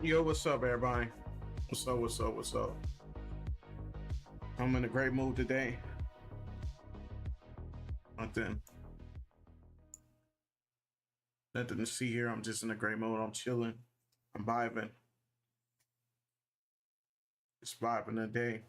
Yo, what's up, everybody? What's up, what's up, what's up? I'm in a great mood today. Nothing to see here. I'm just in a great mood. I'm chilling. I'm vibing. Just vibing today.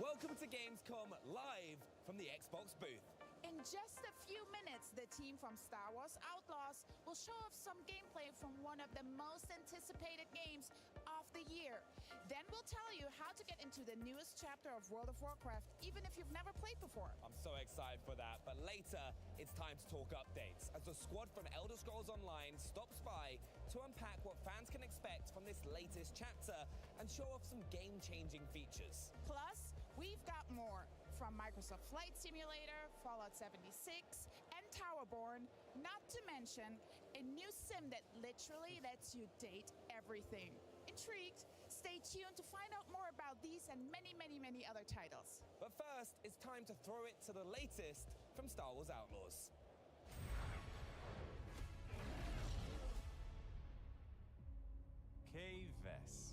Welcome to Gamescom live from the Xbox booth. In just a few minutes, the team from Star Wars Outlaws will show off some gameplay from one of the most anticipated games of the year. Then we'll tell you how to get into the newest chapter of World of Warcraft, even if you've never played before. I'm so excited for that, but later it's time to talk updates as the squad from Elder Scrolls Online stops by to unpack what fans can expect from this latest chapter and show off some game-changing features. Plus, we've got more. From Microsoft Flight Simulator, Fallout 76, and Towerborne, not to mention a new sim that literally lets you date everything. Intrigued? Stay tuned to find out more about these and many, many, many other titles. But first, it's time to throw it to the latest from Star Wars Outlaws. Kay Vess,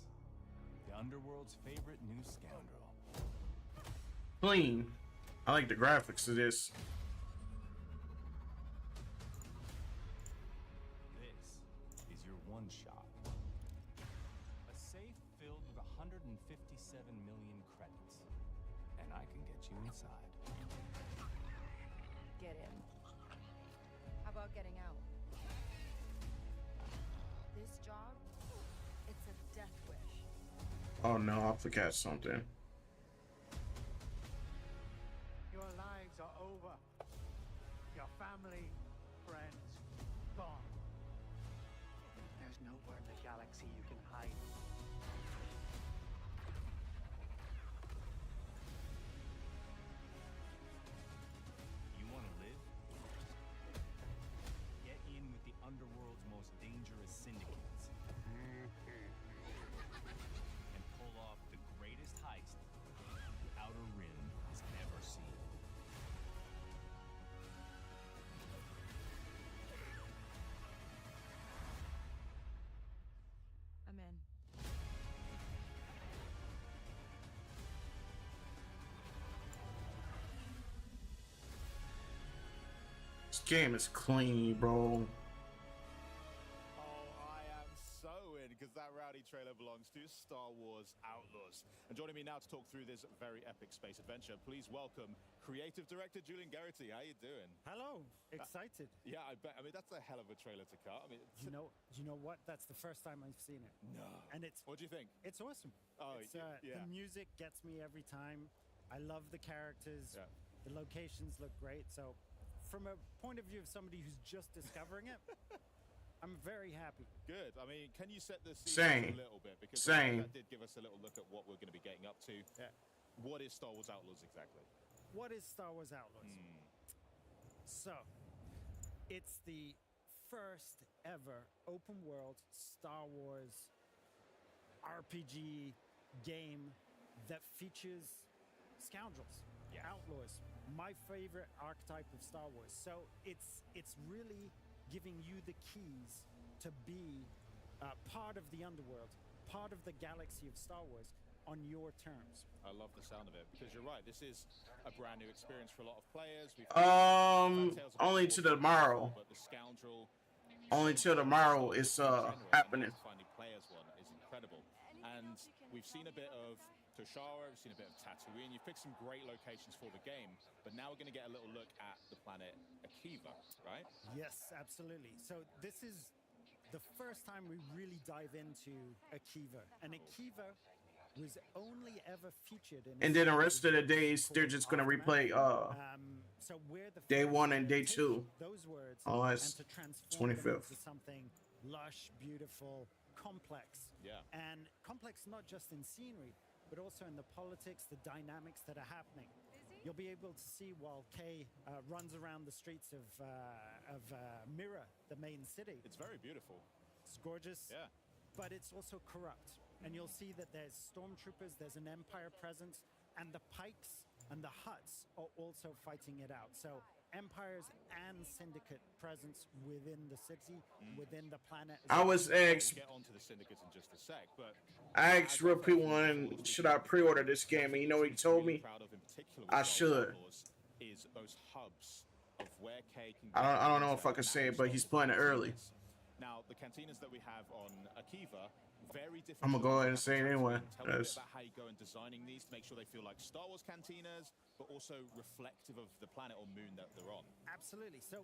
the Underworld's favorite new scoundrel. Clean. I like the graphics of this. This is your one shot. A safe filled with 157 million credits. And I can get you inside. Get in. How about getting out? This job, it's a death wish. Oh no, I forgot something. Your lives are over. Your family, friends, gone. There's nowhere in the galaxy you can hide. You want to live? Get in with the Underworld's most dangerous syndicates. And pull off the greatest heist the Outer Rim has ever seen. I'm in. This game is clean, bro. Oh, I am so in, because that rowdy trailer belongs to Star Wars Outlaws. And joining me now to talk through this very epic space adventure, please welcome creative director Julian Garrity. How you doing? Hello, excited. Yeah, I bet. I mean, that's a hell of a trailer to cut. I mean, You know what? That's the first time I've seen it. no. And it's What do you think? it's awesome. Oh, It's, yeah. The music gets me every time. I love the characters. Yeah. The locations look great. So, from a point of view of somebody who's just discovering it, I'm very happy. Good. I mean, can you set the scene Same. a little bit? Because Same. that did give us a little look at what we're going to be getting up to. Yeah. What is Star Wars Outlaws exactly? What is Star Wars Outlaws? So, it's the first ever open world Star Wars RPG game that features scoundrels, outlaws. My favorite archetype of Star Wars. So it's really giving you the keys to be part of the underworld, part of the galaxy of Star Wars on your terms. I love the sound of it, because you're right. This is a brand new experience for a lot of players. Only to tomorrow. But the scoundrel. Only till tomorrow it's happening. Finally, players one is incredible, and we've seen a bit of Toshara, we've seen a bit of Tatooine. You've picked some great locations for the game, but now we're going to get a little look at the planet Akiva, right? Yes, absolutely. So this is the first time we really dive into Akiva, and Akiva was only ever featured in. And then the rest of the days, they're just gonna replay So we're the day first one and to day take two. Those words Oh, and that's to transform them 25th. into something lush, beautiful, complex. Yeah. And complex not just in scenery, but also in the politics, the dynamics that are happening. You'll be able to see while Kay runs around the streets of Mira, the main city. It's very beautiful. It's gorgeous. Yeah. But it's also corrupt. And you'll see that there's stormtroopers, there's an Empire presence, and the pikes and the huts are also fighting it out. So Empires and Syndicate presence within the city, within the planet. I was asked, We'll get onto the syndicates in just a sec, but I asked real people, should I pre-order this game? And you know what he told me? proud of in particular with I Star Wars should. Outlaws is those hubs of where Kay can I don't know if I can say it, but he's playing it early. Now, the cantinas that we have on Akiva, very different. I'm gonna go ahead and say it anyway. Tell me about how you go in designing these to make sure they feel like Star Wars cantinas, but also reflective of the planet or moon that they're on. Absolutely. So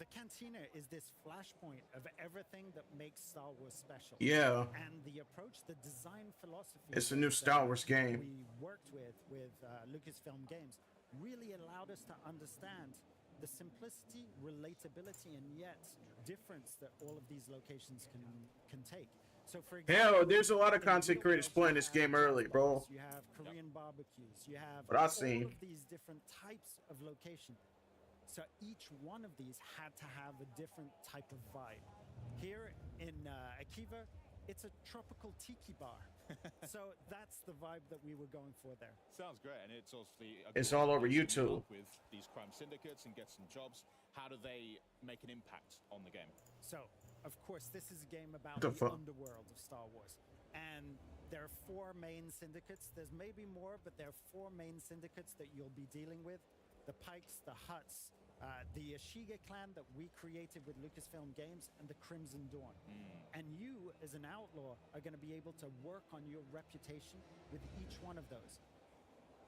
the cantina is this flashpoint of everything that makes Star Wars special. Yeah. And the approach, the design philosophy. It's a new Star Wars game. We worked with Lucasfilm Games really allowed us to understand the simplicity, relatability, and yet difference that all of these locations can take. So for example, Hell, there's a lot of content creators playing this game early, bro. You have Korean barbecues. You have What I've all seen. of these different types of location. So each one of these had to have a different type of vibe. Here in Akiva, it's a tropical tiki bar. So that's the vibe that we were going for there. Sounds great, and it's obviously It's all over YouTube. With these crime syndicates and get some jobs, how do they make an impact on the game? So, of course, this is a game about The the fuck? underworld of Star Wars. And there are 4 main syndicates. There's maybe more, but there are 4 main syndicates that you'll be dealing with. The Pikes, the Hutts, the Ashiga clan that we created with Lucasfilm Games, and the Crimson Dawn. And you, as an outlaw, are going to be able to work on your reputation with each one of those.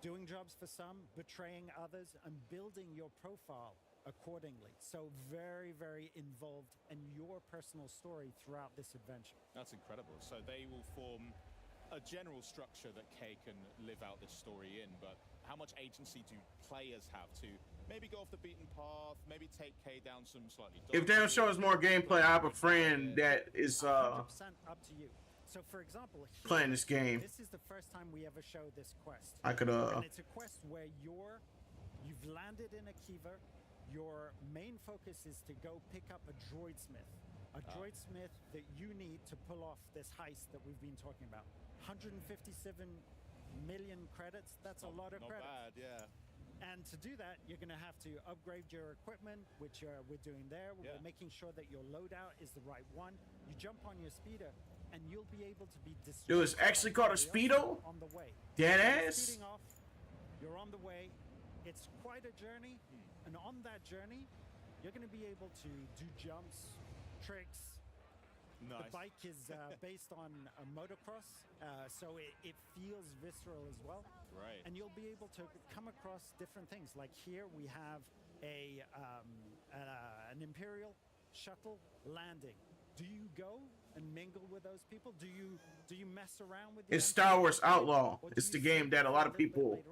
Doing jobs for some, betraying others, and building your profile accordingly. So very, very involved in your personal story throughout this adventure. That's incredible. So they will form a general structure that Kay can live out this story in, but how much agency do players have to maybe go off the beaten path, maybe take Kay down some slightly... If they'll show us more gameplay, I have a friend that is 100% up to you. So for example, here, playing this game. this is the first time we ever showed this quest. I could And it's a quest where you've landed in Akiva. Your main focus is to go pick up a droidsmith. A droidsmith that you need to pull off this heist that we've been talking about. 157 million credits. That's a lot of credits. Not bad, yeah. And to do that, you're going to have to upgrade your equipment, which we're doing there. We're making sure that your loadout is the right one. You jump on your speeder, and you'll be able to be Dude, it's actually called a Speedo? on the way. Dead You're ass? speeding off, you're on the way. It's quite a journey, and on that journey, you're going to be able to do jumps, tricks. Nice. The bike is based on a motocross, so it feels visceral as well. Right. And you'll be able to come across different things. Like here we have an Imperial shuttle landing. Do you go and mingle with those people? Do you mess around with? It's Star Wars Outlaw. It's the game that a lot of people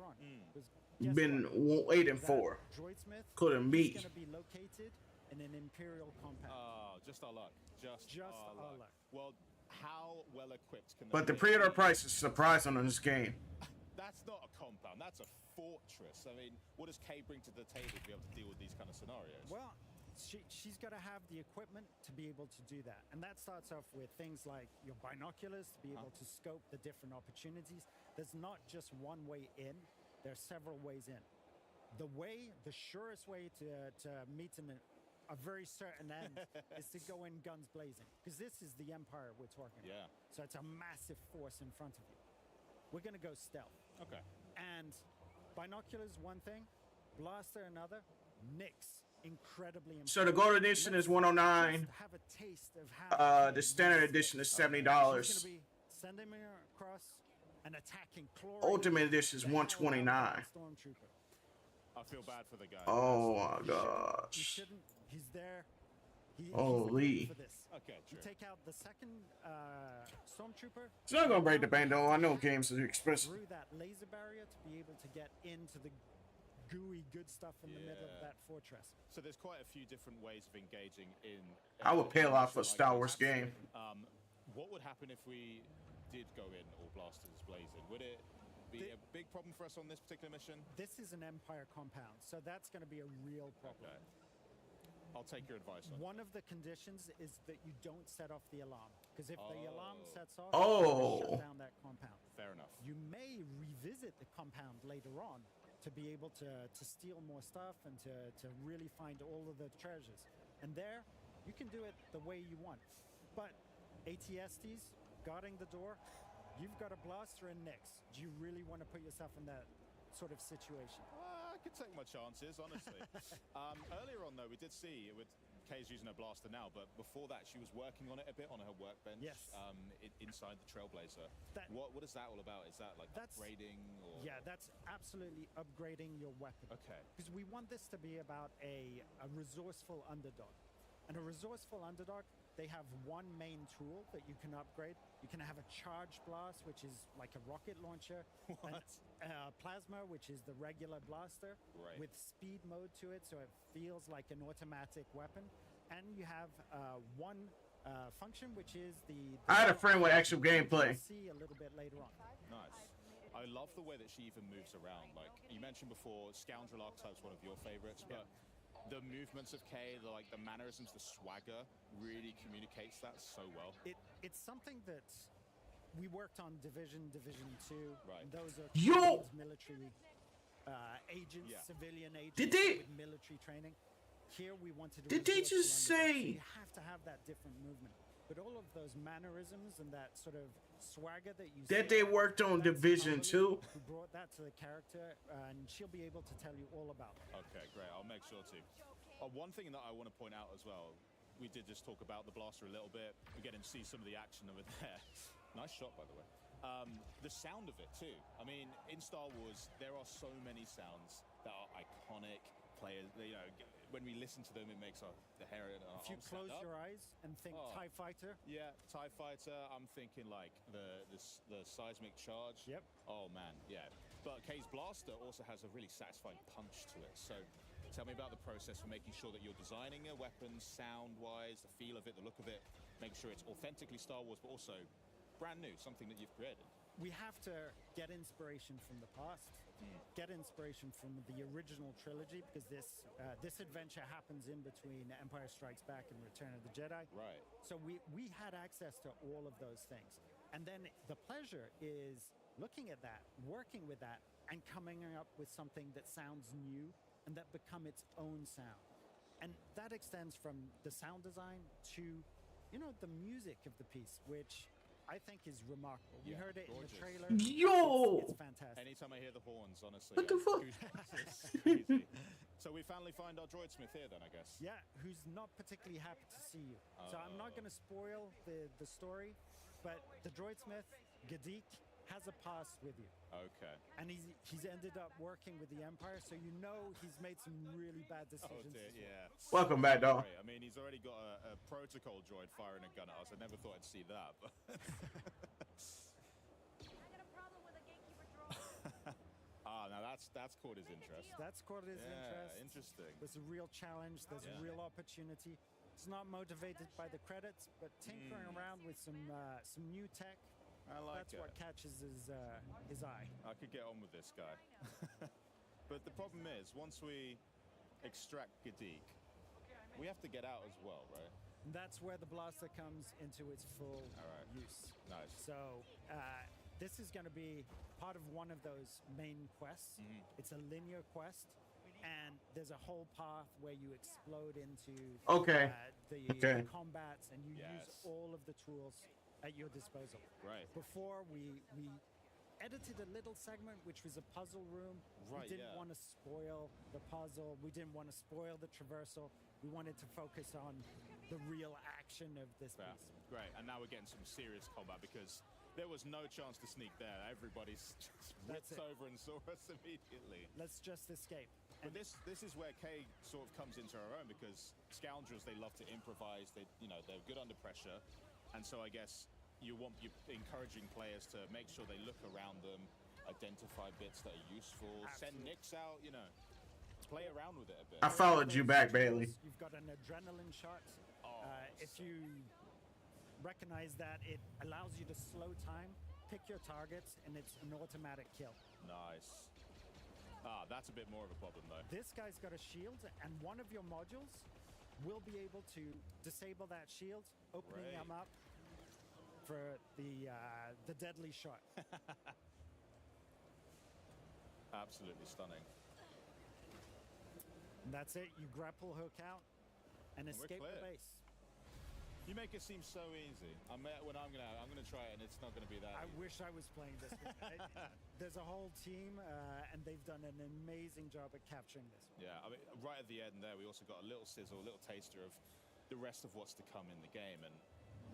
been waiting for. Droidsmith Couldn't is be. going to be located in an Imperial compound. Oh, just our luck. Just our luck. Well, how well equipped can But the be? pre-order price is surprising on this game. That's not a compound. That's a fortress. I mean, what does Kay bring to the table to be able to deal with these kind of scenarios? Well, she's got to have the equipment to be able to do that. And that starts off with things like your binoculars to be able to scope the different opportunities. There's not just one way in. There are several ways in. The surest way to meet a very certain end is to go in guns blazing. Because this is the Empire we're talking about. Yeah. So it's a massive force in front of you. We're going to go stealth. Okay. And binoculars, one thing. Blaster, another. Nix. Incredibly important. So the gold edition is $109. Have a taste of how The standard edition is $70. She's going to be sending me across and attacking chlorine. Ultimate edition is the hell out of $129. that Stormtrooper. I feel bad for the guy. Oh my He gosh. shouldn't. He's there. He's Holy. for this. Okay, You true. take out the second Stormtrooper It's not gonna break the bank though. I know games are expensive. through that laser barrier to be able to get into the gooey good stuff in the middle of Yeah. that fortress. So there's quite a few different ways of engaging in... I would pay a lot for a like Star this. Wars game. What would happen if we did go in all blasters blazing? Would it be a big problem for us on this particular mission? This is an Empire compound, so that's going to be a real problem. Okay. I'll take your advice on it. One of the conditions is that you don't set off the alarm, because if the alarm sets off, Oh. shut down that compound. Fair enough. You may revisit the compound later on to be able to steal more stuff and to really find all of the treasures. And there, you can do it the way you want. But ATSTs guarding the door, you've got a blaster and Nyx. Do you really want to put yourself in that sort of situation? I could take my chances, honestly. Earlier on, though, we did see with Kay's using her blaster now, but before that, she was working on it a bit on her workbench. Yes. Inside the Trailblazer. What is that all about? Is that like upgrading? Or? Yeah, that's absolutely upgrading your weapon. Okay. Because we want this to be about a resourceful underdog. And a resourceful underdog, they have one main tool that you can upgrade. You can have a charge blast, which is like a rocket launcher. What? Plasma, which is the regular blaster, right, with speed mode to it, so it feels like an automatic weapon. And you have one function, which is the I had a friend with actual gameplay. See a little bit later on. Nice. I love the way that she even moves around. Like you mentioned before, Scoundrel archetype's one of your favorites, but the movements of Kay, the mannerisms, the swagger really communicates that so well. It's something that we worked on Division 2. Right. Those are military agents, civilian agents with military training. Here we wanted to. Did they just say? You have to have that different movement, but all of those mannerisms and that sort of swagger that you. That they worked on Division 2. Who brought that to the character, and she'll be able to tell you all about it. Okay, great. I'll make sure to. One thing that I want to point out as well. We did just talk about the blaster a little bit. We're getting to see some of the action over there. Nice shot, by the way. The sound of it, too. I mean, in Star Wars, there are so many sounds that are iconic. Players, you know, when we listen to them, it makes the hair on our arms stand up. If you close your eyes and think TIE Fighter. Yeah, TIE Fighter. I'm thinking like the seismic charge. Yep. Oh, man, yeah. But Kay's blaster also has a really satisfying punch to it. So tell me about the process for making sure that you're designing a weapon sound-wise, the feel of it, the look of it, make sure it's authentically Star Wars, but also brand new, something that you've created. We have to get inspiration from the past, get inspiration from the original trilogy, because this adventure happens in between Empire Strikes Back and Return of the Jedi. Right. So we had access to all of those things. And then the pleasure is looking at that, working with that, and coming up with something that sounds new and that become its own sound. And that extends from the sound design to, you know, the music of the piece, which I think is remarkable. We heard it gorgeous. in the trailer. Yo! It's fantastic. Anytime I hear the horns, honestly. What the fuck? It's crazy. So we finally find our droid smith here then, I guess. Yeah, who's not particularly happy to see you. So I'm not going to spoil the story, but the droidsmith, Gadik, has a past with you. Okay. And he's ended up working with the Empire, so you know he's made some really bad decisions. Oh dear, yeah. Welcome back, dog. I mean, he's already got a protocol droid firing a gun at us. I never thought I'd see that. But I got a problem with a gatekeeper droid. now that's caught his interest. That's caught his interest. Interesting. There's a real challenge. There's a real opportunity. It's not motivated by the credits, but tinkering around with some new tech. I like That's what catches his eye. I could get on with this guy. But the problem is, once we extract Gadik, we have to get out as well, right? And that's where the blaster comes into its full use. Nice. So this is going to be part of one of those main quests. It's a linear quest, and there's a whole path where you explode into the combats, and you use all of the tools at your disposal. Right. Before we edited a little segment which was a puzzle room. Right, we didn't want to spoil the puzzle. We didn't want to spoil the traversal. We wanted to focus on the real action of this piece. Great. And now we're getting some serious combat because there was no chance to sneak there. Everybody's just whipped over and saw us immediately. Let's just escape. But this is where Kay sort of comes into her own, because scoundrels, they love to improvise. They're good under pressure. And so I guess you're encouraging players to make sure they look around them, identify bits that are useful, send Nyx out, play around with it a bit. I followed you back, Bailey. You've got an adrenaline shot. If you recognize that, it allows you to slow time, pick your targets, and it's an automatic kill. Nice. That's a bit more of a problem, though. This guy's got a shield, and one of your modules will be able to disable that shield, opening them up for the deadly shot. Absolutely stunning. And that's it. You grapple hook out and we're escape the clear. base. You make it seem so easy. I'm gonna try it, and it's not gonna be that. I easy. wish I was playing this one. There's a whole team, and they've done an amazing job at capturing this one. Yeah, I mean, right at the end there, we also got a little sizzle, a little taster of the rest of what's to come in the game. And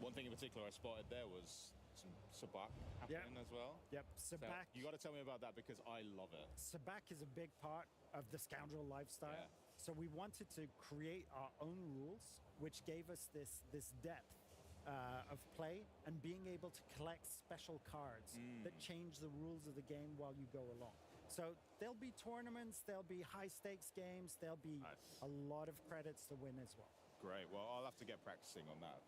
one thing in particular I spotted there was some sabak happening as well. Yep, So Sabak. you got to tell me about that because I love it. Sabak is a big part of the scoundrel lifestyle. Yeah. So we wanted to create our own rules, which gave us this depth of play and being able to collect special cards that change the rules of the game while you go along. So there'll be tournaments, there'll be high stakes games, there'll be a lot of credits to win as well. Great. Well, I'll have to get practicing on that,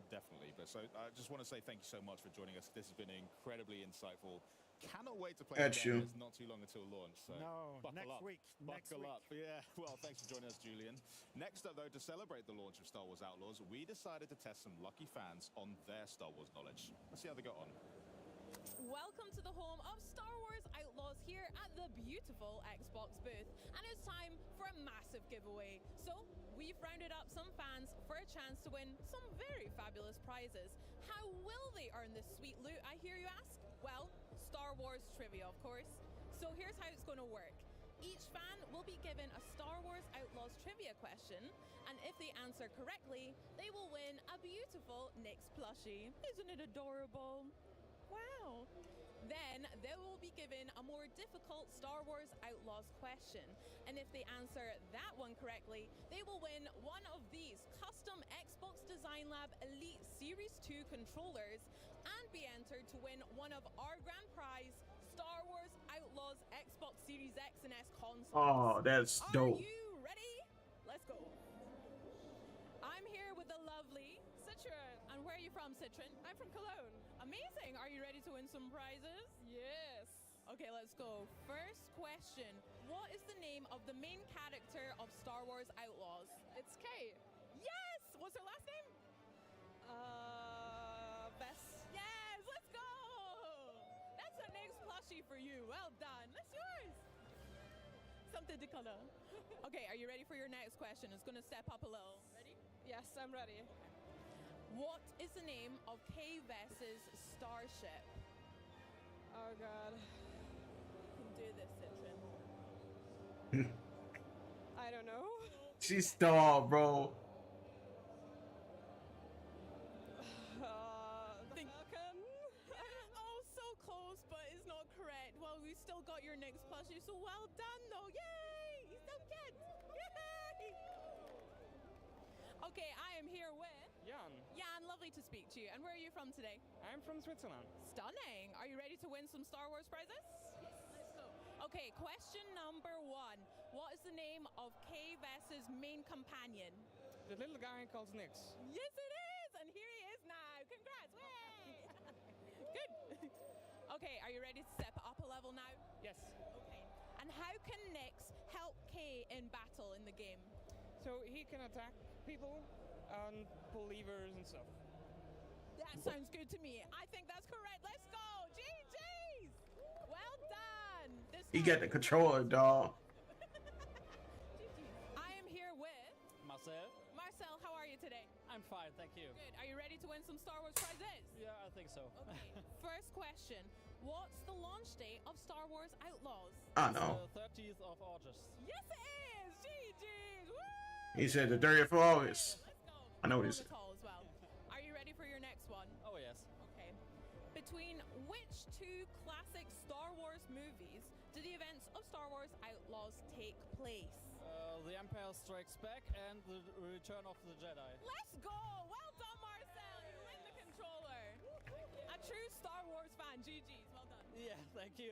definitely. But so I just want to say thank you so much for joining us. This has been incredibly insightful. Cannot wait to play the game. It's not too long until launch. So No, buckle next up. week. Buckle up. Yeah. Well, thanks for joining us, Julian. Next up, though, to celebrate the launch of Star Wars Outlaws, we decided to test some lucky fans on their Star Wars knowledge. Let's see how they got on. Welcome to the home of Star Wars Outlaws here at the beautiful Xbox booth. And it's time for a massive giveaway. So we've rounded up some fans for a chance to win some very fabulous prizes. How will they earn this sweet loot, I hear you ask? Well, Star Wars trivia, of course. So here's how it's going to work. Each fan will be given a Star Wars Outlaws trivia question, and if they answer correctly, they will win a beautiful Nyx plushie. Isn't it adorable? Wow. Then they will be given a more difficult Star Wars Outlaws question. And if they answer that one correctly, they will win one of these custom Xbox Design Lab Elite Series 2 controllers and be entered to win one of our grand prize Star Wars Outlaws Xbox Series X and S consoles. Oh, that's dope. Are you ready? Let's go. I'm here with the lovely Citron. And where are you from, Citron? I'm from Cologne. Amazing. Are you ready to win some prizes? Yes. Okay, let's go. First question. What is the name of the main character of Star Wars Outlaws? It's Kay. Yes! What's her last name? Vess. Yes, let's go! That's a Nyx plushie for you. Well done. That's yours. Something to color. Okay, are you ready for your next question? It's gonna step up a little. Ready? Yes, I'm ready. What is the name of Kay Vess's starship? Oh God. You can do this, Citron. I don't know. She's stalled, bro. Falcon. Oh, so close, but it's not correct. Well, we still got your Nyx plushie, so well done, though. Yay! He's done good. Yay! Okay, I am here with Jan. Jan, lovely to speak to you. And where are you from today? I'm from Switzerland. Stunning. Are you ready to win some Star Wars prizes? Yes. Let's go. Okay, question number 1. What is the name of Kay Vess's main companion? The little guy called Nyx. Yes, it is! And here he is now. Congrats! Way! Good. Okay, are you ready to step up a level now? Yes. Okay. And how can Nyx help Kay in battle in the game? So he can attack people and pull levers and stuff. That sounds good to me. I think that's correct. Let's go. GG's. Well done. He got the controller, dog. I am here with Marcel. Marcel. How are you today? I'm fine, thank you. Good. Are you ready to win some Star Wars prizes? Yeah, I think so. Okay. First question. What's the launch date of Star Wars Outlaws? I know. The 30th of August. Yes, it is. GG's. Woo! He said the 30th of August. Let's go. I know what he said. As well. Are you ready for your next one? Oh, yes. Okay. Between which 2 classic Star Wars movies do the events of Star Wars Outlaws take place? The Empire Strikes Back and the Return of the Jedi. Let's go! Well done, Marcel! You win the controller. A true Star Wars fan. GG's. Well done. Yeah, thank you.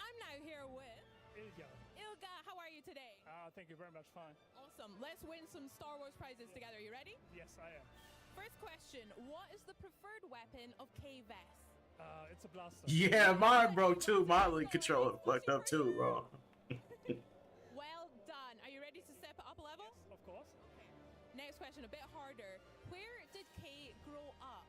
I'm now here with Ilga. Ilga. How are you today? Thank you very much. Fine. Awesome. Let's win some Star Wars prizes together. You ready? Yes, I am. First question. What is the preferred weapon of Kay Vess? It's a blaster. Yeah, mine broke too. My Link controller fucked up too, bro. Well done. Are you ready to step it up a level? Yes, of course. Okay. Next question, a bit harder. Where did Kay grow up?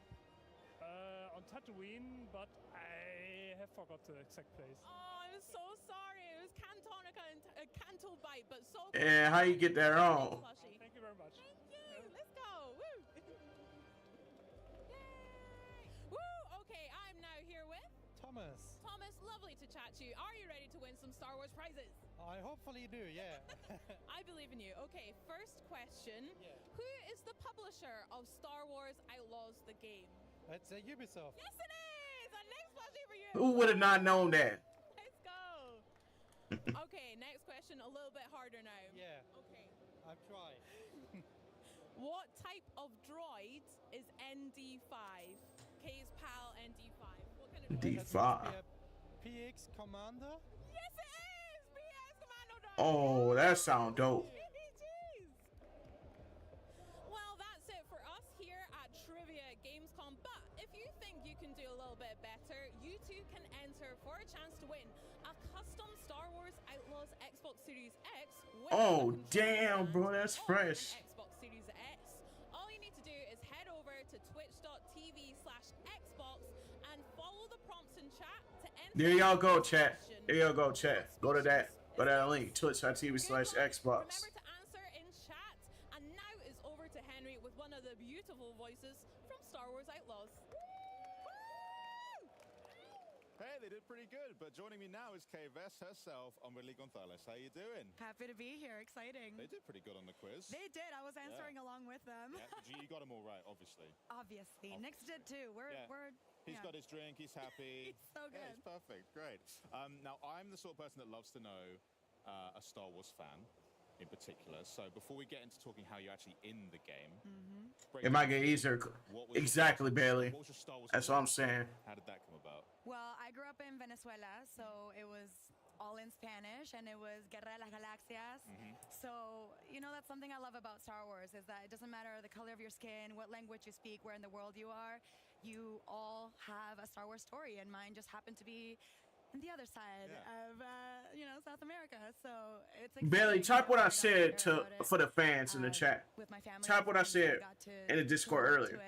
On Tatooine, but I have forgot the exact place. Oh, I'm so sorry. It was Cantonica and Canto Bite, but so. And how you get that on? Thank you very much. Thank you. Let's go. Woo. Yay. Woo. Okay, I'm now here with Thomas. Thomas. Lovely to chat to you. Are you ready to win some Star Wars prizes? I hopefully do, yeah. I believe in you. Okay, first question. Yeah. Who is the publisher of Star Wars Outlaws, the game? It's Ubisoft. Yes, it is! And next question for you. Who would have not known that? Let's go. Okay, next question, a little bit harder now. Yeah. Okay. I'm trying. What type of droid is ND5? K's pal ND5. What kind of droid? D5. PX Commander? Yes, it is! PX Commando droid! Oh, that sound dope. Well, that's it for us here at Trivia at Gamescom. But if you think you can do a little bit better, you too can enter for a chance to win a custom Star Wars Outlaws Xbox Series X. With Oh, a damn, bro, controller that's or fresh. an Xbox Series X. All you need to do is head over to twitch.tv/Xbox and follow the prompts in chat to enter. There y'all go, chat. There y'all go, chat. Go to that link, twitch.tv/Xbox. Remember to answer in chat. And now it's over to Henry with one of the beautiful voices from Star Wars Outlaws. Hey, they did pretty good. But joining me now is Kay Vess herself, Umberly Gonzalez. How you doing? Happy to be here. Exciting. They did pretty good on the quiz. They did. I was answering along with them. Yeah, you got them all right, obviously. Obviously. Nick's did too. He's got his drink. He's happy. He's so good. Yeah, it's perfect. Great. Now, I'm the sort of person that loves to know a Star Wars fan in particular. So before we get into talking how you're actually in the game, It might get easier. Exactly, Bailey. What was your Star Wars That's what I'm saying. How did that come about? Well, I grew up in Venezuela, so it was all in Spanish, and it was Guerra de las Galaxias. So, you know, that's something I love about Star Wars, is that it doesn't matter the color of your skin, what language you speak, where in the world you are, you all have a Star Wars story, and mine just happened to be on the other side of, South America. So it's Bailey, type what I said for the fans in the chat. with my family. Type what I said in the Discord earlier.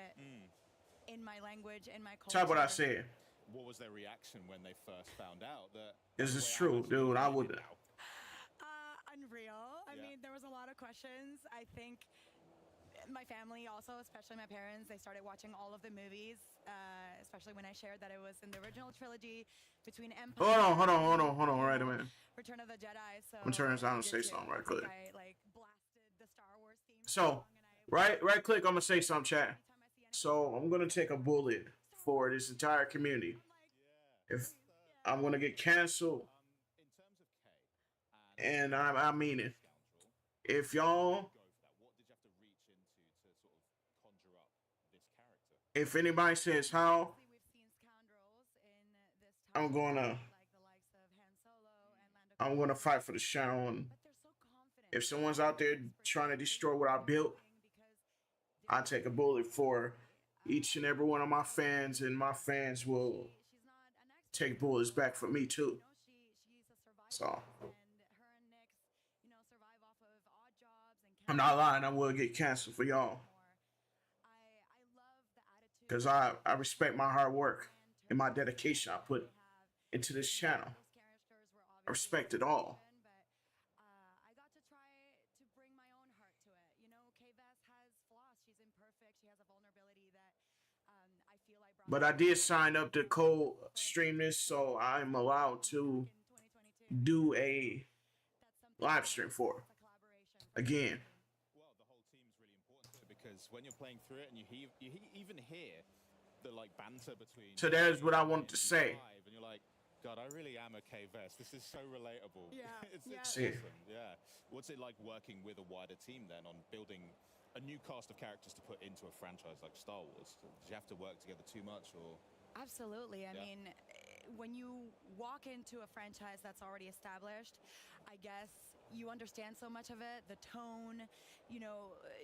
In my language, in my culture. Type what I said. What was their reaction when they first found out that This is true, dude. I would. Unreal. I mean, there was a lot of questions. I think my family also, especially my parents, they started watching all of the movies, especially when I shared that it was in the original trilogy between Empire. Hold on. Right a minute. Return of the Jedi. So I'm turning this on and say something right quick. I blasted the Star Wars theme. So, right click. I'm gonna say something, chat. So I'm gonna take a bullet for this entire community. If I'm gonna get canceled, and I mean it. If y'all, if anybody says how, I'm gonna fight for the channel. And if someone's out there trying to destroy what I built, I take a bullet for each and every one of my fans, and my fans will take bullets back for me too. So I'm not lying, I will get canceled for y'all. Because I respect my hard work and my dedication I put into this channel. I respect it all. But I did sign up to co-stream this, so I'm allowed to do a live stream for it. Again. Well, the whole team's really important because when you're playing through it and you even hear the banter between. So there's what I wanted to say. And you're like, God, I really am a K-Vest. This is so relatable. Yeah, it's See. awesome. Yeah. What's it like working with a wider team then on building a new cast of characters to put into a franchise like Star Wars? Did you have to work together too much, or? Absolutely. I mean, when you walk into a franchise that's already established, I guess you understand so much of it, the tone,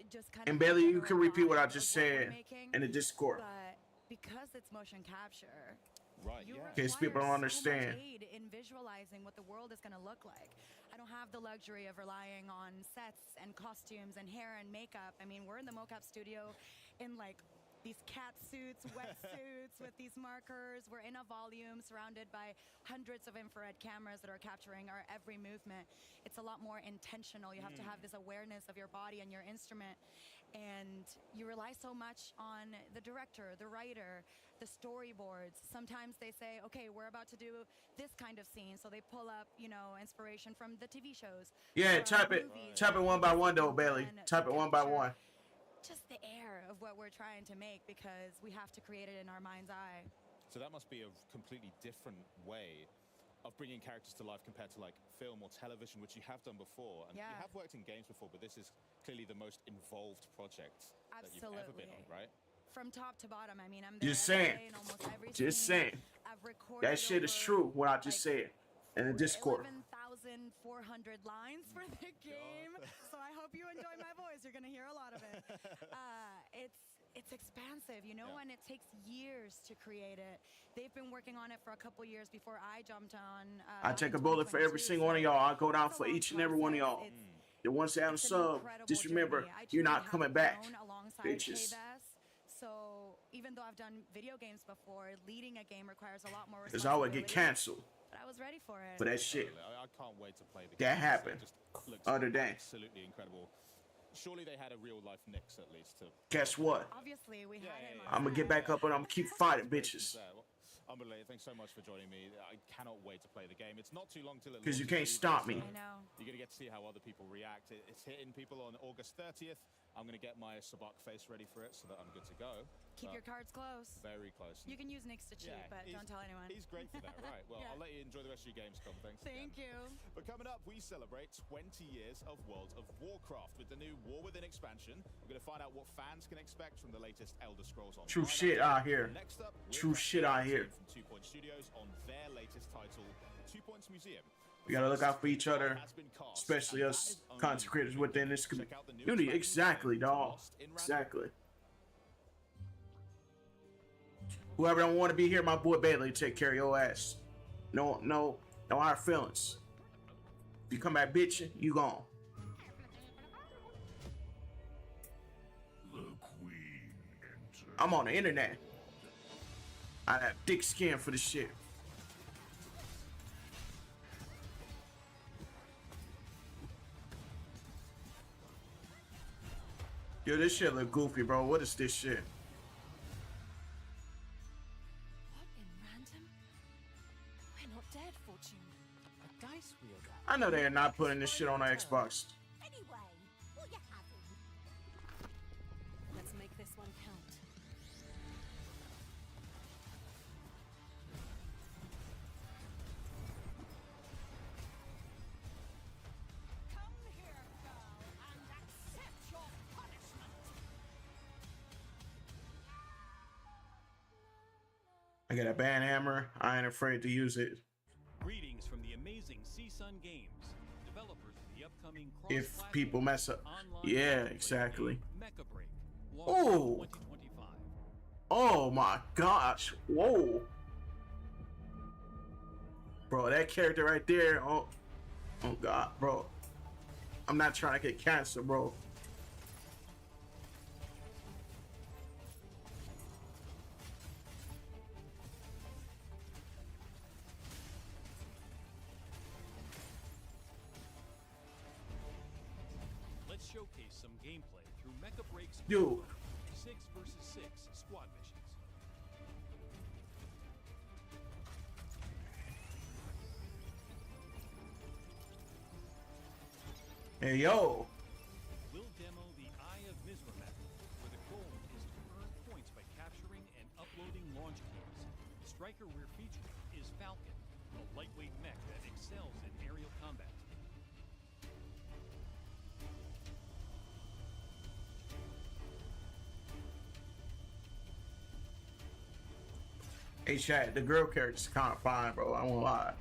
just kind of. And Bailey, you can repeat what I just said in the Discord. But because it's motion capture, right? You in case people don't understand. So much aid in visualizing what the world is going to look like. I don't have the luxury of relying on sets and costumes and hair and makeup. I mean, we're in the mocap studio in these cat suits, wetsuits with these markers. We're in a volume surrounded by hundreds of infrared cameras that are capturing our every movement. It's a lot more intentional. You have to have this awareness of your body and your instrument. And you rely so much on the director, the writer, the storyboards. Sometimes they say, okay, we're about to do this kind of scene. So they pull up, you know, inspiration from the TV shows. Yeah, type it one by one though, Bailey. Type it one by one. Just the air of what we're trying to make because we have to create it in our mind's eye. So that must be a completely different way of bringing characters to life compared to like film or television, which you have done before. And you have worked in games before, but this is clearly the most involved project that you've ever been on, right? From top to bottom, I mean, I'm there Just every saying. day in almost every Just scene. saying. I've recorded That shit is true, what I just said in the Discord. 11,400 lines for the game, so I hope you enjoy my voice. You're gonna hear a lot of it. It's expansive, you know, and it takes years to create it. They've been working on it for a couple years before I jumped on. I take a bullet for every single one of y'all. I go down for each and every one of y'all. The ones that haven't subbed, just remember, you're not coming back, bitches. So even though I've done video games before, leading a game requires a lot more responsibility. Because I would get canceled. But I was ready for it. For that shit. I can't wait to play the That game. happened. It just looks Other day. absolutely incredible. Surely they had a real life Nyx at least to. Guess what? Obviously, we had him. I'm gonna get back up and I'm gonna keep fighting bitches. Unbelievable. Thanks so much for joining me. I cannot wait to play the game. It's not too long till it Because you launches, can't stop me. I know. You're going to get to see how other people react. It's hitting people on August 30th. I'm going to get my Sabak face ready for it so that I'm good to go. Keep your cards close. Very close. You can use Nyx to cheat, but don't tell anyone. He's great for that, right? Well, I'll let you enjoy the rest of your Gamescom. Thanks. Thank you. But coming up, we celebrate 20 years of World of Warcraft with the new War Within expansion. We're going to find out what fans can expect from the latest Elder Scrolls Online. True shit out here. Next up, True shit out here. from 2 Point Studios on their latest title, 2 Points Museum. We gotta look out for each other, especially us content creators within this community. Exactly, dog. Exactly. Whoever don't want to be here, my boy Bailey, take care of your ass. No hard feelings. If you come back bitching, you gone. I'm on the internet. I have thick skin for this shit. Yo, this shit look goofy, bro. What is this shit? What in random? We're not dead, Fortune. A dice wheel. I know they are not putting this shit on our Xbox. Anyway, what you having? Let's make this one count. Come here, girl, and accept your punishment. I got a band hammer. I ain't afraid to use it. Greetings from the amazing Khazan Games, developers of the upcoming If people mess up. Yeah, exactly. Mecha Break. Oh. 2025. Oh my gosh. Whoa. Bro, that character right there. Oh God, bro. I'm not trying to get cancer, bro. Let's showcase some gameplay through Mecha Break's Dude. 6 versus 6 squad missions. Hey, yo. We'll demo the Eye of Mizra method, where the goal is to earn points by capturing and uploading launch keys. The striker we're featuring is Falcon, a lightweight mech that excels in aerial combat. Hey, chat. The girl character's kind of fine, bro. I won't lie.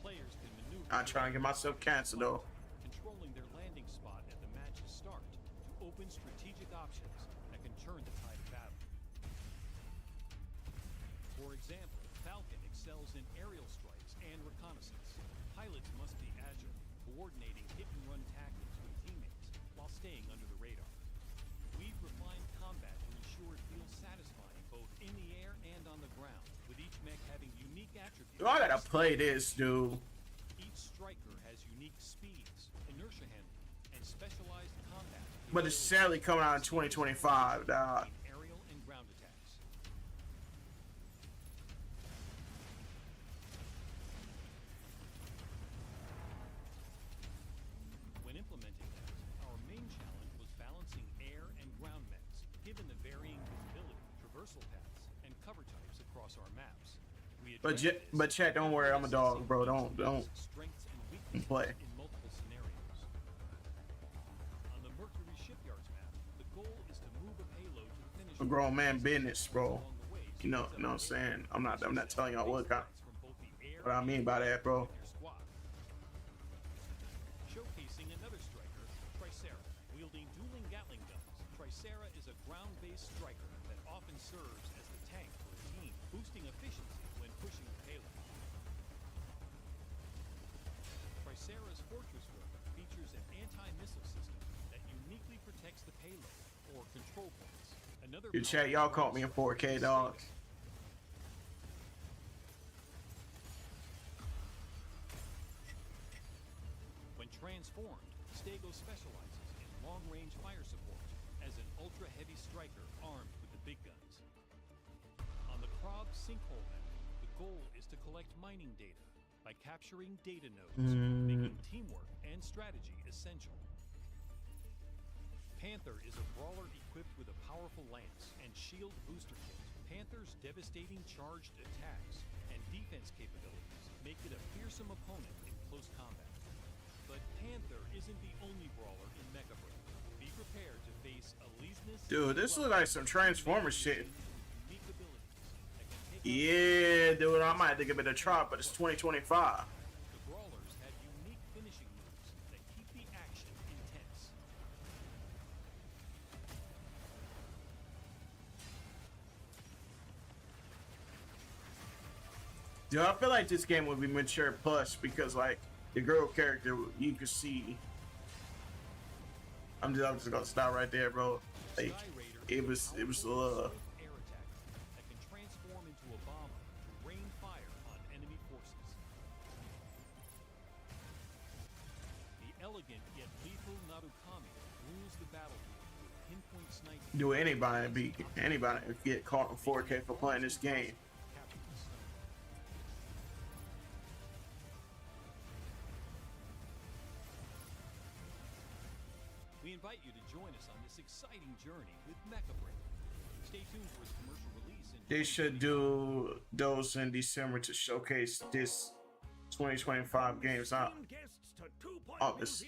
Players can maneuver. I'm trying to get myself cancer, though. Controlling their landing spot at the match's start to open strategic options that can turn the tide of battle. For example, Falcon excels in aerial strikes and reconnaissance. Pilots must be agile, coordinating hit-and-run tactics with teammates while staying under the radar. We've refined combat Dude, I gotta play this, dude. Each striker has unique speeds, inertia handling, and specialized combat. But it's sadly coming out in 2025, dog. Aerial and ground attacks. When implementing that, our main challenge was balancing air and ground mechs, given the varying visibility, traversal paths, and cover types across our maps. But chat, don't worry, I'm a dog, bro. Don't Strengths and weaknesses play. in multiple scenarios. On the Mercury Shipyards map, the goal is to move a payload to the finish. A grown man business, bro. You know what I'm saying? I'm not telling y'all what I mean by that, bro. Showcasing another striker, Tricera. Wielding dueling Gatling guns, Tricera is a ground-based striker that often serves as the tank for a team, boosting efficiency when pushing the payload. Tricera's Fortress Work features an anti-missile system that uniquely protects the payload or control points. Another Dude, chat, y'all caught me in 4K, dog. When transformed, Stego specializes in long-range fire support as an ultra-heavy striker armed with the big guns. On the Krob Sinkhole map, the goal is to collect mining data by capturing data nodes, making teamwork and strategy essential. Panther is a brawler equipped with a powerful lance and shield booster kit. Panther's devastating charged attacks and defense capabilities make it a fearsome opponent in close combat. But Panther isn't the only brawler in Mecha Break. Be prepared to face Elysius. Dude, this looks like some Transformers shit. Yeah, dude, I might have to give it a try, but it's 2025. The brawlers have unique finishing moves that keep the action intense. Dude, I feel like this game would be mature plus because, like, the girl character, you could see. I'm just gonna stop right there, bro. Like, it was Air attack that can transform into a bomber to rain fire on enemy forces. The elegant yet lethal Narukami rules the battlefield with pinpoint sniping. Do anybody get caught in 4K for playing this game? We invite you to join us on this exciting journey with Mecha Break. Stay tuned for its commercial release. They should do those in December to showcase this 2025 games out. August.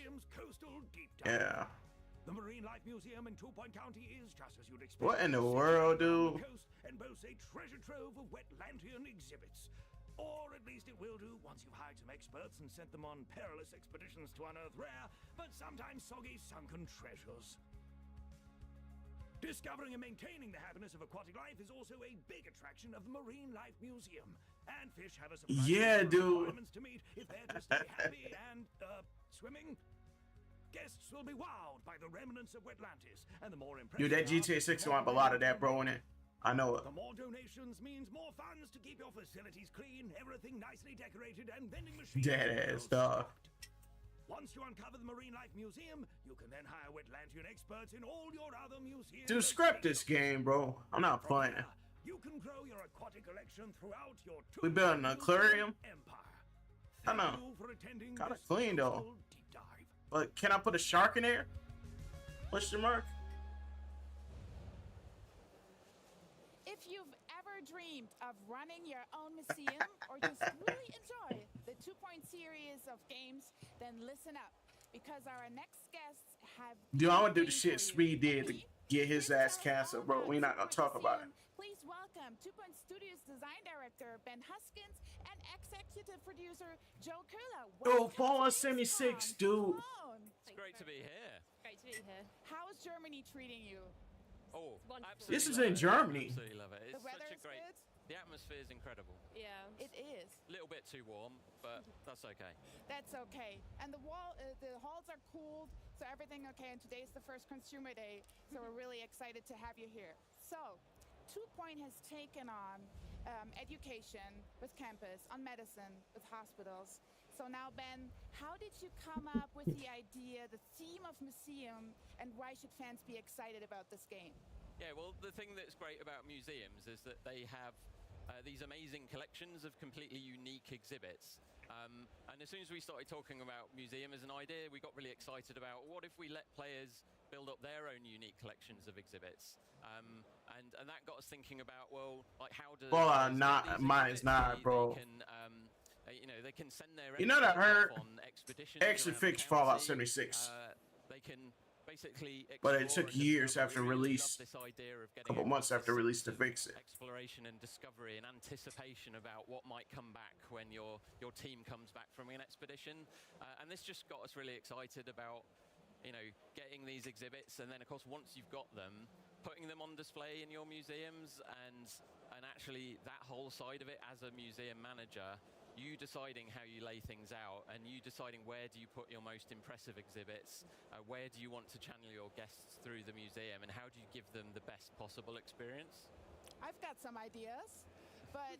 Yeah. The Marine Life Museum in 2 Point County is just as you'd expect. What in the world, dude? And boasts a treasure trove of Wetlandian exhibits. Or at least it will do once you've hired some experts and sent them on perilous expeditions to unearth rare, but sometimes soggy sunken treasures. Discovering and maintaining the happiness of aquatic life is also a big attraction of the Marine Life Museum. And fish have a surprise requirements to meet if they're to stay happy and, swimming. Guests will be wowed by the remnants of Wetlantis, and the more impressive... Dude, that GTA 6 will have a lot of that, bro, in it. I know it. The more donations means more funds to keep your facilities clean, everything nicely decorated, and vending machines. Dead ass, dog. Once you uncover the Marine Life Museum, you can then hire Wetlandian experts in all your other museums. Dude, scrap this game, bro. I'm not playing it. You can grow your aquatic collection throughout your We built an aquarium. empire. I know. Kinda clean though. But can I put a shark in there? Question mark. If you've ever dreamed of running your own museum or just really enjoy the 2 Point series of games, then listen up, because our next guests have... Dude, I want to do the shit Speed did to get his ass canceled, bro. We're not going to talk about it. Please welcome 2 Point Studios design director Ben Huskins and executive producer Joe Kurla. Oh, Fallout 76, dude. It's great to be here. Great to be here. How is Germany treating you? Oh, This is in Germany. Absolutely love it. It's The weather such a is great. good? The atmosphere is incredible. Yeah. It is. A little bit too warm, but that's okay. That's okay. And the halls are cooled, so everything okay. And today's the first consumer day, so we're really excited to have you here. So, 2 Point has taken on education with campus, on medicine with hospitals. So now, Ben, how did you come up with the idea, the theme of museum, and why should fans be excited about this game? Yeah, well, the thing that's great about museums is that they have these amazing collections of completely unique exhibits. And as soon as we started talking about museum as an idea, we got really excited about what if we let players build up their own unique collections of exhibits. And that got us thinking about, well, like how does mine is not, bro. They can, you know, they can send their You know that hurt on expeditions actually around fixed the Fallout county. 76. They can basically But it explore took and years discover. after We really release, love this idea of a getting couple months across after this release to sense of fix it. exploration and discovery and anticipation about what might come back when your team comes back from an expedition. And this just got us really excited about, you know, getting these exhibits, and then of course once you've got them, putting them on display in your museums, and actually that whole side of it as a museum manager, you deciding how you lay things out, and you deciding where do you put your most impressive exhibits, where do you want to channel your guests through the museum, and how do you give them the best possible experience? I've got some ideas, but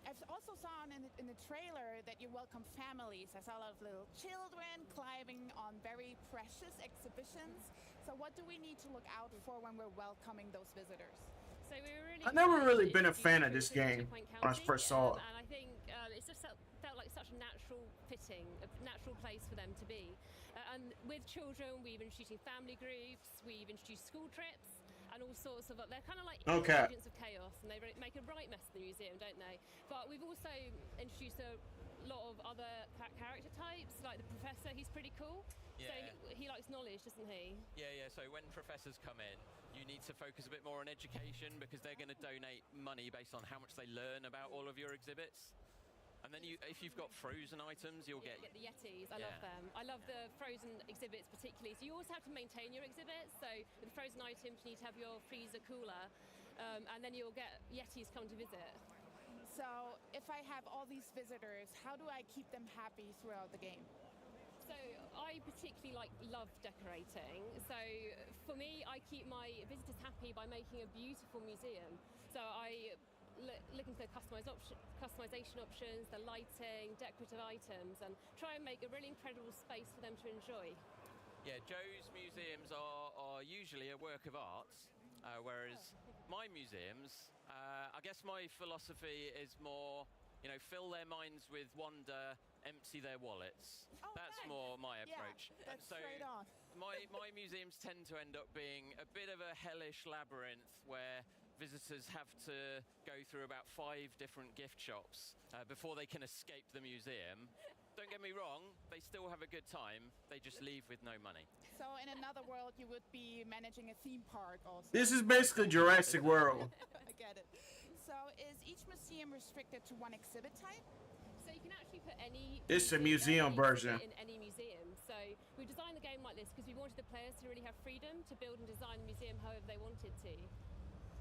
I've also saw in the trailer that you welcome families. I saw a lot of little children climbing on very precious exhibitions. So what do we need to look out for when we're welcoming those visitors? So we were really I've never really been a fan of this game when I first saw it. And I think it's just felt like such a natural fitting, a natural place for them to be. And with children, we've been shooting family groups, we've introduced school trips, and all sorts of, they're kind of like agents of chaos, and they make a right mess of the museum, don't they? But we've also introduced a lot of other character types, like the professor. He's pretty cool. Yeah. So he likes knowledge, doesn't he? Yeah. So when professors come in, you need to focus a bit more on education, because they're going to donate money based on how much they learn about all of your exhibits. And then if you've got frozen items, you'll get the Yetis. I love them. I love the frozen exhibits particularly. So you always have to maintain your exhibits. So with frozen items, you need to have your freezer cooler, and then you'll get Yetis come to visit. So if I have all these visitors, how do I keep them happy throughout the game? So I particularly love decorating. So for me, I keep my visitors happy by making a beautiful museum. So I look into the customization options, the lighting, decorative items, and try and make a really incredible space for them to enjoy. Yeah, Joe's museums are usually a work of art, whereas my museums, I guess my philosophy is more, you know, fill their minds with wonder, empty their wallets. That's more my approach. Yeah, that's so straight on. my museums tend to end up being a bit of a hellish labyrinth where visitors have to go through about 5 different gift shops before they can escape the museum. Don't get me wrong, they still have a good time, they just leave with no money. So in another world, you would be managing a theme park also. This is basically Jurassic World. I get it. So is each museum restricted to one exhibit type? So you can actually put any... It's a museum version. ...in any museum. So we designed the game like this because we wanted the players to really have freedom to build and design the museum however they wanted to.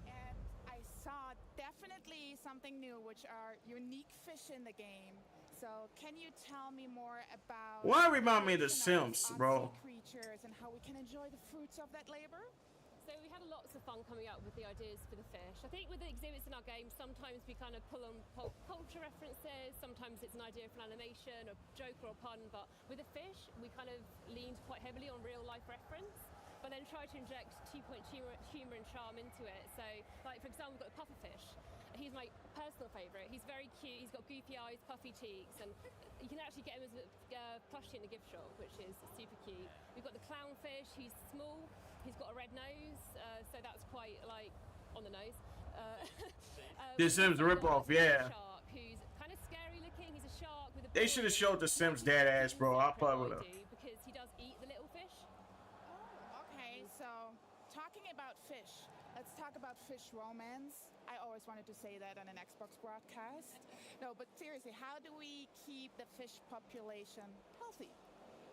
And I saw definitely something new, which are unique fish in the game. So can you tell me more about... Why remind me of The Sims, bro? ...creatures and how we can enjoy the fruits of that labor? So we had lots of fun coming up with the ideas for the fish. I think with the exhibits in our game, sometimes we kind of pull on pop culture references, sometimes it's an idea for an animation, a joke or a pun, but with the fish, we kind of leaned quite heavily on real life reference, but then tried to inject 2-point humor and charm into it. So, like for example, we've got a pufferfish. He's my personal favourite. He's very cute, he's got goofy eyes, puffy cheeks, and you can actually get him as a plushie in the gift shop, which is super cute. We've got the clownfish, he's small, he's got a red nose, so that's quite, like, on the nose. This Sims ripoff, yeah. Shark, who's kind of scary looking, he's a shark with a... They should have showed The Sims dead ass, bro. I'll play with him. Because he does eat the little fish. Oh, okay, so talking about fish, let's talk about fish romance. I always wanted to say that on an Xbox broadcast. No, but seriously, how do we keep the fish population healthy?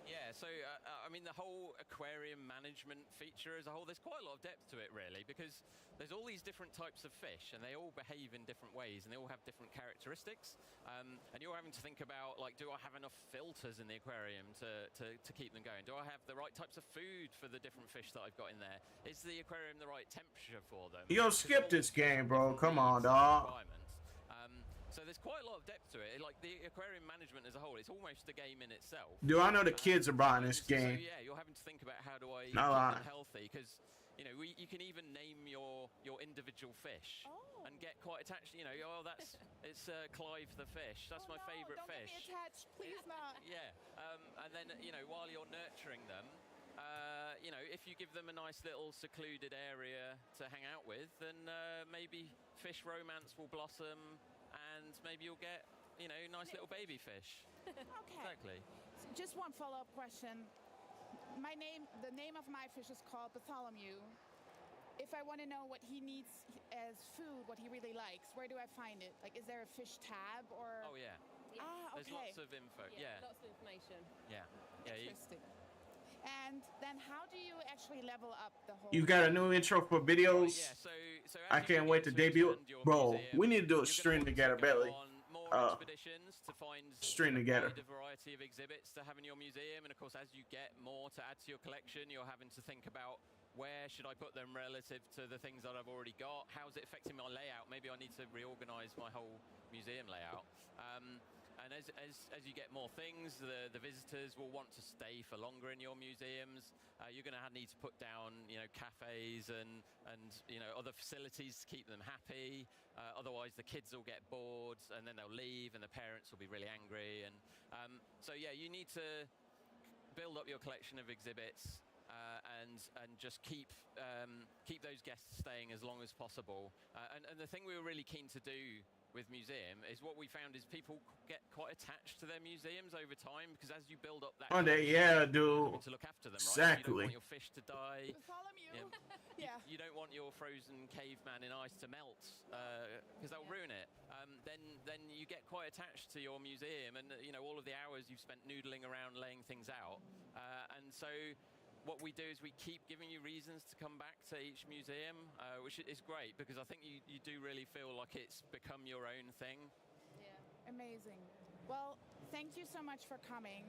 Yeah, so, I mean, the whole aquarium management feature as a whole, there's quite a lot of depth to it, really, because there's all these different types of fish, and they all behave in different ways, and they all have different characteristics. And you're having to think about, like, do I have enough filters in the aquarium to keep them going? Do I have the right types of food for the different fish that I've got in there? Is the aquarium the right temperature for them? Yo, skip this game, bro. Come on, dog. So there's quite a lot of depth to it. Like the aquarium management as a whole, it's almost a game in itself. Dude, I know the kids are buying this game. So yeah, you're having to think about how do I Not keep lying. them healthy, because you know you can even name your individual fish and get quite attached. You know, oh it's Clive the fish. That's my favourite fish. Don't get me attached, please not. Yeah, and then you know while you're nurturing them. You know, if you give them a nice little secluded area to hang out with, then maybe fish romance will blossom, and maybe you'll get, you know, nice little baby fish. Okay. Exactly. Just one follow-up question. The name of my fish is called Bartholomew. If I want to know what he needs as food, what he really likes, where do I find it? Like, is there a fish tab or? Oh yeah. Ah, okay. There's lots of info. Yeah. Lots of information. Yeah. Yeah. Interesting. And then how do you actually level up the whole? You got a new intro for videos? Yeah, so I can't wait to debut. Bro, we need to do a stream together, Belly. More expeditions to find stream together. A variety of exhibits to have in your museum, and of course, as you get more to add to your collection, you're having to think about where should I put them relative to the things that I've already got. How's it affecting my layout? Maybe I need to reorganize my whole museum layout. And as you get more things, the visitors will want to stay for longer in your museums. You're going to need to put down, you know, cafes and you know other facilities to keep them happy. Otherwise, the kids will get bored and then they'll leave, and the parents will be really angry. And so yeah, you need to build up your collection of exhibits and just keep those guests staying as long as possible. And the thing we were really keen to do with museum is what we found is people get quite attached to their museums over time, because as you build up that Yeah, dude. to look after them, right? Exactly. You don't want your fish to die. Yeah. You don't want your frozen caveman in ice to melt, because that'll ruin it. Then you get quite attached to your museum, and you know all of the hours you've spent noodling around laying things out, and so what we do is we keep giving you reasons to come back to each museum, which is great, because I think you do really feel like it's become your own thing. Yeah. Amazing. Well, thank you so much for coming.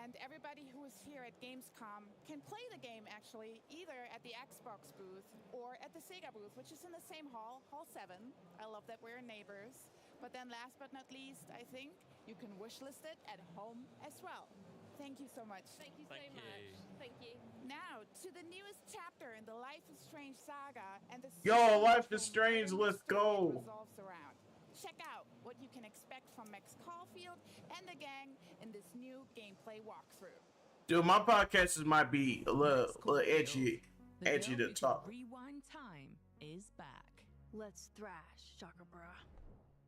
And everybody who is here at Gamescom can play the game, actually, either at the Xbox booth or at the Sega booth, which is in the same hall, Hall 7. I love that we're neighbors. But then last but not least, I think you can wishlist it at home as well. Thank you so much. Thank you so much. Thank you. Now, to the newest chapter in the Life is Strange saga and the Yo, Life is Strange, let's go. revolves around. Check out what you can expect from Max Caulfield and the gang in this new gameplay walkthrough. Dude, my podcasts might be a little edgy to talk. Rewind time is back. Let's thrash, Chakra Bra.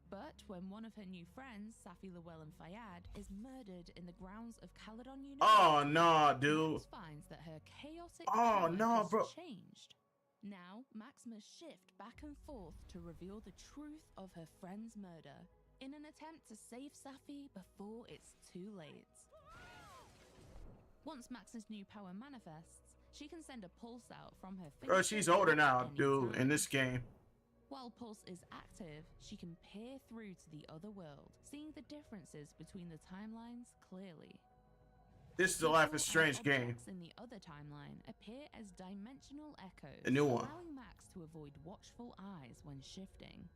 But when one of her new friends, Safi Llewellyn Fayyad, is murdered in the grounds of Caledon University, Oh no, dude. Max finds that her chaotic Oh, power no, has bro. changed. Now, Max must shift back and forth to reveal the truth of her friend's murder in an attempt to save Safi before it's too late. Once Max's new power manifests, she can send a pulse out from her Bro, she's older now, dude, in this game. While Pulse is active, she can peer through to the other world, seeing the differences between the timelines clearly. This is a Life is Strange game. Objects in the other timeline appear as dimensional echoes, The new one. allowing Max to avoid watchful eyes when shifting.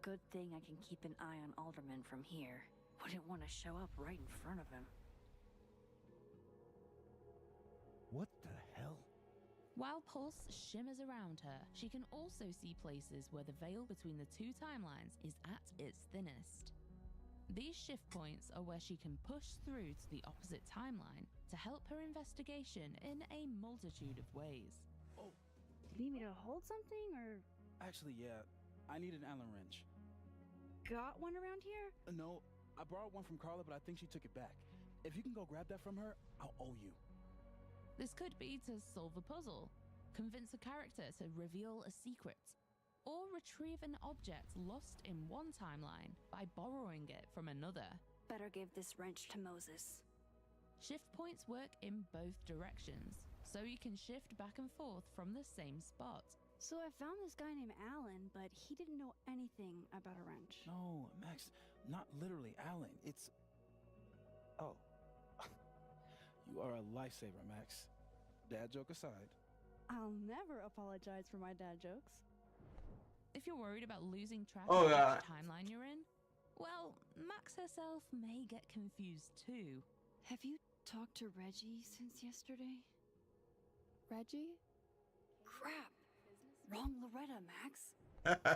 Good thing I can keep an eye on Alderman from here. Wouldn't want to show up right in front of him. What the hell? While Pulse shimmers around her, she can also see places where the veil between the two timelines is at its thinnest. These shift points are where she can push through to the opposite timeline to help her investigation in a multitude of ways. Oh, Do you need me to hold something, or? actually, yeah. I need an Allen wrench. Got one around here? No, I borrowed one from Carla, but I think she took it back. If you can go grab that from her, I'll owe you. This could be to solve a puzzle, convince a character to reveal a secret, or retrieve an object lost in one timeline by borrowing it from another. Better give this wrench to Moses. Shift points work in both directions, so you can shift back and forth from the same spot. So I found this guy named Alan, but he didn't know anything about a wrench. No, Max, not literally Alan. It's... Oh. You are a lifesaver, Max. Dad joke aside. I'll never apologize for my dad jokes. If If you're worried about losing track Oh, of God. which timeline you're in, well, Max herself may get confused too. Have you talked to Reggie since yesterday? Reggie? Crap! Wrong Loretta, Max.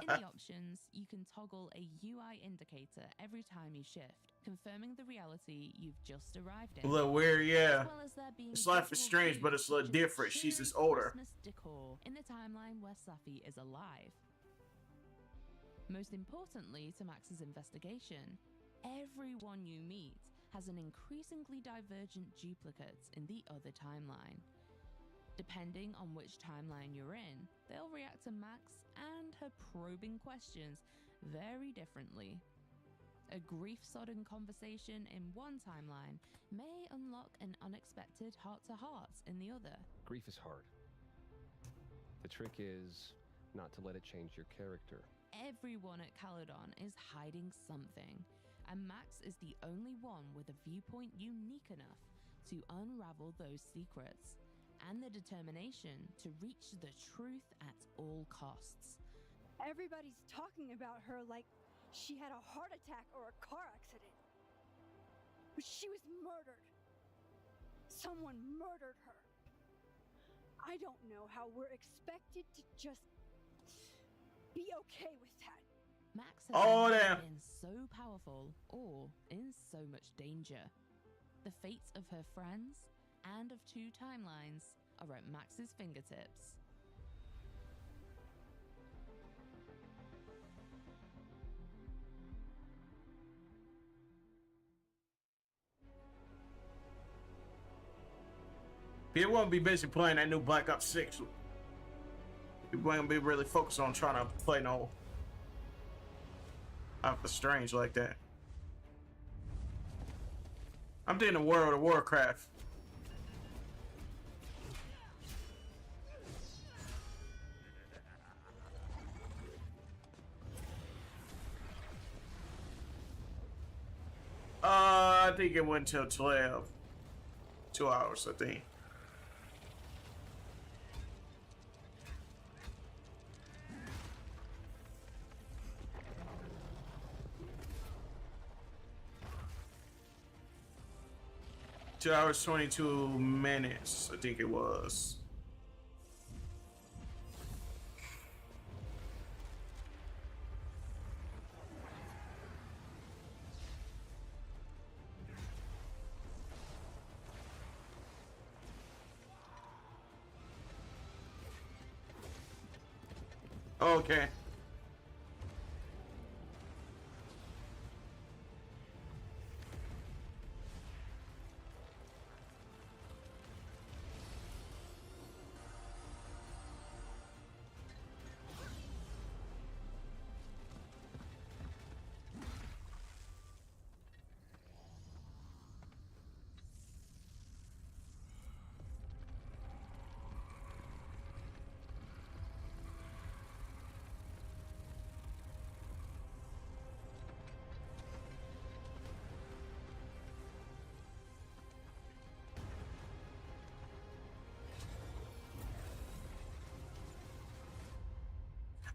In the options, you can toggle a UI indicator every time you shift, confirming the reality you've just arrived in. A little weird, yeah. As well as there being This life is visual strange, but it's a little cues such as different. She's cheery just older. Christmas decor in the timeline where Safi is alive. Most importantly to Max's investigation, everyone you meet has an increasingly divergent duplicate in the other timeline. Depending on which timeline you're in, they'll react to Max and her probing questions very differently. A grief-sodden conversation in one timeline may unlock an unexpected heart-to-heart in the other. Grief is hard. The trick is not to let it change your character. Everyone at Caledon is hiding something, and Max is the only one with a viewpoint unique enough to unravel those secrets, and the determination to reach the truth at all costs. Everybody's talking about her like she had a heart attack or a car accident. But she was murdered. Someone murdered her. I don't know how we're expected to just be okay with that. Max has damn. been so powerful or in so much danger. The fates of her friends and of two timelines are at Max's fingertips. People won't be busy playing that new Black Ops 6. People ain't gonna be really focused on trying to play no Doctor Strange like that. I'm doing the World of Warcraft. I think it went till 12. 2 hours, I think. Two hours, 22 minutes, I think it was. Okay.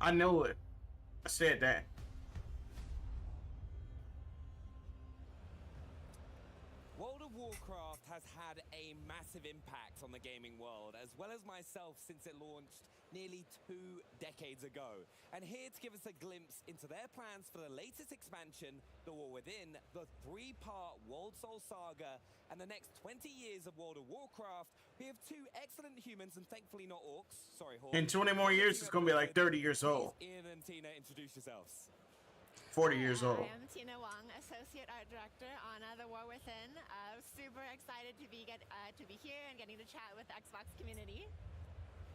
I know it. I said that. World of Warcraft has had a massive impact on the gaming world, as well as myself, since it launched nearly 2 decades ago. And here to give us a glimpse into their plans for the latest expansion, The War Within, the 3-part World Soul Saga, and the next 20 years of World of Warcraft, we have 2 excellent humans, and thankfully not orcs. Sorry, Horde. In 20 more years, it's gonna be like 30 years old. Ian and Tina, introduce yourselves. 40 years old. I'm Tina Wong, Associate Art Director on The War Within. Super excited to be here and getting to chat with the Xbox community.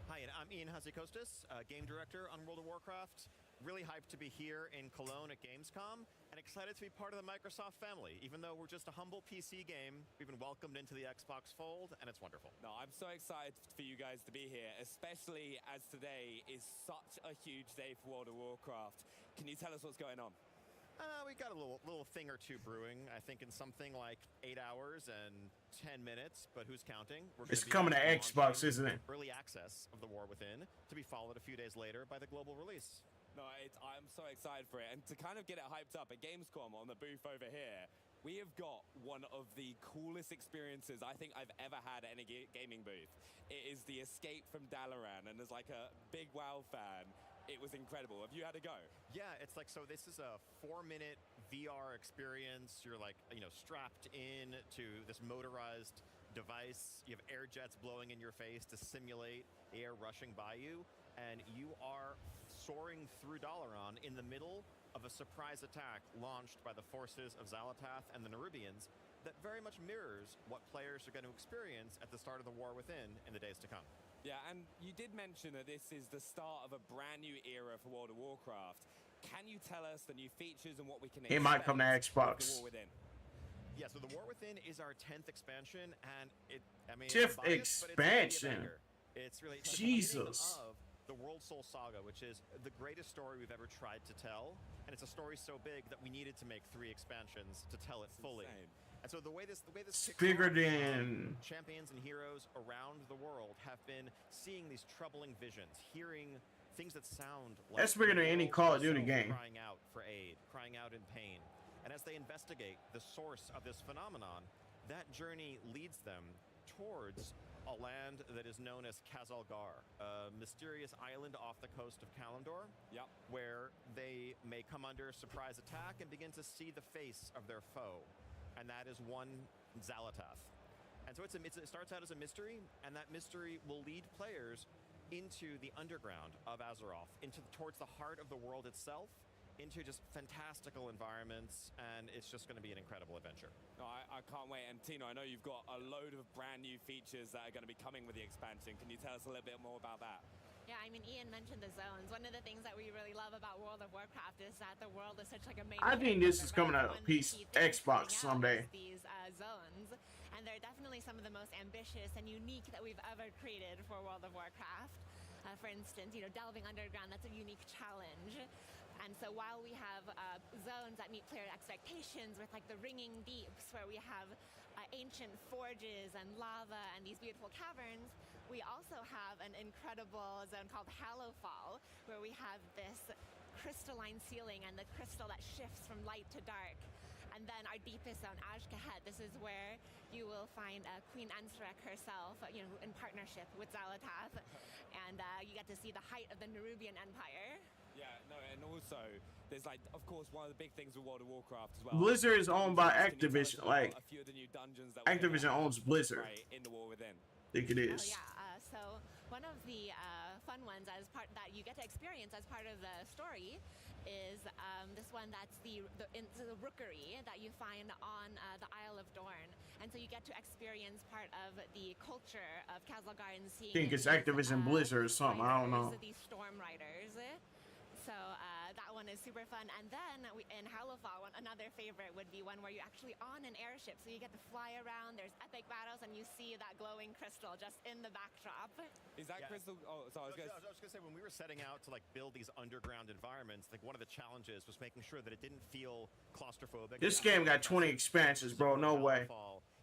Hi, and I'm Ian Hasekostas, Game Director on World of Warcraft. Really hyped to be here in Cologne at Gamescom, and excited to be part of the Microsoft family. Even though we're just a humble PC game, we've been welcomed into the Xbox fold, and it's wonderful. No, I'm so excited for you guys to be here, especially as today is such a huge day for World of Warcraft. Can you tell us what's going on? We got a little thing or two brewing. I think in something like 8 hours and 10 minutes, but who's counting? It's coming to Xbox, isn't it? Early access of The War Within, to be followed a few days later by the global release. No, I'm so excited for it. And to kind of get it hyped up at Gamescom on the booth over here, we have got one of the coolest experiences I think I've ever had at any gaming booth. It is the Escape from Dalaran, and as like a big WoW fan, it was incredible. Have you had a go? Yeah, it's like, so this is a 4-minute VR experience. You're like, you know, strapped in to this motorized device. You have air jets blowing in your face to simulate air rushing by you. And you are soaring through Dalaran in the middle of a surprise attack launched by the forces of Xal'atath and the Nerubians that very much mirrors what players are going to experience at the start of the War Within in the days to come. Yeah, and you did mention that this is the start of a brand new era for World of Warcraft. Can you tell us the new features and what we can expect? It might come to Xbox. The War Within? Yeah, so the War Within is our 10th expansion, and I mean, 10th biased, expansion. It's really Jesus. of the World Soul Saga, which is the greatest story we've ever tried to tell, and it's a story so big that we needed to make 3 expansions to tell it fully. Insane. And so the way this It's kicks bigger off, than champions and heroes around the world have been seeing these troubling visions, hearing things that sound like that's bigger than any Call of Duty game. crying out for aid, crying out in pain. And as they investigate the source of this phenomenon, that journey leads them towards a land that is known as Khazalgar, a mysterious island off the coast of Kalimdor, where they may come under surprise attack and begin to see the face of their foe, and that is one Xal'atath. And so it starts out as a mystery, and that mystery will lead players into the underground of Azeroth, towards the heart of the world itself, into just fantastical environments, and it's just going to be an incredible adventure. No, I can't wait. And Tino, I know you've got a load of brand new features that are going to be coming with the expansion. Can you tell us a little bit more about that? Yeah, I mean, Ian mentioned the zones. One of the things that we really love about World of Warcraft is that the world is such like a main. I think this is coming out of Xbox someday. These zones, and they're definitely some of the most ambitious and unique that we've ever created for World of Warcraft. For instance, you know, delving underground, that's a unique challenge. And so while we have zones that meet player expectations with like the ringing deeps, where we have ancient forges and lava and these beautiful caverns, we also have an incredible zone called Hallowfall, where we have this crystalline ceiling and the crystal that shifts from light to dark. And then our deepest zone, Azj-Kahet, this is where you will find Queen Ensrek herself, you know, in partnership with Xal'atath, and you get to see the height of the Nerubian Empire. Yeah, no, and also there's like, of course, one of the big things with World of Warcraft as well. Blizzard is owned by Activision. Like, a few of the new dungeons that Activision owns Blizzard. Right, in the War Within. I think it is. Oh yeah. So one of the fun ones as part that you get to experience as part of the story is this one that's the rookery that you find on the Isle of Dorne, and so you get to experience part of the culture of Khazalgar and seeing. I think it's Activision Blizzard or something. I don't know. These storm riders. So that one is super fun. And then in Hallowfall, another favorite would be one where you're actually on an airship. So you get to fly around, there's epic battles, and you see that glowing crystal just in the backdrop. Is that crystal? Oh, so I was going to say, when we were setting out to like build these underground environments, like one of the challenges was making sure that it didn't feel claustrophobic. This game got 20 expansions, bro. No way.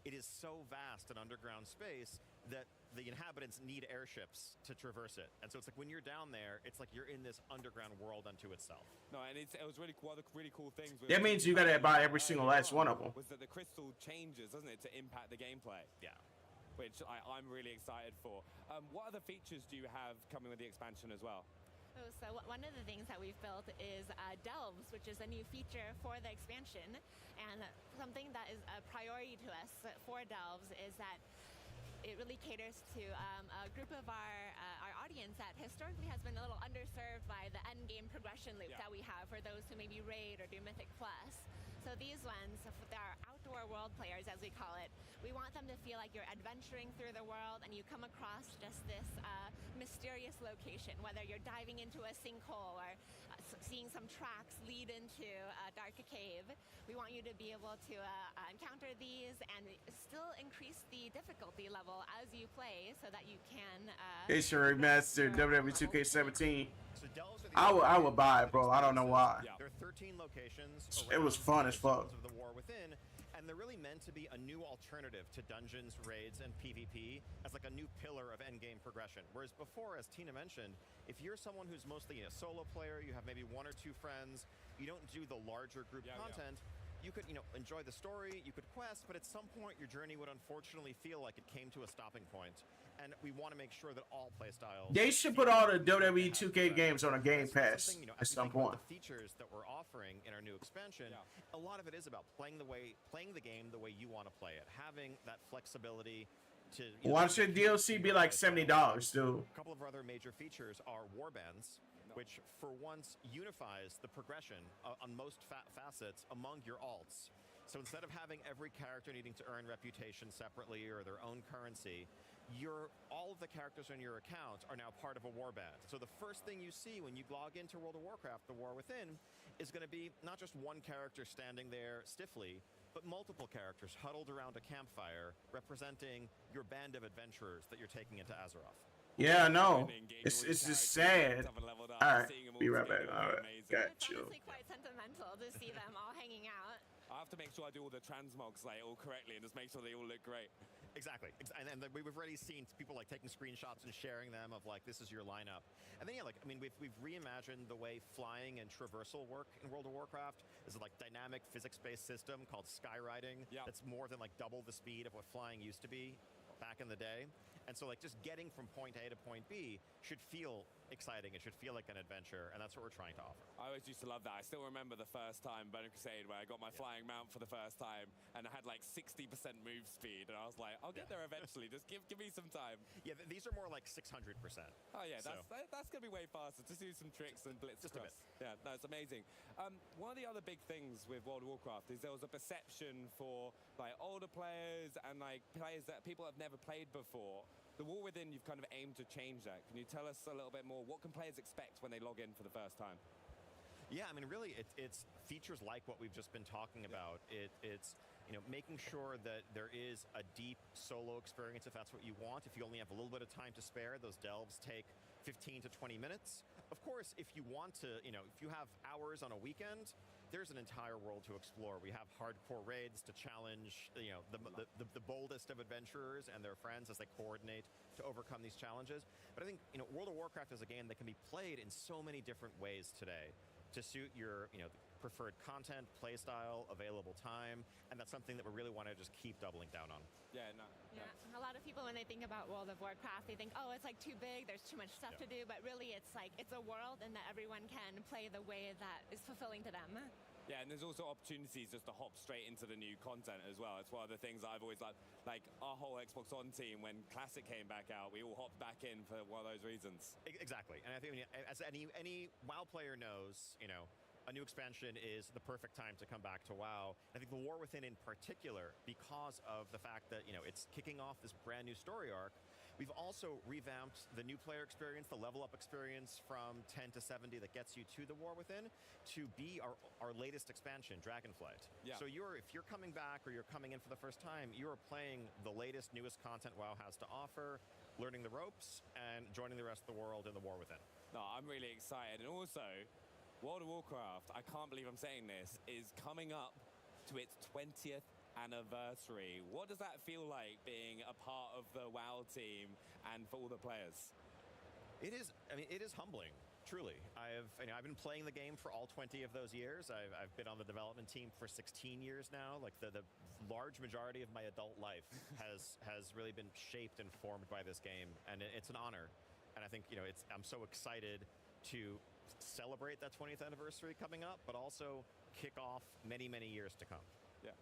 It is so vast an underground space that the inhabitants need airships to traverse it. And so it's like when you're down there, it's like you're in this underground world unto itself. No, and it was really one of the really cool things. That means you gotta buy every single last one of them. Was that the crystal changes, doesn't it, to impact the gameplay? Yeah. Which I'm really excited for. What other features do you have coming with the expansion as well? Oh, so one of the things that we've built is Delves, which is a new feature for the expansion. And something that is a priority to us for Delves is that it really caters to a group of our audience that historically has been a little underserved by the end game progression loop that we have for those who maybe raid or do Mythic Plus. So these ones, they are outdoor world players, as we call it. We want them to feel like you're adventuring through the world and you come across just this mysterious location, whether you're diving into a sinkhole or seeing some tracks lead into a dark cave. We want you to be able to encounter these and still increase the difficulty level as you play so that you can... It's your remastered WWE 2K17. I would buy it, bro. I don't know why. There are 13 locations. It was fun as fuck. Of the War Within, and and they're really meant to be a new alternative to dungeons, raids, and PvP as like a new pillar of endgame progression. Whereas before, as Tina mentioned, if you're someone who's mostly a solo player, you have maybe 1 or 2 friends, you don't do the larger group content, you could, enjoy the story, you could quest, but at some point your journey would unfortunately feel like it came to a stopping point. And we want to make sure that all playstyles... They should put all the WWE 2K games on a Game Pass at some point. The features that we're offering in our new expansion, a lot of it is about playing the game the way you want to play it, having that flexibility to... Why should DLC be like $70, dude? A couple of other major features are warbands, which for once unifies the progression on most facets among your alts. So instead of having every character needing to earn reputation separately or their own currency, all of the characters on your account are now part of a warband. So the first thing you see when you log into World of Warcraft, the War Within, is going to be not just one character standing there stiffly, but multiple characters huddled around a campfire representing your band of adventurers that you're taking into Azeroth. Yeah, I know. It's just sad. Alright, be right back. Alright, got you. It's honestly quite sentimental to see them all hanging out. I have to make sure I do all the transmogs like all correctly and just make sure they all look great. Exactly. And we've already seen people like taking screenshots and sharing them of like, this is your lineup. And then we've reimagined the way flying and traversal work in World of Warcraft. There's like dynamic physics-based system called skyriding. That's more than like double the speed of what flying used to be back in the day. And so like just getting from point A to point B should feel exciting. It should feel like an adventure, and that's what we're trying to offer. I always used to love that. I still remember the first time Burning Crusade where I got my flying mount for the first time and I had like 60% move speed, and I was like, I'll get there eventually. Just give me some time. Yeah, these are more like 600%. Oh yeah, that's gonna be way faster. Just do some tricks and blitz just across. Yeah, no, it's amazing. One of the other big things with World of Warcraft is there was a perception for like older players and like players that people have never played before. The War Within, you've kind of aimed to change that. Can you tell us a little bit more? What can players expect when they log in for the first time? Yeah, I mean, really, it's features like what we've just been talking about. It's making sure that there is a deep solo experience if that's what you want. If you only have a little bit of time to spare, those delves take 15 to 20 minutes. Of course, if you want to, if you have hours on a weekend, there's an entire world to explore. We have hardcore raids to challenge, the boldest of adventurers and their friends as they coordinate to overcome these challenges. But I think, World of Warcraft is a game that can be played in so many different ways today to suit your, preferred content, play style, available time, and that's something that we really want to just keep doubling down on. Yeah, no. Yeah, a lot of people when they think about World of Warcraft, they think, oh, it's like too big, there's too much stuff to do, but really it's like, it's a world and that everyone can play the way that is fulfilling to them. Yeah, and there's also opportunities just to hop straight into the new content as well. It's one of the things I've always liked. Like our whole Xbox One team, when Classic came back out, we all hopped back in for one of those reasons. Exactly, and I think as any WoW player knows, a new expansion is the perfect time to come back to WoW. I think the War Within in particular, because of the fact that, it's kicking off this brand new story arc, we've also revamped the new player experience, the level up experience from 10 to 70 that gets you to the War Within to be our latest expansion, Dragonflight. Yeah. So if you're coming back or you're coming in for the first time, you are playing the latest, newest content WoW has to offer, learning the ropes, and joining the rest of the world in the War Within. No, I'm really excited. And also, World of Warcraft, I can't believe I'm saying this, is coming up to its 20th anniversary. What does that feel like being a part of the WoW team and for all the players? It is humbling, truly. I've been playing the game for all 20 of those years. I've been on the development team for 16 years now. Like the large majority of my adult life has really been shaped and formed by this game, and it's an honor. And I think I'm so excited to celebrate that 20th anniversary coming up, but also kick off many, many years to come. Yeah.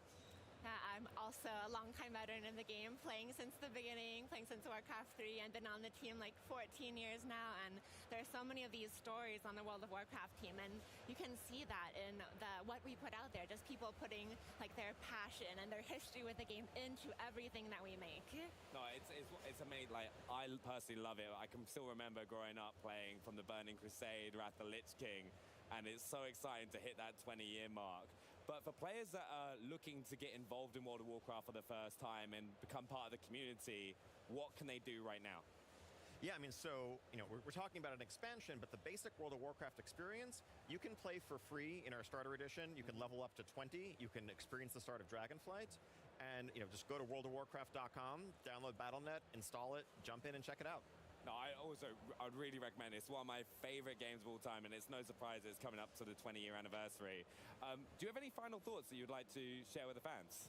I'm also a long-time veteran in the game, playing since the beginning, playing since Warcraft 3, and been on the team like 14 years now, and there are so many of these stories on the World of Warcraft team, and you can see that in what we put out there, just people putting like their passion and their history with the game into everything that we make. No, it's amazing. Like, I personally love it. I can still remember growing up playing from the Burning Crusade, Wrath of the Lich King, and it's so exciting to hit that 20-year mark. But for players that are looking to get involved in World of Warcraft for the first time and become part of the community, what can they do right now? Yeah, I mean, so, you know, we're talking about an expansion, but the basic World of Warcraft experience, you can play for free in our starter edition. You can level up to 20. You can experience the start of Dragonflight. And, you know, just go to worldofwarcraft.com, download Battle.net, install it, jump in and check it out. No, I'd really recommend it. It's one of my favorite games of all time, and it's no surprise it's coming up to the 20-year anniversary. Do you have any final thoughts that you'd like to share with the fans?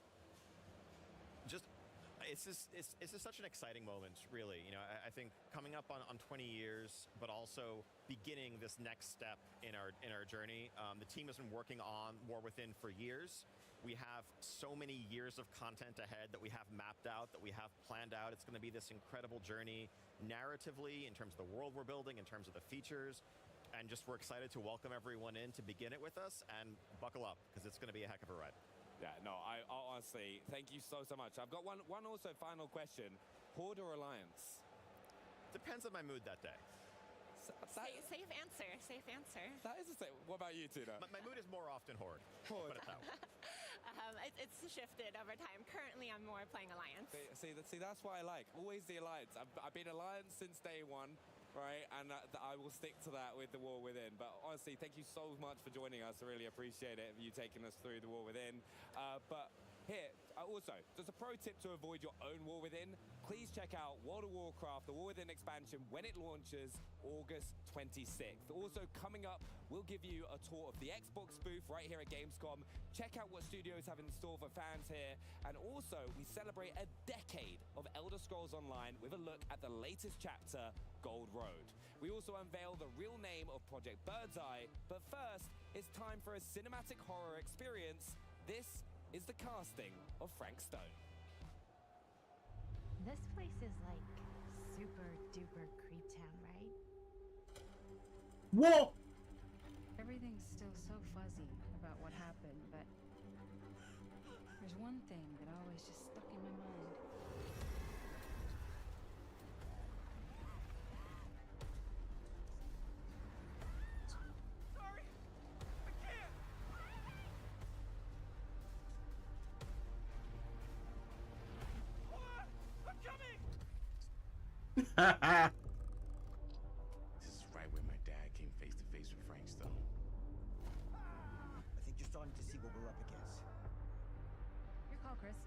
It's just such an exciting moment, really. You know, I think coming up on 20 years, but also beginning this next step in our journey. The team has been working on War Within for years. We have so many years of content ahead that we have mapped out, that we have planned out. It's going to be this incredible journey narratively in terms of the world we're building, in terms of the features. And just we're excited to welcome everyone in to begin it with us, and buckle up because it's going to be a heck of a ride. Yeah, no, I honestly, thank you so much. I've got one also final question. Horde or Alliance? Depends on my mood that day. Safe answer. Safe answer. That is a safe. What about you, Tuna? My mood is more often Horde. Horde. Put it that way. It's shifted over time. Currently, I'm more playing Alliance. See, that's what I like. Always the Alliance. I've been Alliance since day one. Right, and I will stick to that with the War Within. But honestly, thank you so much for joining us. I really appreciate it, you taking us through the War Within. But here, also, just a pro tip to avoid your own War Within. Please check out World of Warcraft, the War Within expansion, when it launches August 26th. Also, coming up, we'll give you a tour of the Xbox booth right here at Gamescom. Check out what studios have in store for fans here. And also, we celebrate a decade of Elder Scrolls Online with a look at the latest chapter, Gold Road. We also unveil the real name of Project Birdseye, but first, it's time for a cinematic horror experience. This is the casting of Frank Stone. This place is like super duper creep town, right? Whoa! Everything's still so fuzzy about what happened, but there's one thing that always just stuck in my mind. Sorry, I can't. I'm coming. This is right where my dad came face to face with Frank Stone. I think you're starting to see what we're up against. Your call, Chris.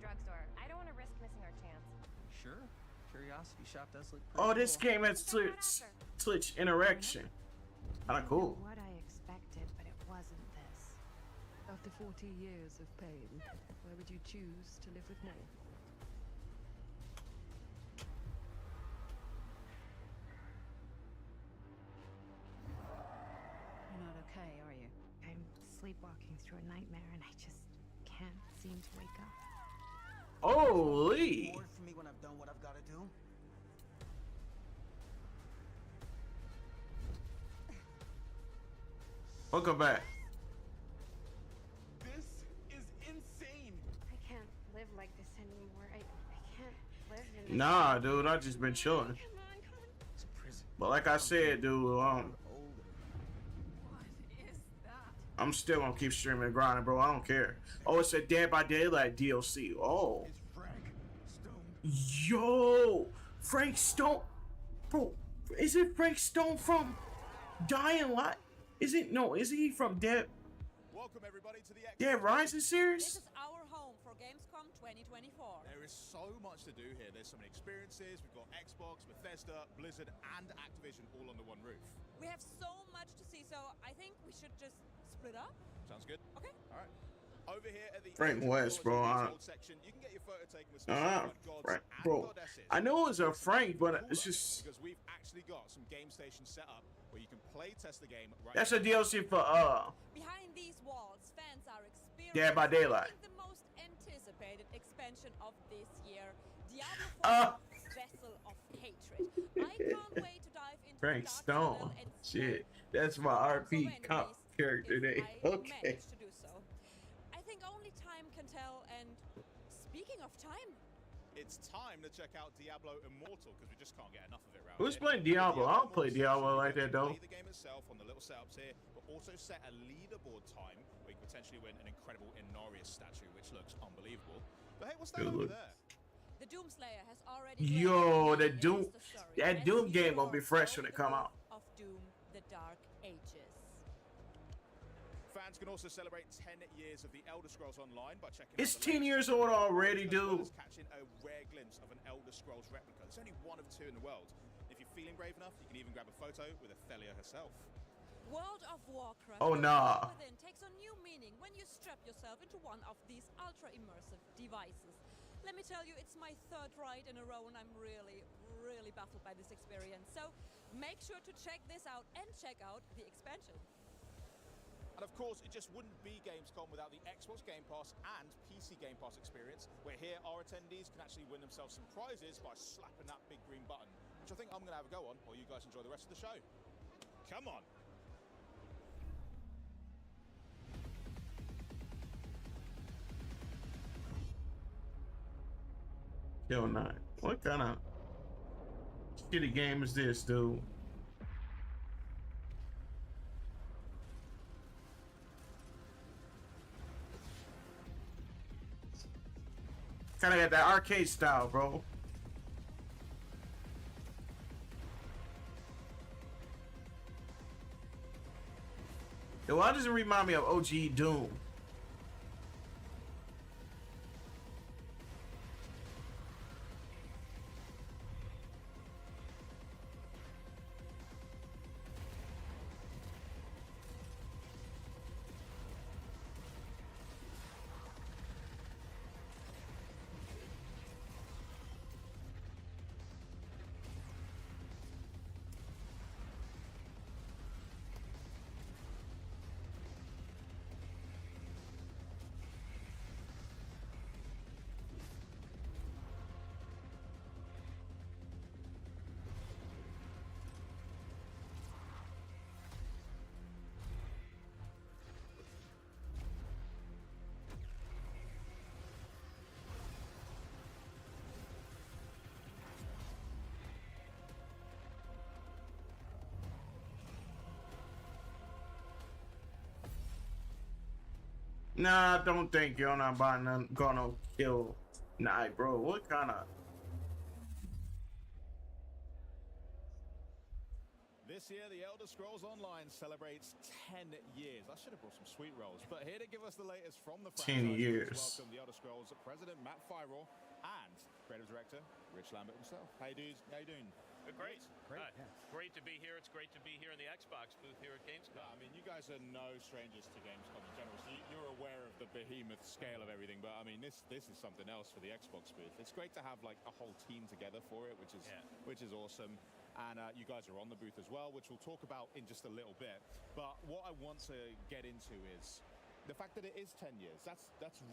Drugstore. I don't want to risk missing our chance. Sure. Curiosity Shop does look pretty Oh, this cool. game has Twitch interaction. Kinda cool. What I expected, but it wasn't this. After 40 years of pain, why would you choose to live with more? You're not okay, are you? I'm sleepwalking through a nightmare and I just can't seem to wake up. Holy! More for me when I've done what I've got to do. Welcome back. This is insane. I can't live like this anymore. I can't live in Nah, dude, I just been chilling. It's a prison. But like I said, dude, I'm still gonna keep streaming and grinding, bro. I don't care. Oh, it's a Dead by Daylight DLC. Oh. Yo, Frank Stone, bro. Is it Frank Stone from Dying Light? Is it? No, is he from Dead? Welcome everybody to the Dead Rising series? This is our home for Gamescom 2024. There is so much to do here. There's so many experiences. We've got Xbox, Bethesda, Blizzard, and Activision all under one roof. We have so much to see, so I think we should just split up. Sounds good. Okay. All right. Over here at the Frank West, bro. section, you can get your photo taken with Frank, bro. I know it's a Frank, but it's just because we've actually got some game stations set up where you can play test the game right that's a DLC for Behind these walls, fans are experiencing Dead by Daylight. the most anticipated expansion of this year, Diablo 4 Vessel of Hatred. I can't wait to dive into Frank the dark Stone. tunnel and Shit, that's my RP comp character name. Okay. manage to do so. I think only time can tell, and speaking of time, It's time to check out Diablo Immortal because we just can't get enough of it around Who's here. playing Diablo? I don't play Diablo like that though. Play the game itself on the little setups here, but also set a leaderboard time where you can potentially win an incredible Inarius statue, which looks unbelievable. But hey, what's that Good over look. there? The Doomslayer has already Yo, the Doom, the story. that Let's Doom hear game gonna be more fresh over when it the come birth out. Of Doom, the Dark Ages. Fans can also celebrate 10 years of the Elder Scrolls Online by checking It's out the 10 latest years old already, as well dude. as catching a rare glimpse of an Elder Scrolls replica. There's only one of two in the world. If you're feeling brave enough, you can even grab a photo with Athelia herself. World of Warcraft Oh, nah. Within takes on new meaning when you strap yourself into one of these ultra-immersive devices. Let me tell you, it's my third ride in a row and I'm really, really baffled by this experience. So make sure to check this out and check out the expansion. And of course, it just wouldn't be Gamescom without the Xbox Game Pass and PC Game Pass experience, where here our attendees can actually win themselves some prizes by slapping that big green button, which I think I'm going to have a go on while you guys enjoy the rest of the show. Come on. Yo, not. What kind of shitty game is this, dude? Kind of got that arcade style, bro. Yo, why does it remind me of OG Doom? Nah, I don't think you're not buying none, gonna kill. Nah, bro, what kind of? This year, the Elder Scrolls Online celebrates 10 years. I should have brought some sweet rolls, but here to give us the latest from the 10 franchise, years. welcome the Elder Scrolls President Matt Fyrell and Creative Director Rich Lambert himself. Hey, dudes, how you doing? Great. Great. Yeah. Great to be here. It's great to be here in the Xbox booth here at Gamescom. I mean, you guys are no strangers to Gamescom in general, so you're aware of the behemoth scale of everything, but I mean, this is something else for the Xbox booth. It's great to have like a whole team together for it, which is awesome. And you guys are on the booth as well, which we'll talk about in just a little bit. But what I want to get into is the fact that it is 10 years. That's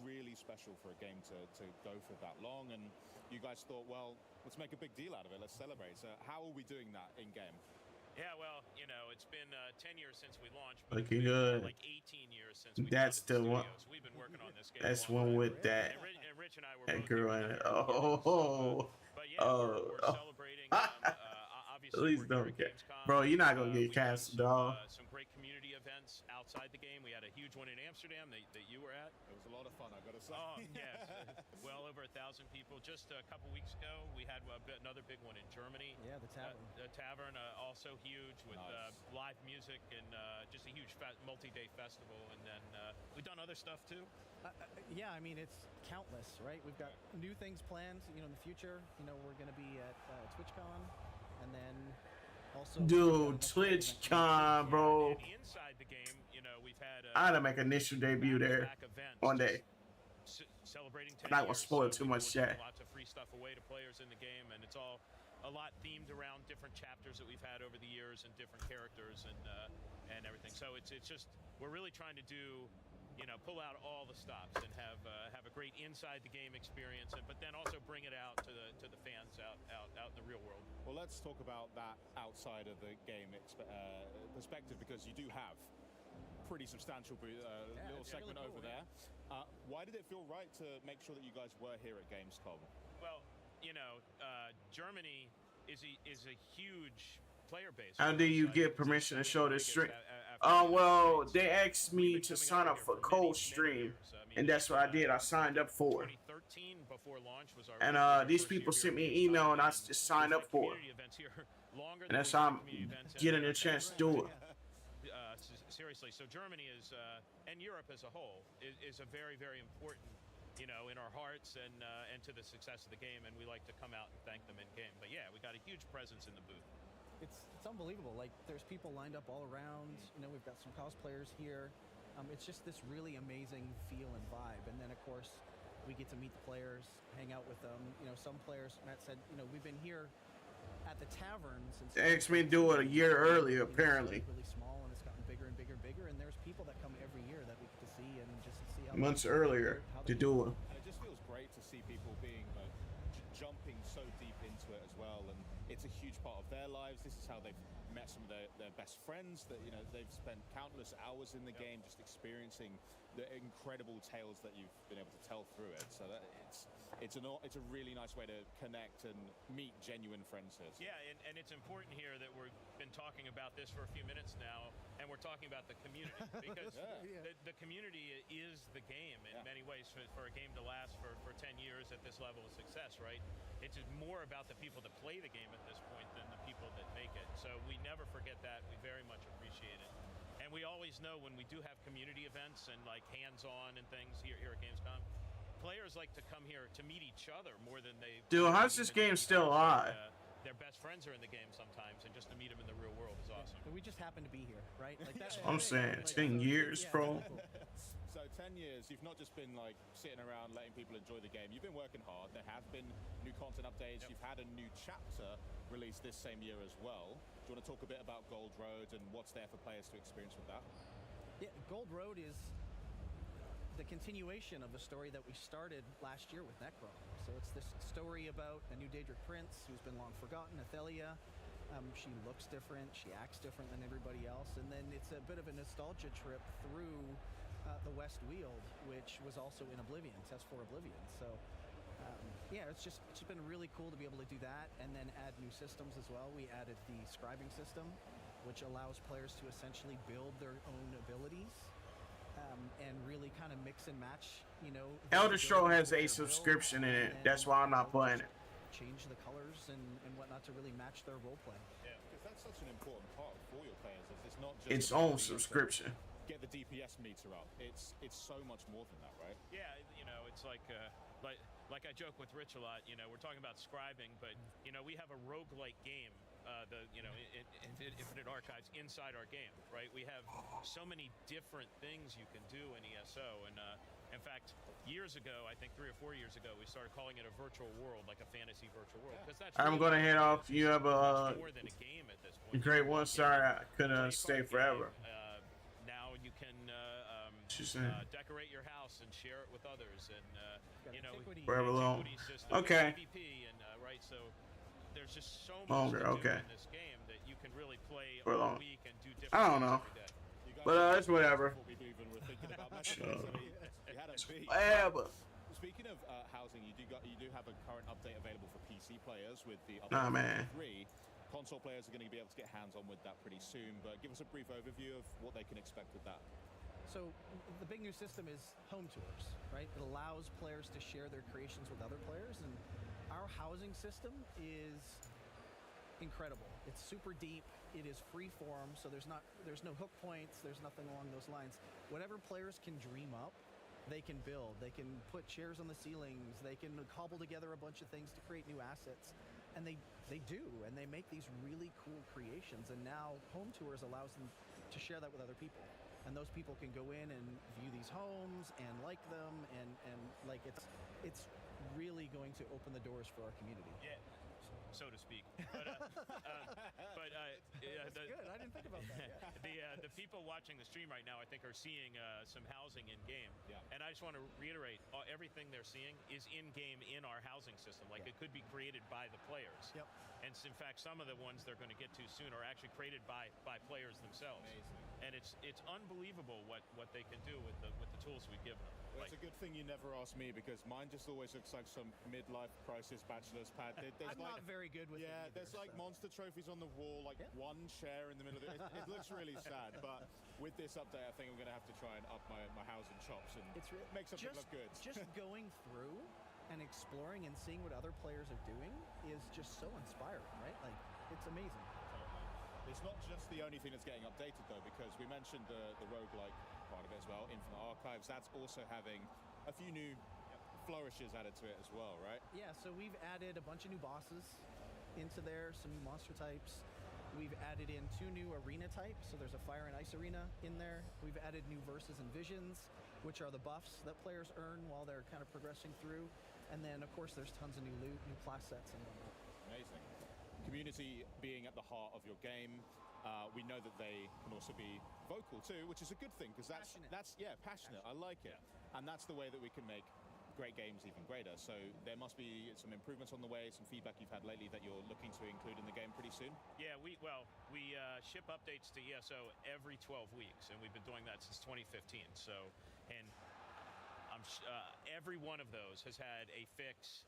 really special for a game to go for that long. And you guys thought, well, let's make a big deal out of it. Let's celebrate. So how are we doing that in game? Yeah, well, you know, it's been 10 years since we launched. Looking good. Like 18 years since we That's the one. So we've been working on this game. That's one with that. And Rich and I were That both girl in it. Oh. But yeah, we're celebrating. Obviously, Please don't get, bro. You're not gonna get canceled, dog. Some great community events outside the game. We had a huge one in Amsterdam that you were at. It was a lot of fun, I gotta say. Oh yes, well over 1,000 people. Just a couple weeks ago, we had another big one in Germany. Yeah, the tavern. The tavern, also huge with live music and just a huge multi-day festival. And then we've done other stuff too. Yeah, I mean it's countless, right? We've got new things planned. You know, in the future. You know, we're gonna be at TwitchCon. And then also, dude, TwitchCon, bro. Inside the game, you know, we've had I gotta make an initial debut there one day. Celebrating 10 I'm not gonna years, spoil so too much yet. Lots of free stuff away to players in the game, and it's all a lot themed around different chapters that we've had over the years and different characters and everything. So it's just we're really trying to do, you know, pull out all the stops and have a great inside the game experience, but then also bring it out to the fans out in the real world. Well, let's talk about that outside of the game perspective, because you do have pretty substantial little segment really cool, over there. Why did it feel right to make sure that you guys were here at Gamescom? Well, you know, Germany is a huge player base. How do you get permission to show this stream? Well, they asked me to sign up for co-stream, and that's what I did. I signed up for it. 2014 before launch was our. And these people sent me an email, and I just signed up for it. And that's how I'm getting a chance to do it. Seriously, so Germany is, and Europe as a whole, is a very, very important, you know, in our hearts and to the success of the game, and we like to come out and thank them in game. But yeah, we got a huge presence in the booth. It's unbelievable. Like, there's people lined up all around. You know, we've got some cosplayers here. It's just this really amazing feel and vibe. And then, of course, we get to meet the players, hang out with them. You know, some players, Matt said, you know, we've been here at the tavern since. They asked me to do it a year earlier, apparently. Really small, and it's gotten bigger and bigger and bigger. And there's people that come every year that we get to see and just see how Months earlier to do it. And it just feels great to see people being jumping so deep into it as well, and it's a huge part of their lives. This is how they've met some of their best friends. That, you know, they've spent countless hours in the game just experiencing the incredible tales that you've been able to tell through it. So that it's a really nice way to connect and meet genuine friends here. Yeah, and it's important here that we've been talking about this for a few minutes now, and we're talking about the community, because the community is the game in many ways. For a game to last for 10 years at this level of success, right? It's more about the people that play the game at this point than the people that make it. So we never forget that. We very much appreciate it. And we always know when we do have community events and like hands-on and things here at Gamescom, players like to come here to meet each other more than they. Dude, how's this game still alive? Their best friends are in the game sometimes, and just to meet them in the real world is awesome. We just happen to be here, right? Like that's what I'm saying. 10 years, bro. So 10 years, you've not just been like sitting around letting people enjoy the game. You've been working hard. There have been new content updates. You've had a new chapter released this same year as well. Do you want to talk a bit about Gold Road and what's there for players to experience with that? Yeah, Gold Road is the continuation of the story that we started last year with Necron. So it's this story about a new Daedric prince who's been long forgotten, Athelia. She looks different, she acts different than everybody else, and then it's a bit of a nostalgia trip through the West Weald, which was also in Oblivion, Test for Oblivion. So yeah, it's just been really cool to be able to do that, and then add new systems as well. We added the scribing system, which allows players to essentially build their own abilities. And really kind of mix and match, you know. Elder Scrolls has a subscription in it. That's why I'm not playing it. Change the colors and whatnot to really match their roleplay. Yeah, because that's such an important part for your players. It's not just its own subscription. Get the DPS meter up. It's so much more than that, right? Yeah, you know, it's like I joke with Rich a lot. You know, we're talking about scribing, but you know, we have a roguelike game. Infinite Archives inside our game, right? We have so many different things you can do in ESO, and in fact, years ago, I think 3 or 4 years ago, we started calling it a virtual world, like a fantasy virtual world, because that's. I'm gonna head off. You have a more than a game at this point. Great one. Sorry, I couldn't stay forever. Now you can decorate your house and share it with others, and you know, forever long. Okay. PvP and right, so. There's just so much Longer, to do okay. in this game that you can really play For all long. week and do different I don't know. But it's whatever. Whatever. Speaking of housing, you do have a current update available for PC players with the Nah, update man. 3. Console players are going to be able to get hands-on with that pretty soon, but give us a brief overview of what they can expect with that. So the big new system is home tours, right? It allows players to share their creations with other players, and our housing system is incredible. It's super deep. It is free form, so there's no hook points. There's nothing along those lines. Whatever players can dream up, they can build. They can put chairs on the ceilings. They can cobble together a bunch of things to create new assets, and they do, and they make these really cool creations. And now home tours allows them to share that with other people. And those people can go in and view these homes and like them, and like it's really going to open the doors for our community. Yeah, so to speak. But that's good. I didn't think about that. The people watching the stream right now, I think, are seeing some housing in game. Yeah. And I just want to reiterate, everything they're seeing is in game in our housing system. Like it could be created by the players. Yep. And in fact, some of the ones they're going to get to soon are actually created by players themselves. Amazing. And it's unbelievable what they can do with the tools we've given them. Well, it's a good thing you never asked me, because mine just always looks like some midlife crisis bachelor's pad. There's I'm not very good with it either, there's like monster trophies on the wall, like one chair in the middle of it. It looks really sad, but with this update, I think I'm going to have to try and up my housing chops and make something look good. Just going through and exploring and seeing what other players are doing is just so inspiring, right? Like, it's amazing. It's not just the only thing that's getting updated, though, because we mentioned the roguelike part of it as well, Infinite Archives. That's also having a few new flourishes added to it as well, right? Yeah, so we've added a bunch of new bosses into there, some new monster types. We've added in 2 new arena types, so there's a fire and ice arena in there. We've added new verses and visions, which are the buffs that players earn while they're kind of progressing through. And then, of course, there's tons of new loot, new class sets, and whatnot. Amazing. Community being at the heart of your game. We know that they can also be vocal too, which is a good thing, because that's passionate. I like it. And that's the way that we can make great games even greater. So there must be some improvements on the way, some feedback you've had lately that you're looking to include in the game pretty soon. Yeah, we ship updates to ESO every 12 weeks, and we've been doing that since 2015. So, and every one of those has had a fix,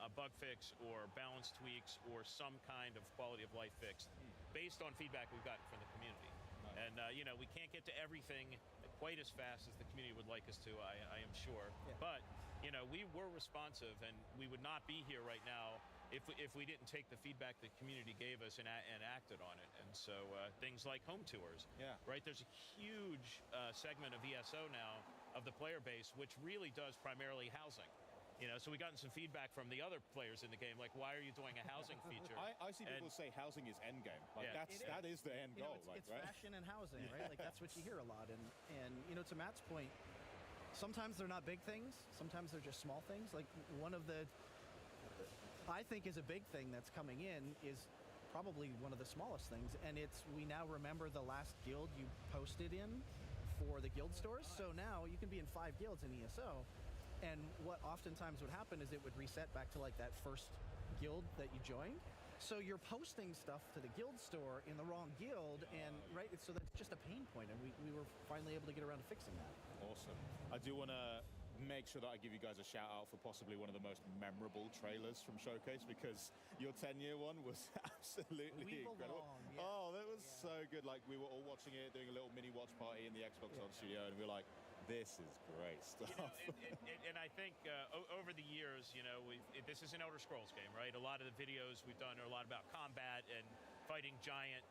a bug fix, or balance tweaks, or some kind of quality of life fix based on feedback we've gotten from the community. Nice. And we can't get to everything quite as fast as the community would like us to, I am sure. Yeah. But we were responsive, and we would not be here right now if we didn't take the feedback the community gave us and acted on it. And so things like home tours, right? There's a huge segment of ESO now of the player base which really does primarily housing. So we gotten some feedback from the other players in the game, like, why are you doing a housing feature? I see people say housing is end game. Like that is the end goal. It's right? fashion and housing, right? Like that's what you hear a lot. And to Matt's point, sometimes they're not big things. Sometimes they're just small things. Like one of the, I think is a big thing that's coming in is probably one of the smallest things. And we now remember the last guild you posted in for the guild stores. So now you can be in 5 guilds in ESO. And what oftentimes would happen is it would reset back to like that first guild that you joined. So you're posting stuff to the guild store in the wrong guild, and so that's just a pain point, and we were finally able to get around to fixing that. Awesome. I do want to make sure that I give you guys a shout out for possibly one of the most memorable trailers from Showcase, because your 10-year one was absolutely incredible. Yeah. Oh, that was so good. Like, we were all watching it, doing a little mini watch party in the Xbox on studio, and we were like, this is great stuff. And I think over the years, this is an Elder Scrolls game, right? A lot of the videos we've done are a lot about combat and fighting giant,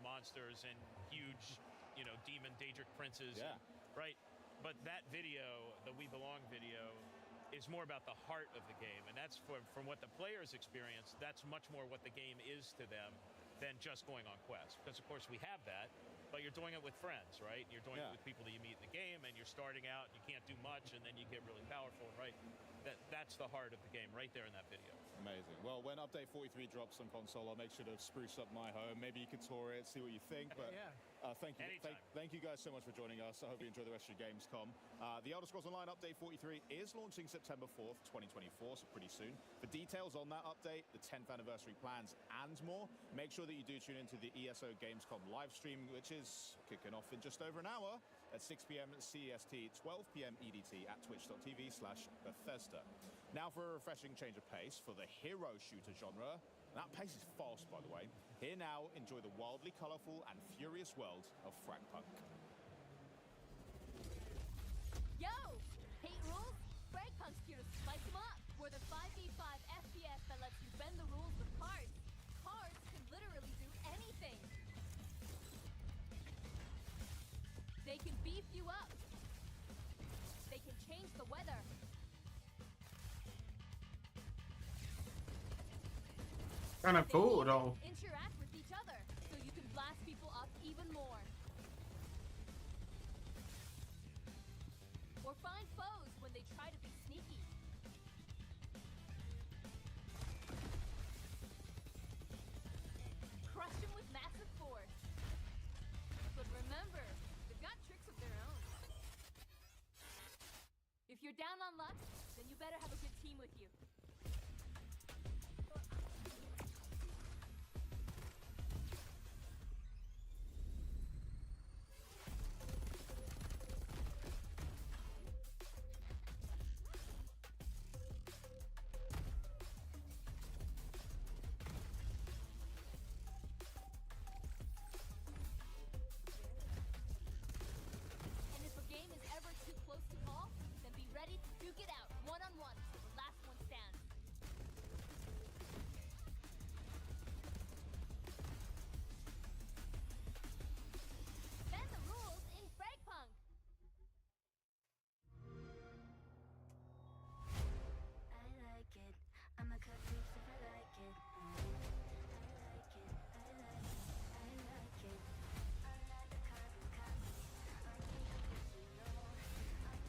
monsters and huge, demon Daedric princes, right? But that video, the We Belong video, is more about the heart of the game, and that's from what the players experience. That's much more what the game is to them than just going on quests. Because of course we have that, but you're doing it with friends, right? You're doing it with people that you meet in the game, and you're starting out, you can't do much, and then you get really powerful, right? That's the heart of the game right there in that video. Amazing. Well, when update 43 drops on console, I'll make sure to spruce up my home. Maybe you can tour it, see what you think. But thank you. Thank you guys so much for joining us. I hope you enjoy the rest of your Gamescom. The Elder Scrolls Online update 43 is launching September 4th, 2024, so pretty soon. For details on that update, the 10th anniversary plans, and more, make sure that you do tune into the ESO Gamescom live stream, which is kicking off in just over an hour at 6 p.m. CEST, 12 p.m. EDT at twitch.tv/Bethesda. Now for a refreshing change of pace for the hero shooter genre. That pace is fast, by the way. Here now, enjoy the wildly colorful and furious world of FragPunk. Yo! Hate rules? FragPunk's here to spice them up. We're the 5v5 FPS that lets you bend the rules with cards. Cards can literally do anything. They can beef you up. They can change the weather. Kind of cool though. Interact with each other so you can blast people up even more. Or find foes when they try to be sneaky. Crush them with massive force. But remember, they've got tricks of their own. If you're down on luck, then you better have a good team with you. And if a game is ever too close to call, then be ready to duke it out one-on-one to the last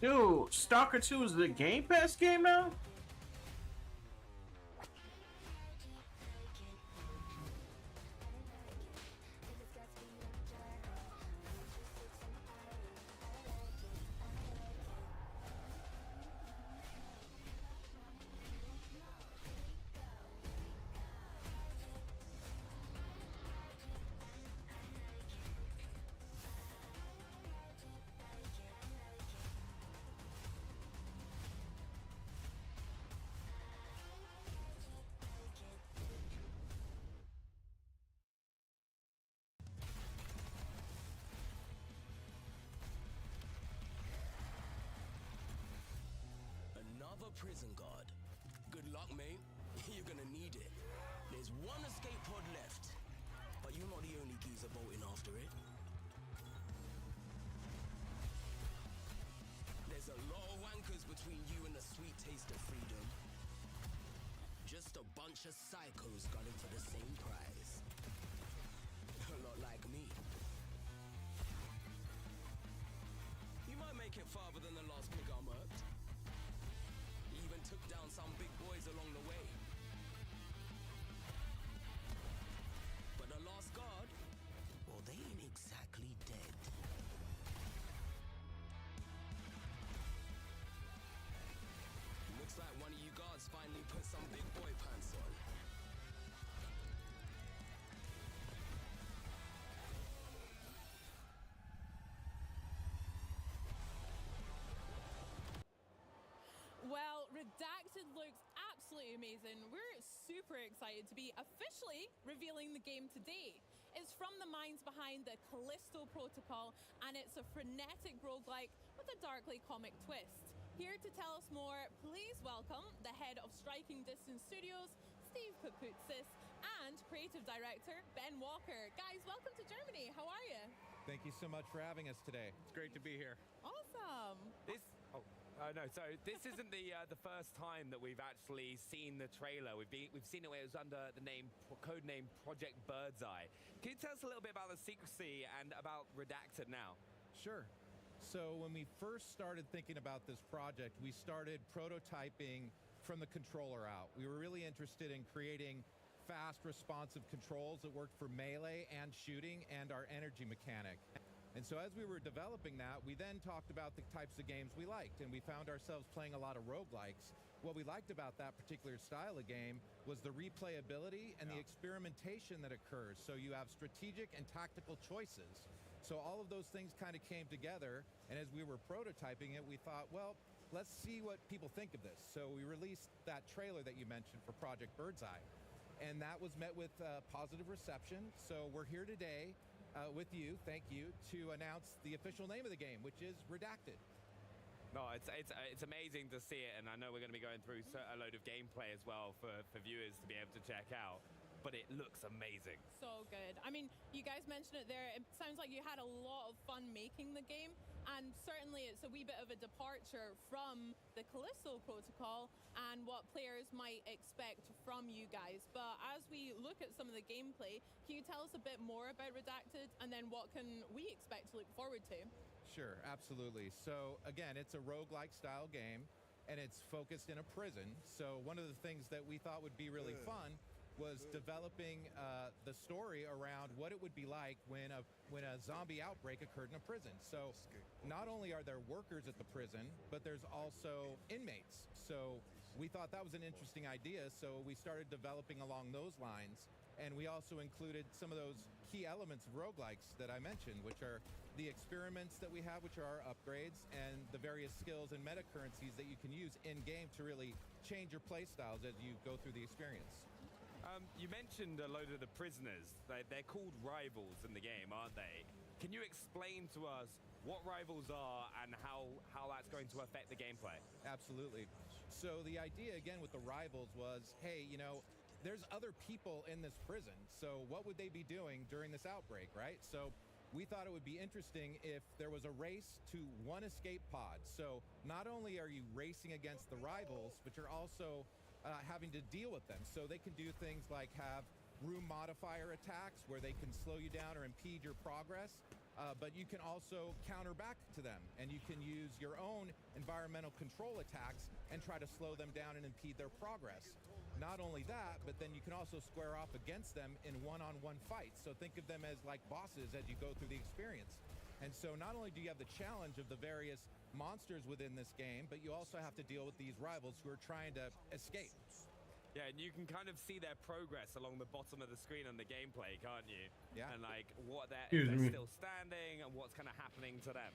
Dude, Stalker 2 is the Game Pass game now? Another prison guard. Good luck, mate. You're gonna need it. There's one escape pod left, but you're not the only geezer bolting after it. There's a lot of wankers between you and the sweet taste of freedom. Just a bunch of psychos gunning for the same prize. A lot like me. You might make it farther than the last pig I murked. Even took down some big boys along the way. But the last guard, well, they ain't exactly dead. Looks like one of you guards finally put some big boy pants on. Well, Redacted looks absolutely amazing. We're super excited to be officially revealing the game today. It's from the minds behind the Callisto Protocol, and it's a frenetic roguelike with a darkly comic twist. Here to tell us more, please welcome the head of Striking Distance Studios, Steve Papoutsis, and creative director, Ben Walker. Guys, welcome to Germany. How are you? Thank you so much for having us today. It's great to be here. Awesome. This isn't the first time that we've actually seen the trailer. We've seen it where it was under the codename Project Birdseye. Can you tell us a little bit about the secrecy and about Redacted now? Sure. So when we first started thinking about this project, we started prototyping from the controller out. We were really interested in creating fast, responsive controls that worked for melee and shooting and our energy mechanic. And so as we were developing that, we then talked about the types of games we liked, and we found ourselves playing a lot of roguelikes. What we liked about that particular style of game was the replayability and the experimentation that occurs. So you have strategic and tactical choices. So all of those things kind of came together, and as we were prototyping it, we thought, well, let's see what people think of this. So we released that trailer that you mentioned for Project Birdseye, and that was met with positive reception. So we're here today with you, thank you, to announce the official name of the game, which is Redacted. No, it's amazing to see it, and I know we're going to be going through a load of gameplay as well for viewers to be able to check out. But it looks amazing. So good. I mean, you guys mentioned it there. It sounds like you had a lot of fun making the game, and certainly it's a wee bit of a departure from the Callisto Protocol and what players might expect from you guys. But as we look at some of the gameplay, can you tell us a bit more about Redacted, and then what can we expect to look forward to? Sure, absolutely. So again, it's a roguelike style game, and it's focused in a prison. So one of the things that we thought would be really fun was developing the story around what it would be like when a zombie outbreak occurred in a prison. So not only are there workers at the prison, but there's also inmates. So we thought that was an interesting idea, so we started developing along those lines. And we also included some of those key elements of roguelikes that I mentioned, which are the experiments that we have, which are our upgrades, and the various skills and meta currencies that you can use in-game to really change your play styles as you go through the experience. You mentioned a load of the prisoners. They're called rivals in the game, aren't they? Can you explain to us what rivals are and how that's going to affect the gameplay? Absolutely. So the idea, again, with the rivals was, hey, you know, there's other people in this prison, so what would they be doing during this outbreak, right? So we thought it would be interesting if there was a race to one escape pod. So not only are you racing against the rivals, but you're also having to deal with them. So they can do things like have room modifier attacks where they can slow you down or impede your progress. but you can also counter back to them, and you can use your own environmental control attacks and try to slow them down and impede their progress. Not only that, but then you can also square off against them in one-on-one fights. So think of them as like bosses as you go through the experience. And so not only do you have the challenge of the various monsters within this game, but you also have to deal with these rivals who are trying to escape. Yeah, and you can kind of see their progress along the bottom of the screen on the gameplay, can't you? Yeah. And like what if Excuse they're me. still standing and what's kind of happening to them.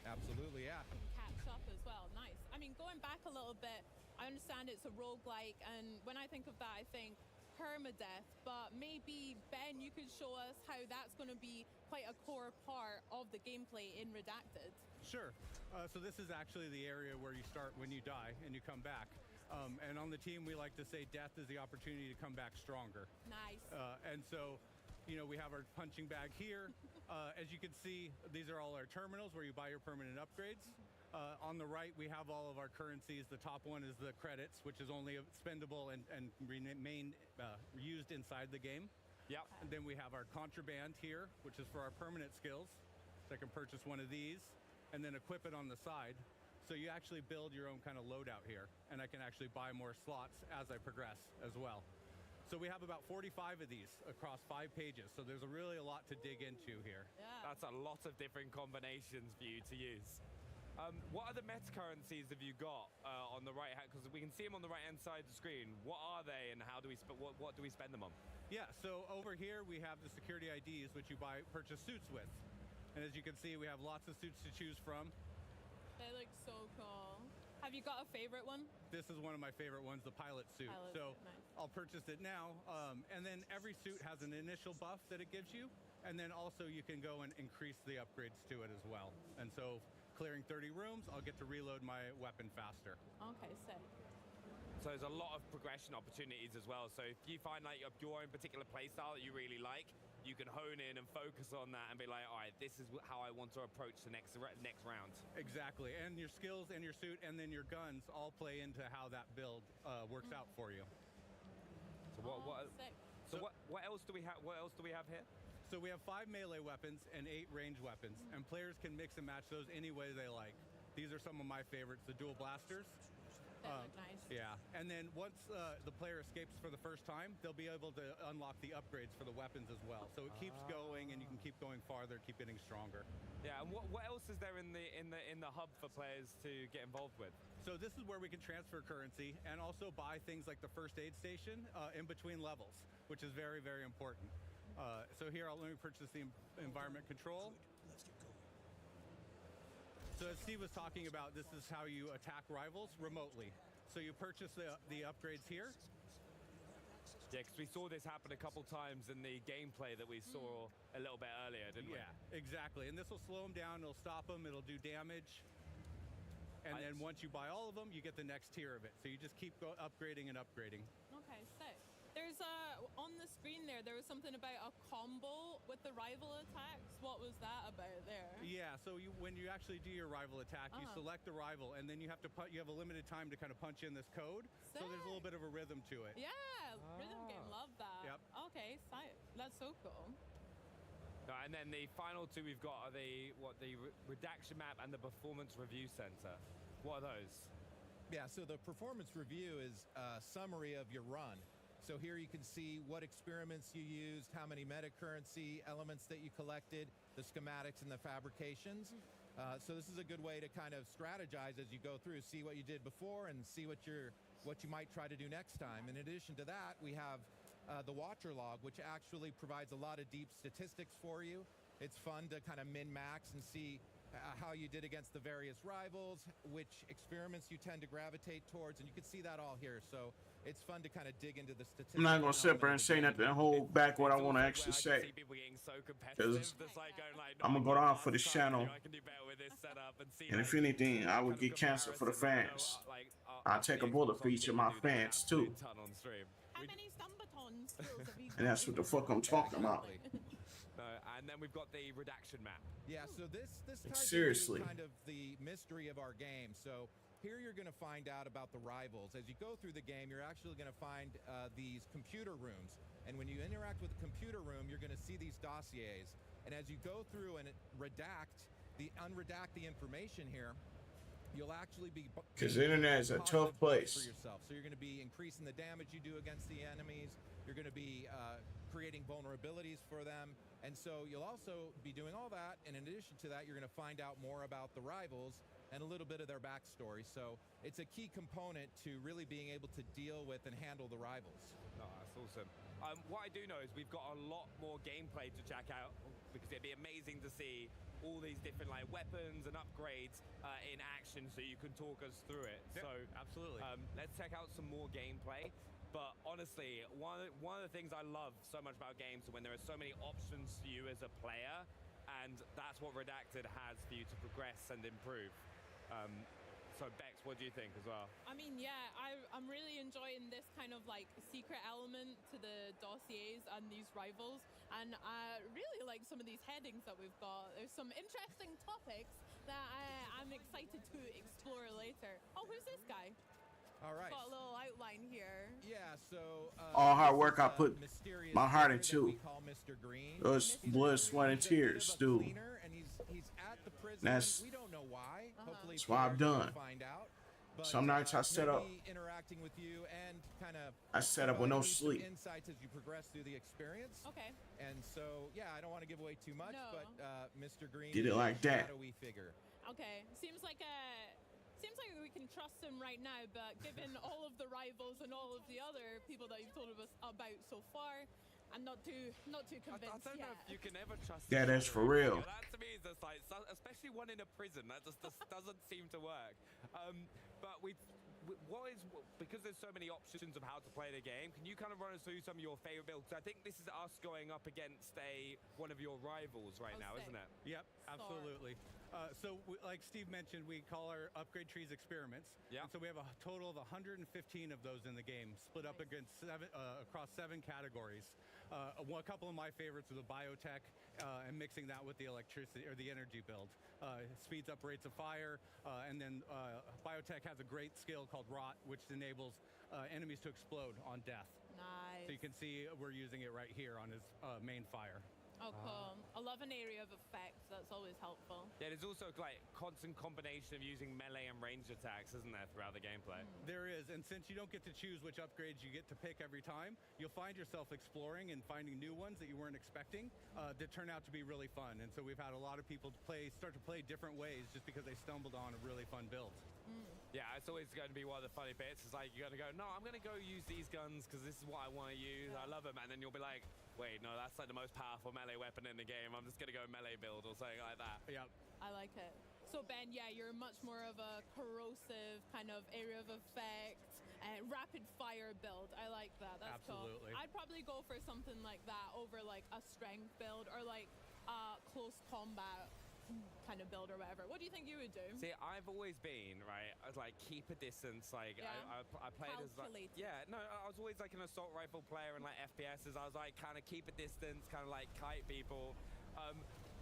Absolutely, yeah. Catch up as well. Nice. I mean, going back a little bit, I understand it's a roguelike, and when I think of that, I think permadeath, but maybe, Ben, you could show us how that's going to be quite a core part of the gameplay in Redacted. Sure. So this is actually the area where you start when you die and you come back. And on the team, we like to say death is the opportunity to come back stronger. Nice. And so, you know, we have our punching bag here. As you can see, these are all our terminals where you buy your permanent upgrades. On the right, we have all of our currencies. The top one is the credits, which is only spendable and remain used inside the game. Yeah. And then we have our contraband here, which is for our permanent skills. So I can purchase one of these and then equip it on the side. So you actually build your own kind of loadout here, and I can actually buy more slots as I progress as well. So we have about 45 of these across 5 pages. So there's really a lot to dig into here. Yeah. That's a lot of different combinations for you to use. What other meta currencies have you got on the right hand? Because we can see them on the right hand side of the screen. What are they, and how do we what do we spend them on? Yeah, so over here we have the security IDs, which you purchase suits with. And as you can see, we have lots of suits to choose from. They look so cool. Have you got a favorite one? This is one of my favorite ones, the pilot suit. Pilot So suit, nice. I'll purchase it now. And then every suit has an initial buff that it gives you. And then also you can go and increase the upgrades to it as well. And so clearing 30 rooms, I'll get to reload my weapon faster. Okay, sick. So there's a lot of progression opportunities as well. So if you find like your own particular playstyle that you really like, you can hone in and focus on that and be like, all right, this is how I want to approach the next round. Exactly. And your skills and your suit and then your guns all play into how that build works out for you. So what else do we have? What else do we have here? So we have 5 melee weapons and 8 ranged weapons, and players can mix and match those any way they like. These are some of my favorites, the dual blasters. That look nice. Yeah, and then once the player escapes for the first time, they'll be able to unlock the upgrades for the weapons as well. So it keeps going, and you can keep going farther, keep getting stronger. Yeah, and what else is there in the hub for players to get involved with? So this is where we can transfer currency and also buy things like the first aid station in between levels, which is very, very important. So here, let me purchase the environment control. So as Steve was talking about, this is how you attack rivals remotely. So you purchase the upgrades here. Yeah, because we saw this happen a couple times in the gameplay that we saw a little bit earlier, didn't we? Yeah, exactly. And this will slow them down, it'll stop them, it'll do damage. And then once you buy all of them, you get the next tier of it. So you just keep upgrading and upgrading. Okay, sick. There's on the screen there was something about a combo with the rival attacks. What was that about there? Yeah, so when you actually do your rival attack, you select the rival, and then you have a limited time to kind of punch in this code. Sick. So there's a little bit of a rhythm to it. Yeah, rhythm game, love that. Yep. Okay, sick. That's so cool. And then the final two we've got are the redaction map and the performance review center. What are those? Yeah, so the performance review is a summary of your run. So here you can see what experiments you used, how many meta currency elements that you collected, the schematics and the fabrications. So this is a good way to kind of strategize as you go through, see what you did before and see what you might try to do next time. In addition to that, we have the Watcher Log, which actually provides a lot of deep statistics for you. It's fun to kind of min-max and see how you did against the various rivals, which experiments you tend to gravitate towards, and you can see that all here. So it's fun to kind of dig into the statistics. I'm not gonna sit there and say nothing and hold back what I want to actually say. Because I'm gonna go down for this channel. And if anything, I would get cancer for the fans. I take a bullet for each of my fans too. How many Stumbaton skills have you got? And that's what the fuck I'm talking about. And then we've got the redaction map. Yeah, so this ties Seriously. into kind of the mystery of our game. So here you're going to find out about the rivals. As you go through the game, you're actually going to find these computer rooms. And when you interact with the computer room, you're going to see these dossiers. And as you go through and unredact the information here, you'll actually be... Because the internet is a tough place. For yourself. So you're going to be increasing the damage you do against the enemies. You're going to be creating vulnerabilities for them. And so you'll also be doing all that. And in addition to that, you're going to find out more about the rivals and a little bit of their backstory. So it's a key component to really being able to deal with and handle the rivals. Oh, that's awesome. What I do know is we've got a lot more gameplay to check out, because it'd be amazing to see all these different like weapons and upgrades in action, so you can talk us through it. Yeah, so absolutely. Let's check out some more gameplay. But honestly, one of the things I love so much about games is when there are so many options for you as a player, and that's what Redacted has for you to progress and improve. So Bex, what do you think as well? I mean, yeah, I'm really enjoying this kind of like secret element to the dossiers and these rivals, and I really like some of these headings that we've got. There's some interesting topics that I'm excited to explore later. Oh, who's this guy? All right. Got a little outline here. Yeah, so... all hard work I put my heart into. Those blood, sweat, and tears, dude. That's, we don't know why. Hopefully that's why I'm done. Find out. But, some nights I set up. Interacting with you and kind of. I set up with no sleep. Insights as you progress through the experience. Okay. And so, yeah, I don't want to give away too much, but Mr. Green did it like that. Shadowy figure. Okay, seems like we can trust him right now, but given all of the rivals and all of the other people that you've told us about so far, I'm not too convinced. I don't know if you can ever trust. Yeah, that's for real. That to me is just like, especially one in a prison, that just doesn't seem to work. But because there's so many options of how to play the game, can you kind of run us through some of your favorite builds? I think this is us going up against one of your rivals right now, isn't it? Yep, absolutely. So, like Steve mentioned, we call our upgrade trees experiments. Yeah. And so we have a total of 115 of those in the game, split up against across 7 categories. A couple of my favorites are the biotech and mixing that with the electricity or the energy build. Speeds up rates of fire, and then biotech has a great skill called Rot, which enables enemies to explode on death. Nice. So you can see we're using it right here on his main fire. Oh, cool. I love an area of effect. That's always helpful. Yeah, there's also like constant combination of using melee and ranged attacks, isn't there, throughout the gameplay? There is, and since you don't get to choose which upgrades you get to pick every time, you'll find yourself exploring and finding new ones that you weren't expecting that turn out to be really fun. And so we've had a lot of people start to play different ways just because they stumbled on a really fun build. Yeah, it's always going to be one of the funny bits. It's like you're going to go, no, I'm going to go use these guns because this is what I want to use. I love them. And then you'll be like, wait, no, that's like the most powerful melee weapon in the game. I'm just going to go melee build or something like that. Yep. I like it. So Ben, yeah, you're much more of a corrosive kind of area of effect and rapid fire build. I like that. That's absolutely cool. I'd probably go for something like that over like a strength build or like close combat kind of build or whatever. What do you think you would do? See, I've always been, right, I was like, keep a distance, like, yeah. I played as like, yeah, no, I was always like an assault rifle player and like FPSs, I was like, kind of keep a distance, kind of like kite people.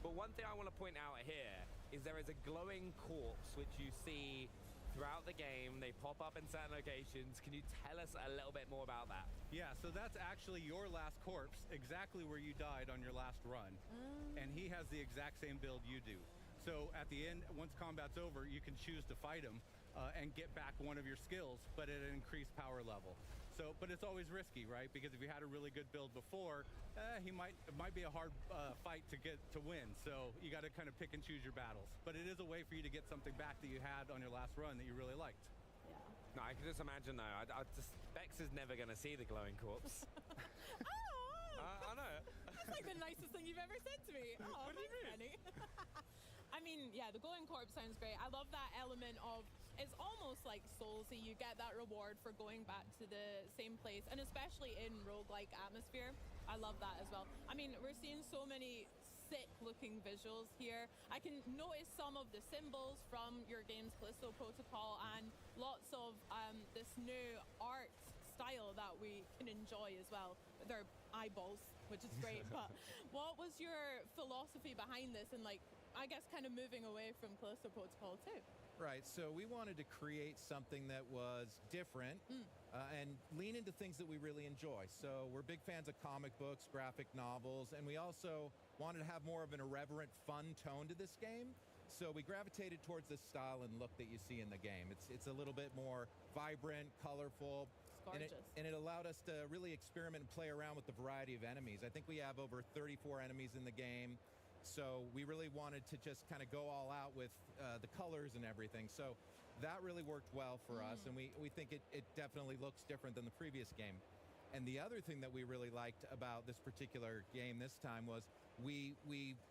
But one thing I want to point out here is there is a glowing corpse which you see throughout the game. They pop up in certain locations. Can you tell us a little bit more about that? Yeah, so that's actually your last corpse, exactly where you died on your last run. And he has the exact same build you do. So at the end, once combat's over, you can choose to fight him and get back one of your skills, but at an increased power level. So, but it's always risky, right? Because if you had a really good build before, it might be a hard fight to win. So you got to kind of pick and choose your battles. But it is a way for you to get something back that you had on your last run that you really liked. No, I can just imagine though. Bex is never going to see the glowing corpse. I know. That's like the nicest thing you've ever said to me. Oh, what do you mean? Penny. I mean, yeah, the glowing corpse sounds great. I love that element of, it's almost like Soulsy. You get that reward for going back to the same place, and especially in roguelike atmosphere. I love that as well. I mean, we're seeing so many sick-looking visuals here. I can notice some of the symbols from your game's Callisto Protocol and lots of this new art style that we can enjoy as well. Their eyeballs, which is great. But what was your philosophy behind this? And like, I guess, kind of moving away from Callisto Protocol too. Right, so we wanted to create something that was different and lean into things that we really enjoy. So we're big fans of comic books, graphic novels, and we also wanted to have more of an irreverent, fun tone to this game. So we gravitated towards this style and look that you see in the game. It's a little bit more vibrant, colorful, and it allowed us to really experiment and play around with the variety of enemies. I think we have over 34 enemies in the game. So we really wanted to just kind of go all out with the colors and everything. So that really worked well for us, and we think it definitely looks different than the previous game. And the other thing that we really liked about this particular game this time was we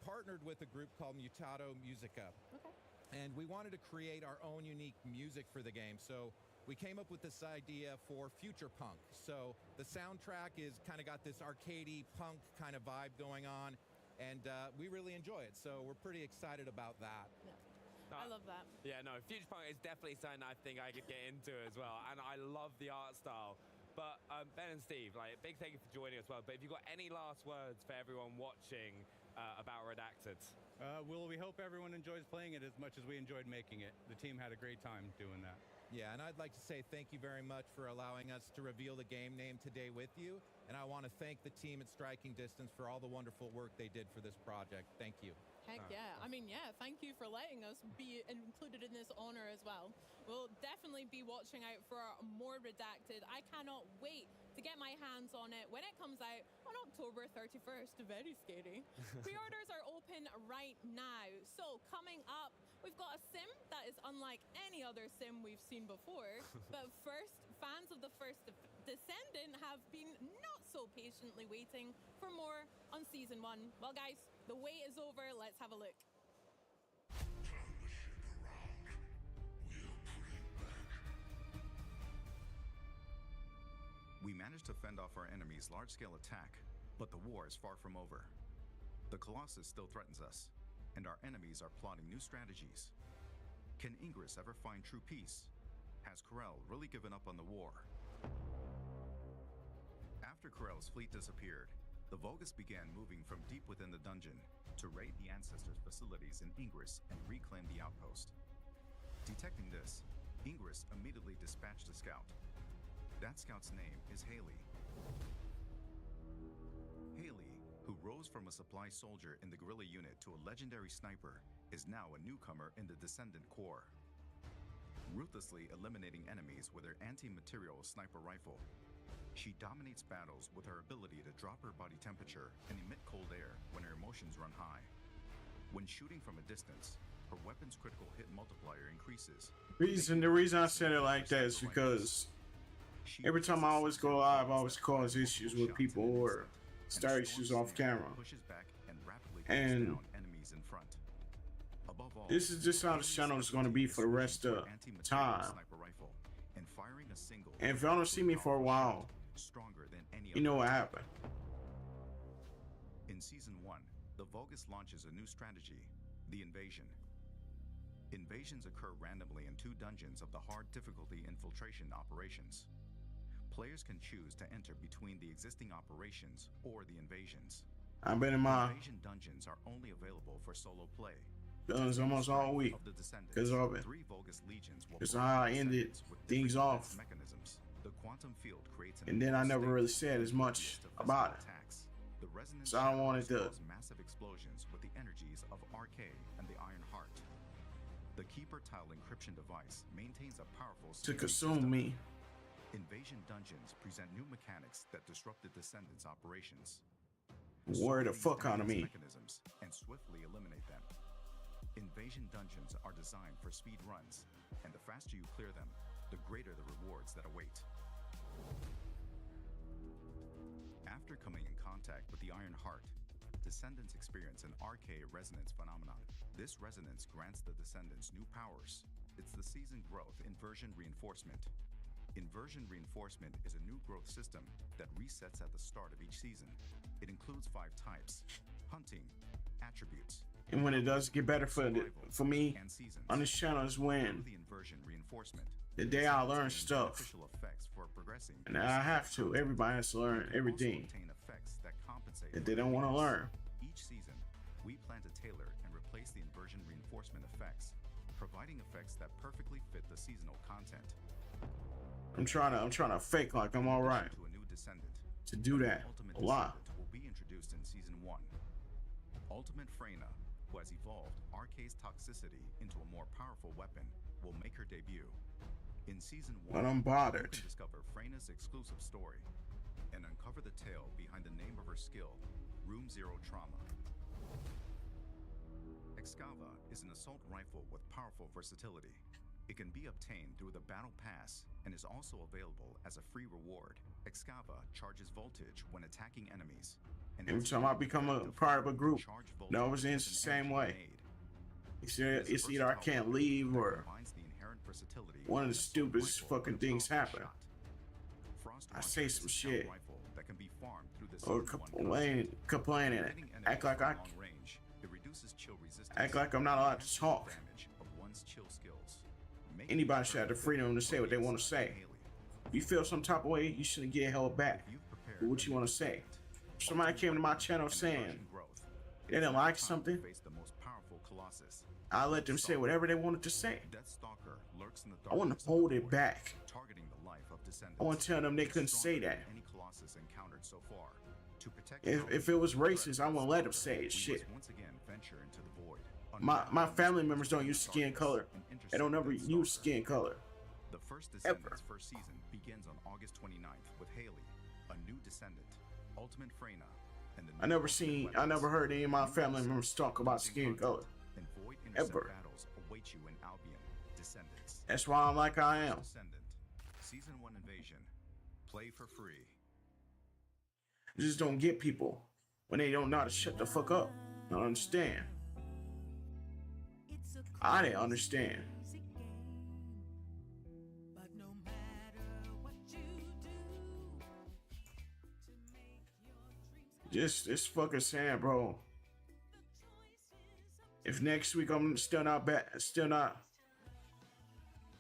partnered with a group called Mutato Musica. Okay. And we wanted to create our own unique music for the game. So we came up with this idea for future punk. So the soundtrack is kind of got this arcadey punk kind of vibe going on. And we really enjoy it, so we're pretty excited about that. Yeah. I love that. Yeah, no, Future Punk is definitely something I think I could get into as well, and I love the art style. But Ben and Steve, like, big thank you for joining us. Well, but if you've got any last words for everyone watching about Redacted? Well, we hope everyone enjoys playing it as much as we enjoyed making it. The team had a great time doing that. Yeah, and I'd like to say thank you very much for allowing us to reveal the game name today with you. And I want to thank the team at Striking Distance for all the wonderful work they did for this project. Thank you. Heck yeah. I mean, yeah, thank you for letting us be included in this honor as well. We'll definitely be watching out for more Redacted. I cannot wait to get my hands on it when it comes out on October 31st. Very scary. Pre-orders are open right now. So coming up, we've got a sim that is unlike any other sim we've seen before. But first, fans of the first Descendant have been not so patiently waiting for more on Season 1. Well, guys, the wait is over. Let's have a look. We managed to fend off our enemy's large-scale attack, but the war is far from over. The Colossus still threatens us, and our enemies are plotting new strategies. Can Ingress ever find true peace? Has Corel really given up on the war? After Corel's fleet disappeared, the Vulgus began moving from deep within the dungeon to raid the Ancestors' facilities in Ingress and reclaim the outpost. Detecting this, Ingress immediately dispatched a scout. That scout's name is Haley. Haley, who rose from a supply soldier in the guerrilla unit to a legendary sniper, is now a newcomer in the Descendant Corps. Ruthlessly eliminating enemies with her anti-material sniper rifle, she dominates battles with her ability to drop her body temperature and emit cold air when her emotions run high. When shooting from a distance, her weapon's critical hit multiplier increases. The reason I said it like that is because every time I always go live, I always cause issues with people or start issues off camera. And this is just how the channel is going to be for the rest of the time. And if y'all don't see me for a while, you know what happened. In Season 1, the Vulgus launches a new strategy, the Invasion. Invasions occur randomly in 2 dungeons of the hard difficulty infiltration operations. Players can choose to enter between the existing operations or the invasions. I've been in my invasion dungeons are only available for solo play. Done almost all week because of it. 3 Vulgus legions will it's how I ended things off. Mechanisms. The quantum field creates and then I never really said as much about it. The resonance so I don't want it to massive explosions with the energies of RK and the Iron Heart. The Keeper tile encryption device maintains a powerful to consume system. me. Invasion dungeons present new mechanics that disrupt the Descendants' operations. Word the fuck out of me. Mechanisms and swiftly eliminate them. Invasion dungeons are designed for speed runs, and the faster you clear them, the greater the rewards that await. After coming in contact with the Iron Heart, Descendants experience an RK resonance phenomenon. This resonance grants the Descendants new powers. It's the season growth inversion reinforcement. Inversion reinforcement is a new growth system that resets at the start of each season. It includes 5 types: hunting, attributes. And when it does get better for me on this channel is when the inversion reinforcement. The day I learn stuff. And I have to. Everybody has to learn everything that they don't want to learn. Each season, we plan to tailor and replace embrace the inversion reinforcement effects, providing effects that perfectly fit the seasonal content. I'm trying to fake like I'm all right To a new descendant, to do that Ultimate a lot. Descendant will be introduced in Season 1. Ultimate Freyna, who has evolved Arcade's toxicity into a more powerful weapon, will make her debut. In Season 1, But I'm bothered. you can discover Freyna's exclusive story and uncover the tale behind the name of her skill, Room Zero Trauma. Excava is an assault rifle with powerful versatility. It can be obtained through the Battle Pass and is also available as a free reward. Excava charges voltage when attacking enemies. And Every time I become a part of a group, it always ends the same way. It's either I can't leave or one of the stupidest fucking things happen. I say some shit or complaining and act like I'm not allowed to talk. Anybody should have the freedom to say what they want to say. If you feel some type of way, you shouldn't get held back for what you want to say. If somebody came to my channel saying they didn't like something, I let them say whatever they wanted to say. I wouldn't hold it back. I want to tell them they couldn't say that. If it was racist, I wouldn't let them say it. Shit. My family members don't use skin color. They don't ever use skin color. The first Ever. Descendants first season begins on August 29th with Haley, a new descendant, Ultimate Freyna, and the I never heard any of my family members talk about skin color. and void Ever. battles await you in Albion. Descendants. That's why I'm like I am. Descendant. Season 1 Invasion. Play for free. I just don't get people when they don't know how to shut the fuck up. I don't understand. I didn't understand. Just fucking saying, bro. If next week I'm still not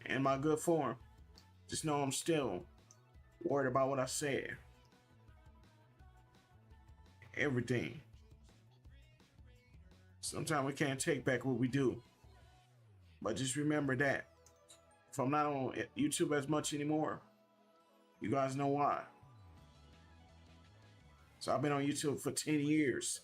in my good form, just know I'm still worried about what I said. Everything. Sometimes we can't take back what we do. But just remember that if I'm not on YouTube as much anymore, you guys know why. So I've been on YouTube for 10 years.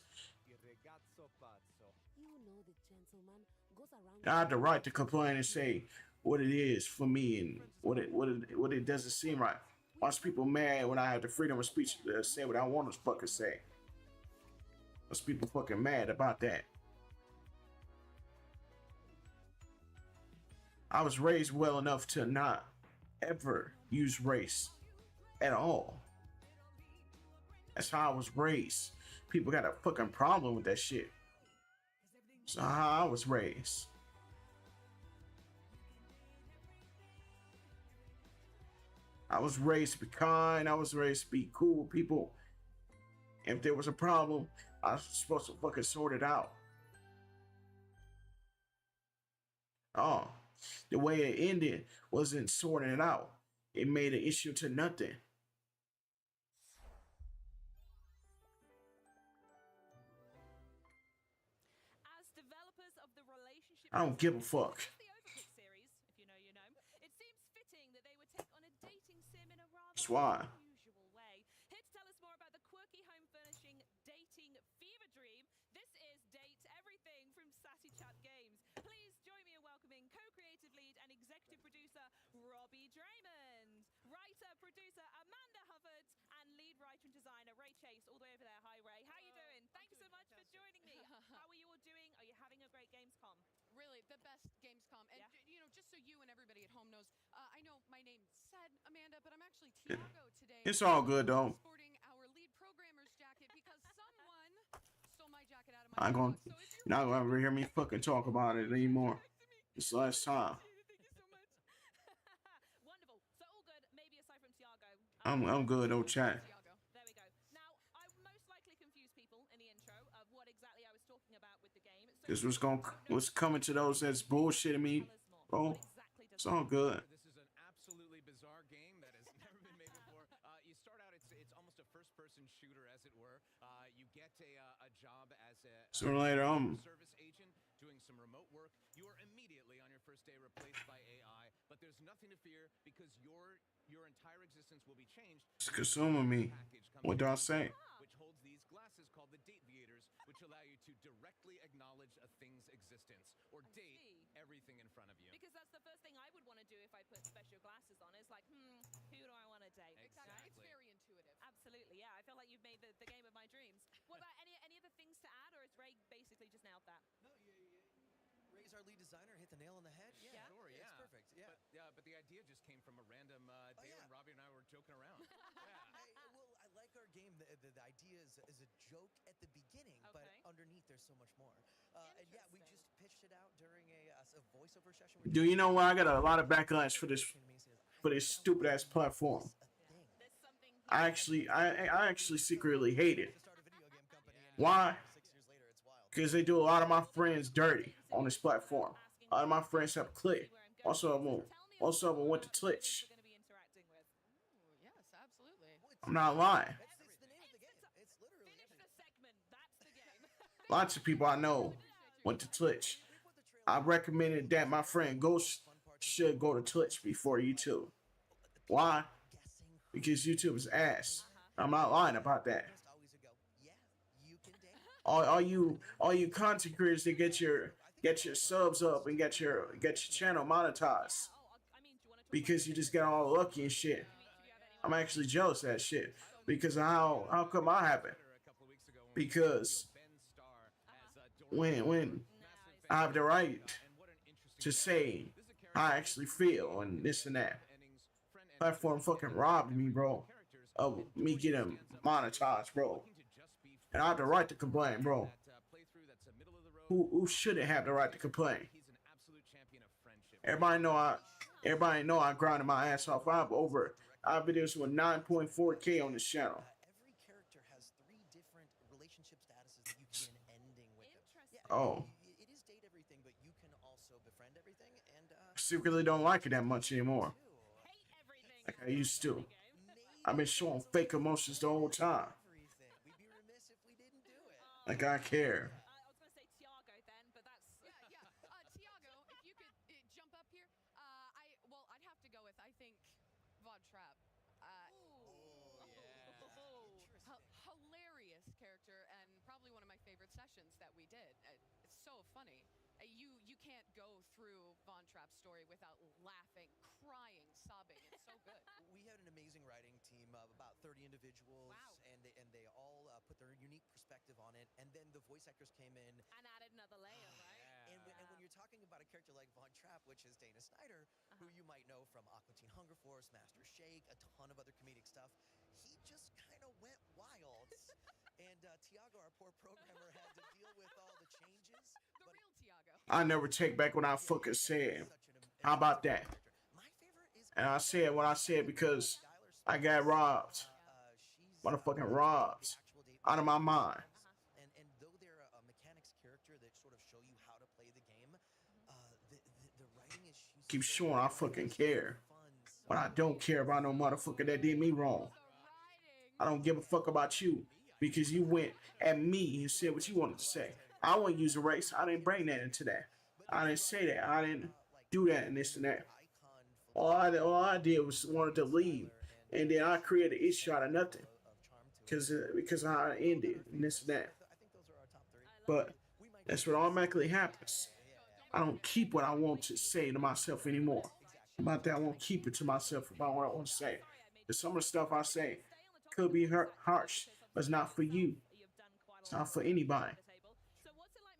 I have the right to complain and say what it is for me and what it doesn't seem right. Watch people mad when I have the freedom of speech to say what I want to fucking say. Watch people fucking mad about that. I was raised well enough to not ever use race at all. That's how I was raised. People got a fucking problem with that shit. So how I was raised. I was raised to be kind. I was raised to be cool with people. If there was a problem, I was supposed to fucking sort it out. Oh, the way it ended wasn't sorting it out. It made an issue to nothing. As developers of the relationship I don't give a fuck. the Overcooked series, if you know, you know, it seems fitting that they would take on a dating sim in a rather That's why. unusual way. Here to tell us more about the quirky home furnishing dating fever dream, this is Date Everything from Sassy Chat Games. Please join me in welcoming co-creative lead and executive producer Robbie Draymond, writer, producer Amanda Hubbard, and lead writer and designer Ray Chase, all the way over there. Hi Ray, how you doing? Thank you so much for joining me. How are you all doing? Are you having a great Gamescom? Really, the best Gamescom. And, you know, just so you and everybody at home knows, I know my name said Amanda, but I'm actually Tiago today. It's all good though. Sporting our lead programmer's jacket because someone stole my jacket out of my box. So if You're not gonna ever hear me fucking talk about it anymore. It's the last time. Wonderful. So all good, maybe aside from Tiago. I'm good, no chat. There we go. Now, I most likely confused people in the intro of what exactly I was talking about with the game. So This what's coming to those that's bullshitting me, bro. It's all good. This is an absolutely bizarre game that has never been made before. You start out, it's almost a first-person shooter, as it were. You get a job as a Sooner or later, service agent doing stay replaced by AI, but there's nothing to fear because your entire existence will be changed. It's consuming me. What do I say? Which holds these glasses called the Dateviators, which allow you to directly acknowledge a thing's existence or date everything in front of you. Because that's the first thing I would want to do if I put special glasses on. It's like, who do I want to date? Exactly. It's very intuitive. Absolutely, yeah. I feel like you've made the game of my dreams. What about any other things to add, or has Ray basically just nailed that? No, Ray's our lead designer, hit the nail on the head. Yeah, Sure, it's perfect. Yeah. But the idea just came from a random day when Robbie and I were joking around. Hey, well, I like our game. The idea is a joke at the beginning, but underneath there's so much more. And yeah, we just pitched it out during a voiceover session. Do you know why I got a lot of backlash for this stupid ass platform? I actually secretly hate it. Why? Because they do a lot of my friends dirty on this platform. A lot of my friends have clicked. Also of them went to Twitch. Yes, absolutely. I'm not lying. Lots of people I know went to Twitch. I recommended that my friend Ghost should go to Twitch before YouTube. Why? Because YouTube is ass. I'm not lying about that. All you content creators that get your subs up and get your channel monetized because you just got all lucky and shit. I'm actually jealous of that shit because of how come I haven't? Because when I have the right to say how I actually feel and this and that, platform fucking robbed me, bro, of me getting monetized, bro. And I have the right to complain, bro. Who shouldn't have the right to complain? Everybody know I grinded my ass off. I have videos with 9.4K on this channel. Every character has 3 different relationship statuses that you can ending with them. Yeah, Oh. It is date everything, but you can also befriend everything. And I secretly don't like it that much anymore. Like I used to. I've been showing fake emotions the whole time. Like I care. I was going to say Tiago then, but that's... Tiago, if you could jump up here. I'd have to go with, I think, Vod Trap. Hilarious character and probably one of my favorite sessions that we did. It's so funny. You can't go through Von Trapp's story without laughing, crying, sobbing. It's so good. We had an amazing writing team of about 30 individuals, and they all put their unique perspective on it. And then the voice actors came in and added another layer, right? And when you're talking about a character like Von Trapp, which is Dana Snyder, who you might know from Aqua Teen Hunger Force, Master Shake, a ton of other comedic stuff, he just kind of went wild. And Tiago, our poor programmer, had to deal with all the changes. The real Tiago. I never take back what I fucking said. How about that? And I said what I said because I got robbed. Motherfucking robbed. Out of my mind. And though they're a mechanics character that sort of show you how to play the game, the writing is... Keep showing I fucking care. But I don't care about no motherfucker that did me wrong. I don't give a fuck about you because you went at me and said what you wanted to say. I wouldn't use a race. I didn't bring that into that. I didn't say that. I didn't do that and this and that. All I did was wanted to leave, and then I created an issue out of nothing because of how it ended and this and that. But that's what automatically happens. I don't keep what I want to say to myself anymore. About that, I won't keep it to myself about what I want to say. Because some of the stuff I say could be harsh, but it's not for you. It's not for anybody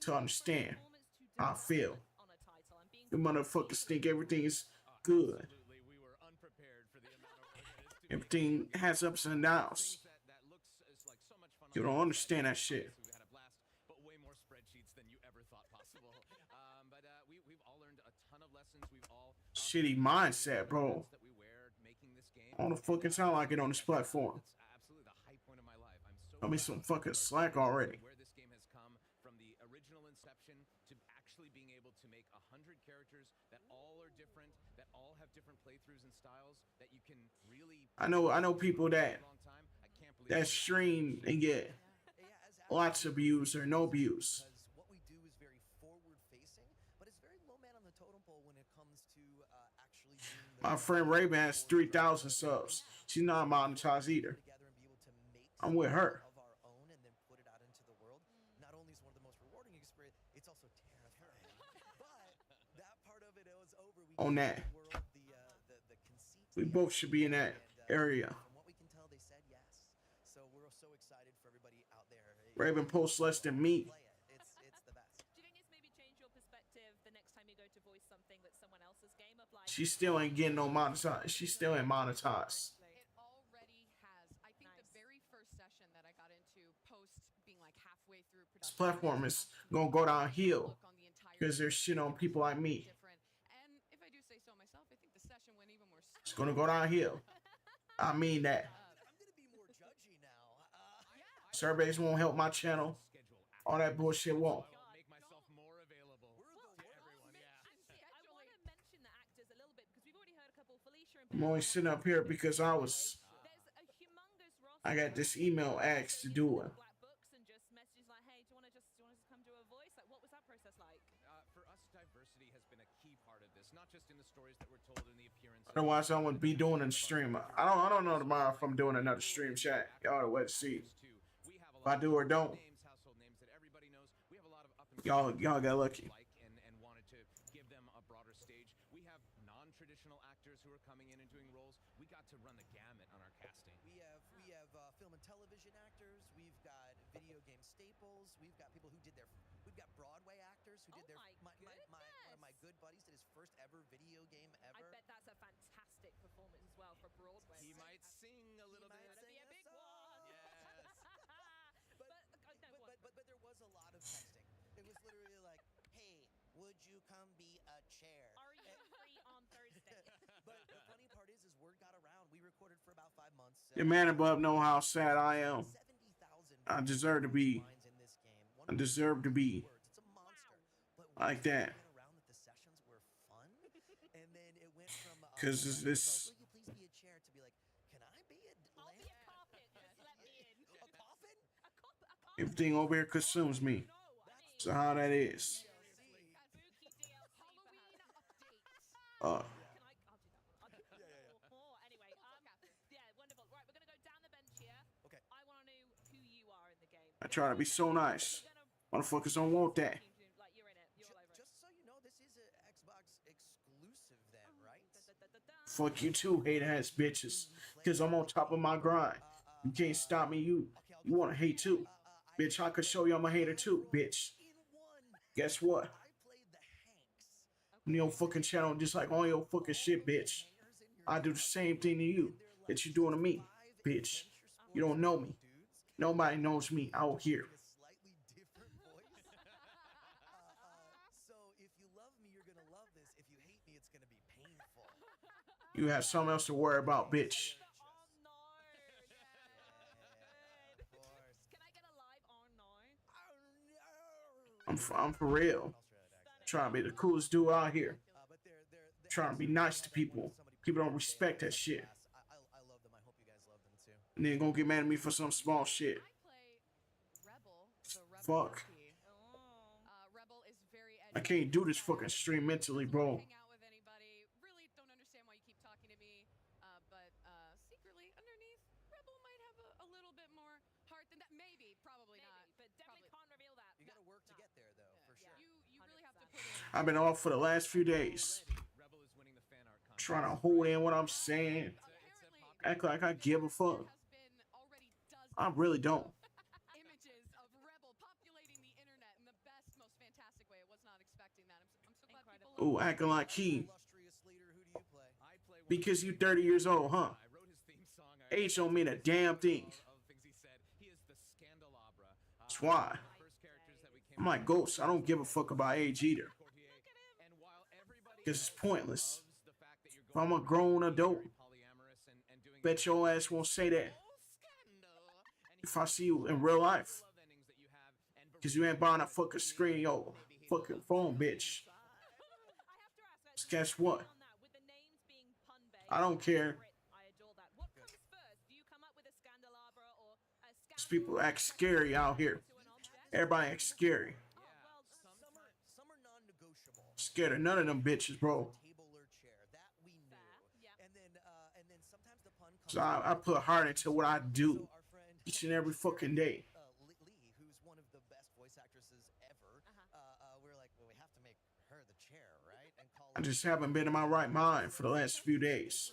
to understand how I feel. The motherfuckers think everything is good. Everything has ups and downs. You don't understand that shit. But way more spreadsheets than you ever thought possible. We've all learned a ton of lessons. We've all Shitty mindset, bro. I don't fucking sound like it on this platform. Absolutely the high point of my life. I'm so Tell me some fucking slack already. Where this game has come from the original inception to actually being able to make 100 characters that all are different, that all have different playthroughs and styles, that you can really... I know people that stream and get lots of views or no views. What we do is very forward-facing, but it's very low man on the totem pole when it comes My friend Raven has 3,000 subs. She's not monetized either. I'm with her. Of our own and then put it out into the world. Not only is one of the most rewarding experience, it's also terrifying. But that part of it was over. We On that. gave the world the conceit. We both should be in that area. From what we can tell, they said yes. So we're so excited for everybody out there. Raven posts less than me. It's the best. Do you think it's maybe changed your perspective the next time you go to voice something that's someone else's game of like? She still ain't getting no monetized. She still ain't monetized. It already has. I think the very first session that I got into post being like halfway through This production. platform is gonna go downhill because there's shit on people like me. And if I do say so myself, I think the session went even more. It's gonna go downhill. I mean that. I'm gonna be more judgy now. Surveys won't help my channel. All that bullshit won't. Make myself more available to everyone. Yeah. I want to mention the actors a little bit because we've already heard a couple. Felicia and I'm only sitting up here because I got this email asked to do it. black books and just messages like, hey, do you want to just come do a voice? Like, what was that process like? For us, diversity has been a key part of this, not just in the stories that we're told in the appearance. Otherwise, I wouldn't be doing a stream. I don't know tomorrow if I'm doing another stream chat. Y'all to wait to see. If I do or don't, Household names that everybody knows. We have a lot of up and y'all got lucky. and wanted to give them a broader stage. We have non-traditional actors who are coming in and doing roles. We got to run the gamut on our casting. We have film and television actors. We've got video game staples. We've got people who did their. We've got Broadway actors who did their. One of my good buddies did his first ever video game ever. I bet that's a fantastic performance as well for Broadway. He might sing a little bit. That'd be a big one. But there was a lot of texting. It was literally like, hey, would you come be a chair? Are you free on Thursday? But the funny part is word got around. We recorded for about 5 months. The man above know how sad I am. I deserve to be. I deserve to be like that. Because it's this. Will you please be a chair to be like, can I be a I'll be a carpet. Just let me in. A coffin? Everything over here consumes me. So how that is. Anyway, yeah, wonderful. Right, we're gonna go down the bench here. Okay. I want to know who you are in the game. I try to be so nice. Motherfuckers don't want that. Like you're in it. You're all over it. Just so you know, this is an Xbox exclusive then, right? Fuck you too, hate ass bitches. Because I'm on top of my grind. You can't stop me. You want to hate too. Bitch, I could show you I'm a hater too, bitch. Guess what? On your fucking channel, just like on your fucking shit, bitch. I do the same thing to you that you doing to me, bitch. You don't know me. Nobody knows me out here. Slightly different voice. So if you love me, you're gonna love this. If you hate me, it's gonna be painful. You have something else to worry about, bitch. Can I get a live or no? I'm for real. Trying to be the coolest dude out here. Trying to be nice to people. People don't respect that shit. I love them. I hope you guys love them too. And then gonna get mad at me for some small shit. Fuck. Rebel is very I can't do this fucking stream mentally, bro. hang out with anybody. Really don't understand why you keep talking to me. But secretly underneath, Rebel might have a little bit more heart than that. Maybe, probably not. But definitely can't reveal that. You gotta work to get there though, for sure. You really have to put in. I've been off for the last few days. Trying to hold in what I'm saying. Act like I give a fuck. I really don't. Images of Rebel populating the internet in the best, most fantastic way. I was not expecting that. I'm so glad people. Ooh, acting like he. Because you 30 years old, huh? Age don't mean a damn thing. That's why. I'm like Ghost. I don't give a fuck about age either. Because it's pointless. If I'm a grown adult, bet your ass won't say that. If I see you in real life. Because you ain't buying a fucking screen, yo. Fucking phone, bitch. So guess what? I don't care. These people act scary out here. Everybody acts scary. Scared of none of them bitches, bro. So I put heart into what I do each and every fucking day. Lee, who's one of the best voice actresses ever, we're like, well, we have to make her the chair, right? And call I just haven't been in my right mind for the last few days.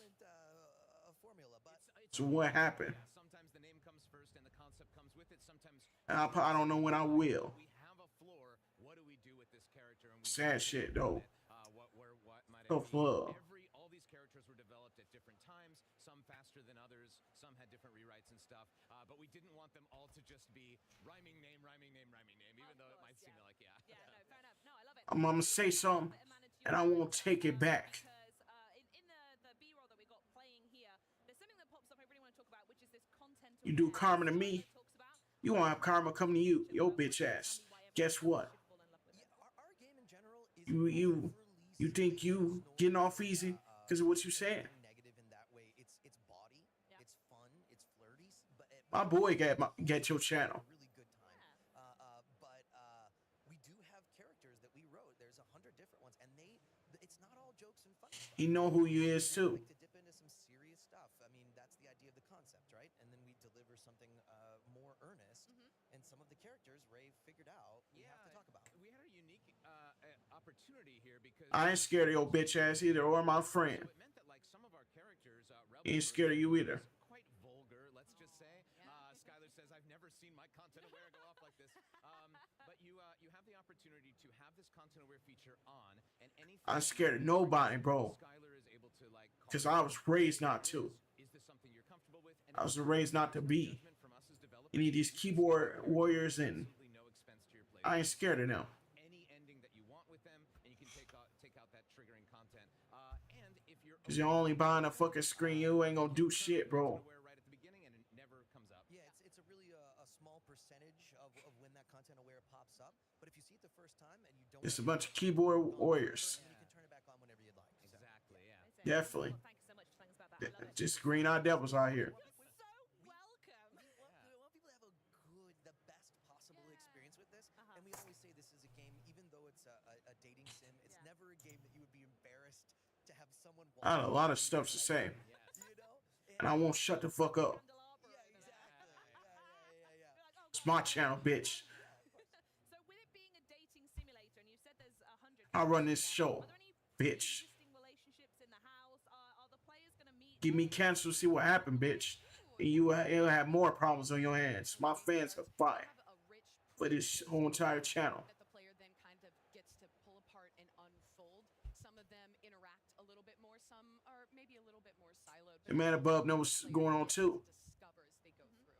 formula, but So what happened? Sometimes the name comes first and the concept comes with it. Sometimes And I don't know when I will. we have a floor. What do we do with this character? And we Sad shit though. what might Tough it be? love. All these characters were developed at different times. Some faster than others. Some had different rewrites and stuff. But we didn't want them all to just be rhyming name, even though it might seem like Yeah, no, fair enough. No, I love it. I'm gonna say something, and I won't take it back. Because in the B-roll that we got playing here, there's something that pops up I really want to talk about, which is this content. You do karma to me, you won't have karma come to you, yo bitch ass. Guess what? our game in general is You think you getting off easy because of what you said? negative in that way. It's body, it's fun, it's flirty, but My boy get your channel. really good time. But we do have characters that we wrote. There's 100 different ones, and it's not all jokes and fun. He know who you is too. Like to dip into some serious stuff. I mean, that's the idea of the concept, right? And then we deliver something more earnest. And some of the characters Ray figured out we have to talk about. We had a unique opportunity here because I ain't scared of your bitch ass either, or my friend. it meant that like some of our characters He ain't scared of you either. quite vulgar, let's just say. Skylar says, I've never seen my content aware go off like this. But you have the opportunity to have this content aware feature on, and anything I ain't scared of nobody, bro. Skylar is able to like Because I was raised not to. is this something you're comfortable with? And I was raised not to be. judgment from us as developers, Any of these keyboard warriors, and absolutely no expense to your play. I ain't scared of them. Any ending that you want with them, and you can take out that triggering content. And if you're Because you're only buying a fucking screen, you ain't gonna do shit, bro. aware right at the beginning, and it never comes up. Yeah, it's a really a small percentage of when that content aware pops up. But if you see it the first time and you don't, It's a bunch of keyboard warriors. you can turn it back on whenever you'd like. Exactly. Yeah. Definitely. Thank you so much for telling us about that. I love it. Just green-eyed devils out here. Welcome. We want people to have the best possible experience with this. And we always say this is a game, even though it's a dating sim, it's never a game that you would be embarrassed to have someone watch. I had a lot of stuff to say, You know? and I won't shut the fuck up. It's my channel, bitch. So with it being a dating simulator, and you said there's 100. I run this show, Are there any bitch. existing relationships in the house? Are the players gonna meet? Give me cancer, see what happened, bitch. And you'll have more problems on your hands. My fans are fine for this whole entire channel. That the player then kind of gets to pull apart and unfold. Some of them interact a little bit more. Some are maybe a little bit more siloed. The man above knows what's going on too. Discover as they go through.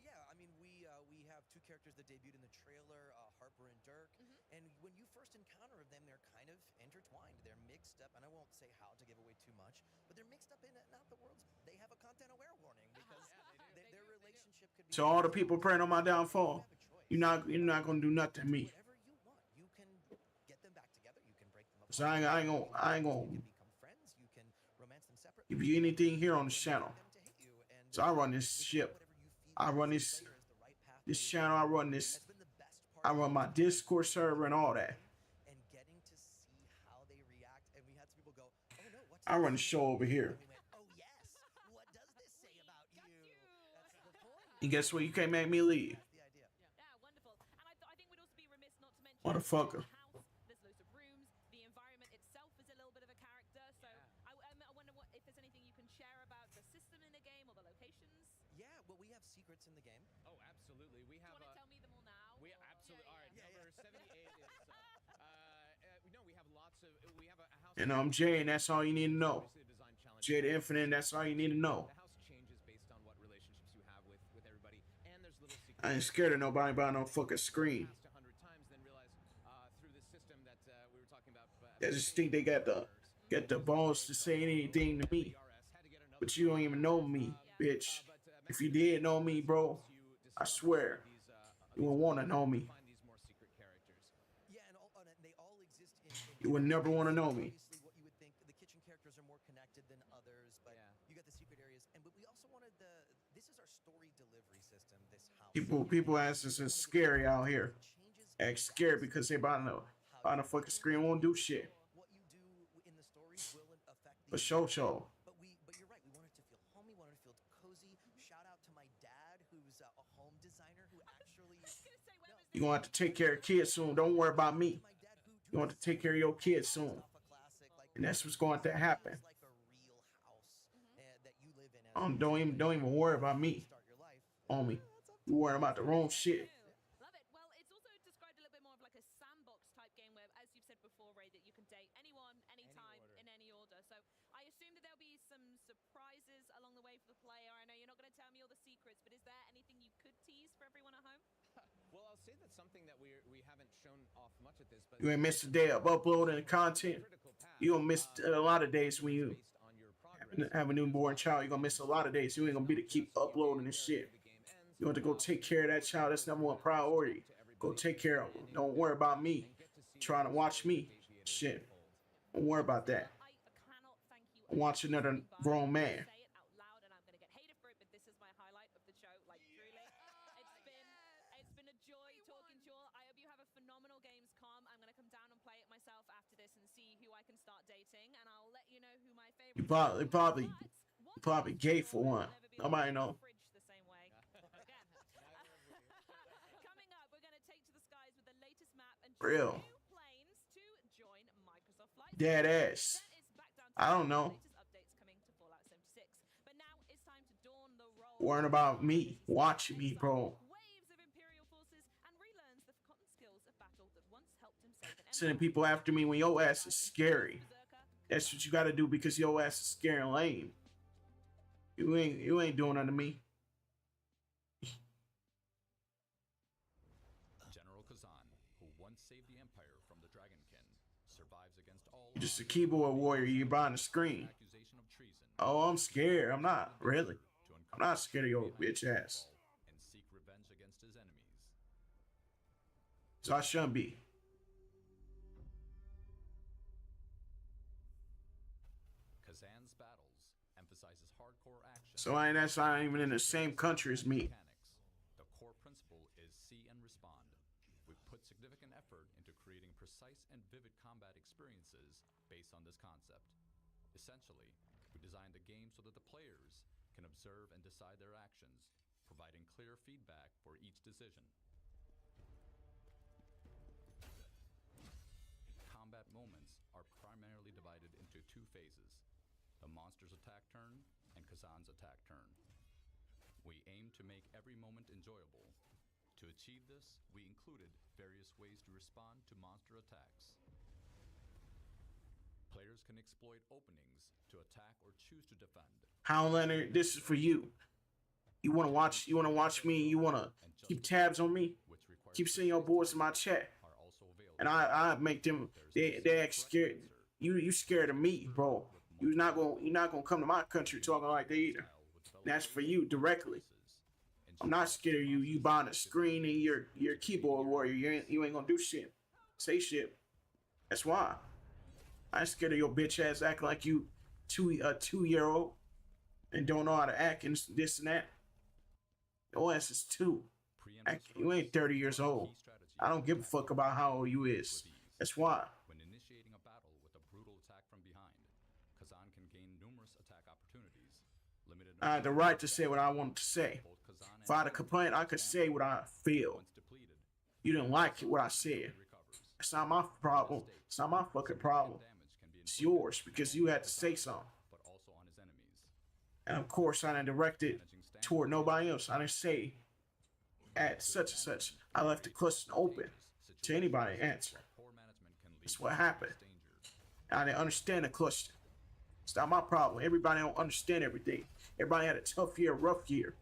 Yeah, I mean, we have two characters that debuted in the trailer, Harper and Dirk. And when you first encounter them, they're kind of intertwined. They're mixed up, and I won't say how to give away too much, but they're mixed up in not the world's. They have a content aware warning because their relationship could be. To all the people praying on my downfall, you're not gonna do nothing to me. Whatever you want, you can get them back together. You can break them up. So I ain't gonna You can become friends. You can romance them separately. give you anything here on this channel. So I run this ship. I run this channel. I run my Discord server and all that. And getting to see how they react, and we had some people go, "Oh no, what's I run the show over here. And we went, "Oh yes, what does this say about you?" That's the point. And guess what? You can't make me leave. The idea. Yeah, wonderful. And I think we'd also be remiss not to mention Motherfucker. the house. There's loads of rooms. The environment itself is a little bit of a character. So I wonder if there's anything you can share about the system in the game or the locations. Yeah, well, we have secrets in the game. Oh, absolutely. We have. Do you want to tell me them all now? We absolutely. All right. Number 78 is. No, we have lots of. We have a house. And I'm Jay, and that's all you need to know. JayTheInfinite, that's all you need to know. The house changes based on what relationships you have with everybody, and there's little secrets. I ain't scared of nobody by no fucking screen. Passed 100 times, then realize through this system that we were talking about. They just think they got the balls to say anything to me. But you don't even know me, bitch. If you did know me, bro, I swear, you would want to know me. Find these more secret characters. Yeah, and they all exist in You would never want to know me. obviously what you would think the kitchen characters are more connected than others, but you got the secret areas. But we also wanted this is our story delivery system, this house. People ask us it's scary out here. Act scared because they behind the fucking screen won't do shit. What you do in the story will affect the But show. But you're right. We want it to feel homey. We want it to feel You're going to have to take care of kids soon. Don't worry about me. You're going to take care of your kids soon. And that's what's going to happen. Don't even worry about me, homie. You worry about the wrong shit. Love it. Well, it's also described a little bit more of like a sandbox type game where, as you've said before, Ray, that you can date anyone, anytime, in any order. So I assume that there'll be some surprises along the way for the player. I know you're not going to tell me all the secrets, but is there anything you could tease for everyone at home? Well, I'll say that's something that we haven't shown off much at this, but You ain't missed a day of uploading content. You gonna miss a lot of days when you have a newborn child. You're gonna miss a lot of days. You ain't gonna be to keep uploading this shit. You want to go take care of that child. That's number one priority. Go take care of him. Don't worry about me trying to watch me. Shit. Don't worry about that. Watch another grown man. It's been a joy talking to you all. I hope you have a phenomenal Gamescom. I'm going to come down and play it myself after this and see who I can start dating, and I'll let you know who my favorite. You probably gay for one. Nobody know. Coming up, we're going to take to the skies with the latest map and Real. new planes to join Microsoft Flight. Dead ass. I don't know. Updates coming to Fallout 76. But now it's time to dawn the role. Worrying about me. Watching me, bro. Waves of Imperial forces and relearns the forgotten skills of battle that once helped him save an Sending people after me when your ass is scary. That's what you gotta do because your ass is scary and lame. You ain't doing nothing to me. General Khazan, who once saved the Empire from the Dragonkin, survives against all. You're just a keyboard warrior. You're behind the screen. Oh, I'm scared. I'm not really. I'm not scared of your bitch ass. And seek revenge against his enemies. So I shouldn't be. Khazan's battles emphasizes hardcore action. So that's not even in the same country as me. The core principle is see and respond. We've put significant effort into creating precise and vivid combat experiences based on this concept. Essentially, we designed the game so that the players can observe and decide their actions, providing clear feedback for each decision. Combat moments are primarily divided into two phases: the monster's attack turn and Khazan's attack turn. We aim to make every moment enjoyable. To achieve this, we included various ways to respond to monster attacks. Players can exploit openings to attack or choose to defend. Howlander, this is for you. You wanna watch me, you wanna keep tabs on me? Keep sending your boys in my chat. And I make them they act scared. You scared of me, bro. You're not gonna come to my country talking like that either. That's for you directly. I'm not scared of you. You behind the screen and you're a keyboard warrior. You ain't gonna do shit. Say shit. That's why. I ain't scared of your bitch ass acting like you a 2-year-old and don't know how to act and this and that. Your ass is 2. You ain't 30 years old. I don't give a fuck about how old you is. That's why. When initiating a battle with a brutal attack from behind, Khazan can gain numerous attack opportunities. Limited I had the right to say what I wanted to say. If I had a complaint, I could say what I feel. You didn't like it, what I said. It's not my problem. It's not my fucking problem. It's yours because you had to say something. And of course, I didn't direct it toward nobody else. I didn't say at such and such. I left the question open to anybody to answer. That's what happened. I didn't understand the question. It's not my problem. Everybody don't understand everything. Everybody had a tough year, rough year.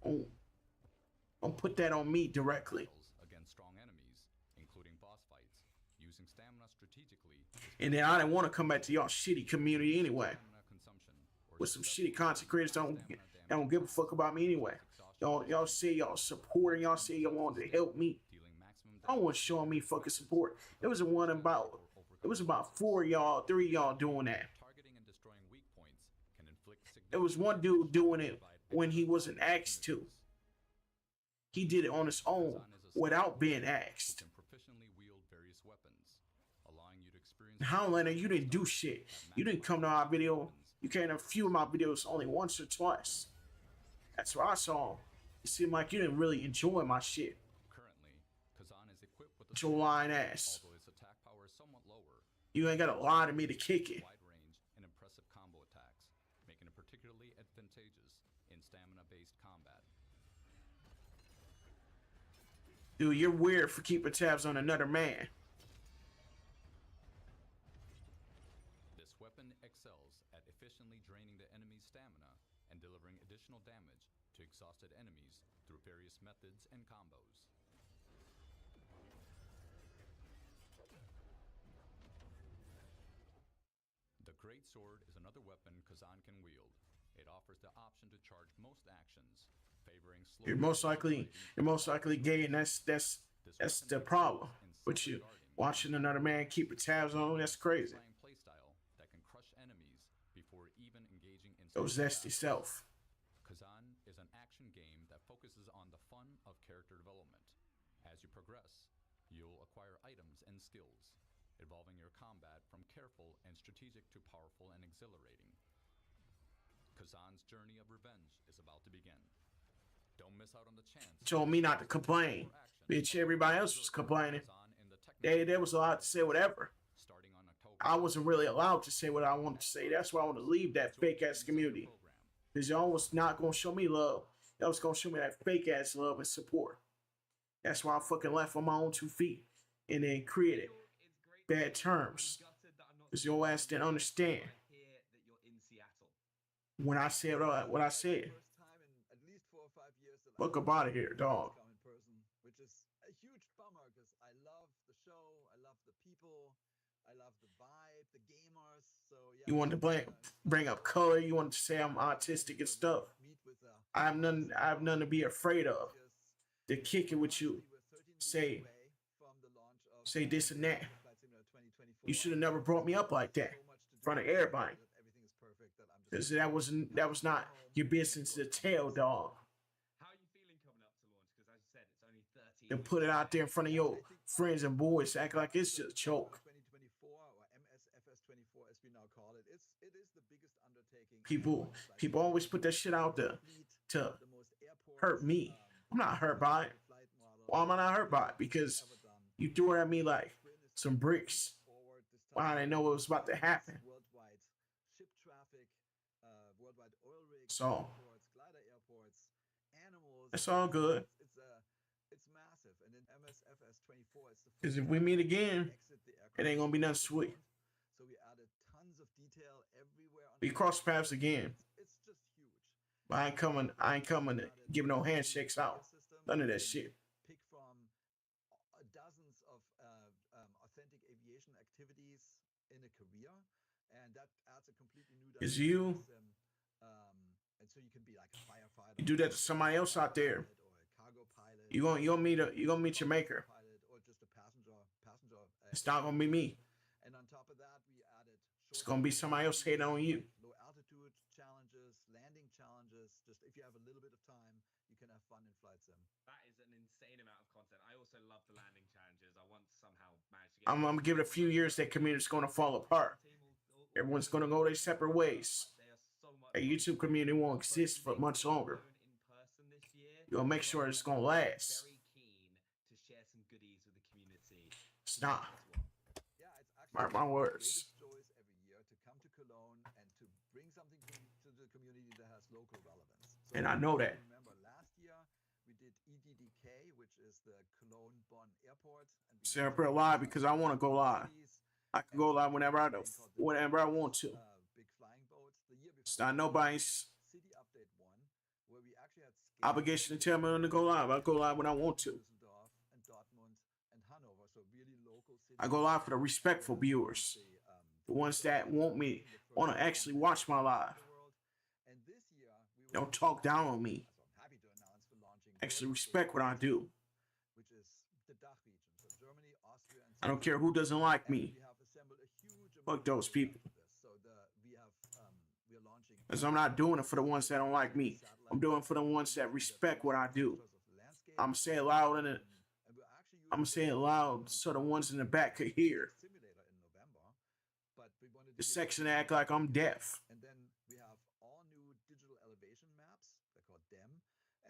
Don't put that on me directly. Against strong enemies, including boss fights, using stamina strategically. And then I didn't want to come back to y'all shitty community anyway. With some shitty content creators don't give a fuck about me anyway. Y'all say y'all supporting, y'all say y'all want to help me. I want showing me fucking support. It was about 4 of y'all, 3 of y'all doing that. There was one dude doing it when he wasn't asked to. He did it on his own without being asked. Howlander, you didn't do shit. You didn't come to our video. You came to a few of my videos only once or twice. That's what I saw. It seemed like you didn't really enjoy my shit. is equipped with a Your line ass. although its attack power is somewhat lower. You ain't got to lie to me to kick it. Wide range and impressive combo attacks, making it particularly advantageous in stamina-based combat. Dude, you're weird for keeping tabs on another man. This weapon excels at efficiently draining the enemy's stamina and delivering additional damage to exhausted enemies through various methods and combos. The Great Sword is another weapon Khazan can wield. It offers the option to charge most actions, favoring slow. You're most likely gay, and that's the problem with you. Watching another man keep tabs on, that's crazy. Playstyle that can crush enemies before even engaging in Go zest yourself. Khazan is an action game that focuses on the fun of character development. As you progress, you'll acquire items and skills, evolving your combat from careful and strategic to powerful and exhilarating. Khazan's journey of revenge is about to begin. Don't miss out on the chance. You told me not to complain. Bitch, everybody else was complaining. There was a lot to say, whatever. I wasn't really allowed to say what I wanted to say. That's why I want to leave that fake-ass community. Because y'all was not going to show me love. Y'all was going to show me that fake-ass love and support. That's why I fucking left on my own 2 feet. And then created bad terms. Because your ass didn't understand. When I said what I said. Fuck up out of here, dog. Which is a huge bummer because I love the show, I love the people, I love the vibe, the gamers. So yeah. You wanted to bring up color. You wanted to say I'm autistic and stuff. I have none to be afraid of. To kick it with you. Say this and that. You should have never brought me up like that in front of everybody. Because that was not your business to tell, dog. And put it out there in front of your friends and boys, act like it's just a joke. 2024 or MSFS24 as we now call it, it is the biggest undertaking. People always put that shit out there to hurt me. I'm not hurt by it. Why am I not hurt by it? Because you threw it at me like some bricks. Well, I didn't know what was about to happen. Worldwide ship traffic, worldwide oil rigs, So airports, glider airports, animals. that's all good. It's massive. And then MSFS24 is the Because if we meet again, it ain't gonna be nothing sweet. So we added tons of detail everywhere. We cross paths again. It's just huge. But I ain't coming to give no handshakes out. None of that shit. Pick from dozens of authentic aviation activities in a career, and that adds a completely new. Is you? And so you can be like a firefighter. You do that to somebody else out there. You gonna meet your maker. Or just a passenger. It's not gonna be me. And on top of that, we added. It's gonna be somebody else hating on you. Low altitude challenges, landing challenges. Just if you have a little bit of time, you can have fun in flight sim. That is an insane amount of content. I also love the landing challenges. I once somehow managed to get. I'm gonna give it a few years. That community's gonna fall apart. Everyone's gonna go their separate ways. A YouTube community won't exist for much longer. You're gonna make sure it's gonna last. Very keen to share some goodies with the community. It's not. Yeah, it's actually Mark my words. joys every year to come to Cologne and to bring something to the community that has local relevance. So And I know that. Remember last year we did EDDK, which is the Cologne Bonn Airport. And we Say I put live because I want to go live. I can go live whenever I want to. big flying boats. The year It's not nobody's City Update 1, where we actually had obligation to tell me when to go live. I go live when I want to. Düsseldorf and Dortmund and Hanover, so really local cities. I go live for the respectful viewers, the ones that want to actually watch my live. And this year we Don't talk down on me. So I'm happy to announce we're launching Actually respect what I do. which is the DACH region, so Germany, Austria, and I don't care who doesn't like me. we have assembled a huge amount Fuck those people. of this. So we're launching Because I'm not doing it for the ones that don't like me. I'm doing it for the ones that respect what I do. I'm saying it loud and I'm saying it loud so the ones in the back could hear. simulator in November, but we wanted to The give section act like I'm deaf. And then we have all new digital elevation maps. They're called DEM.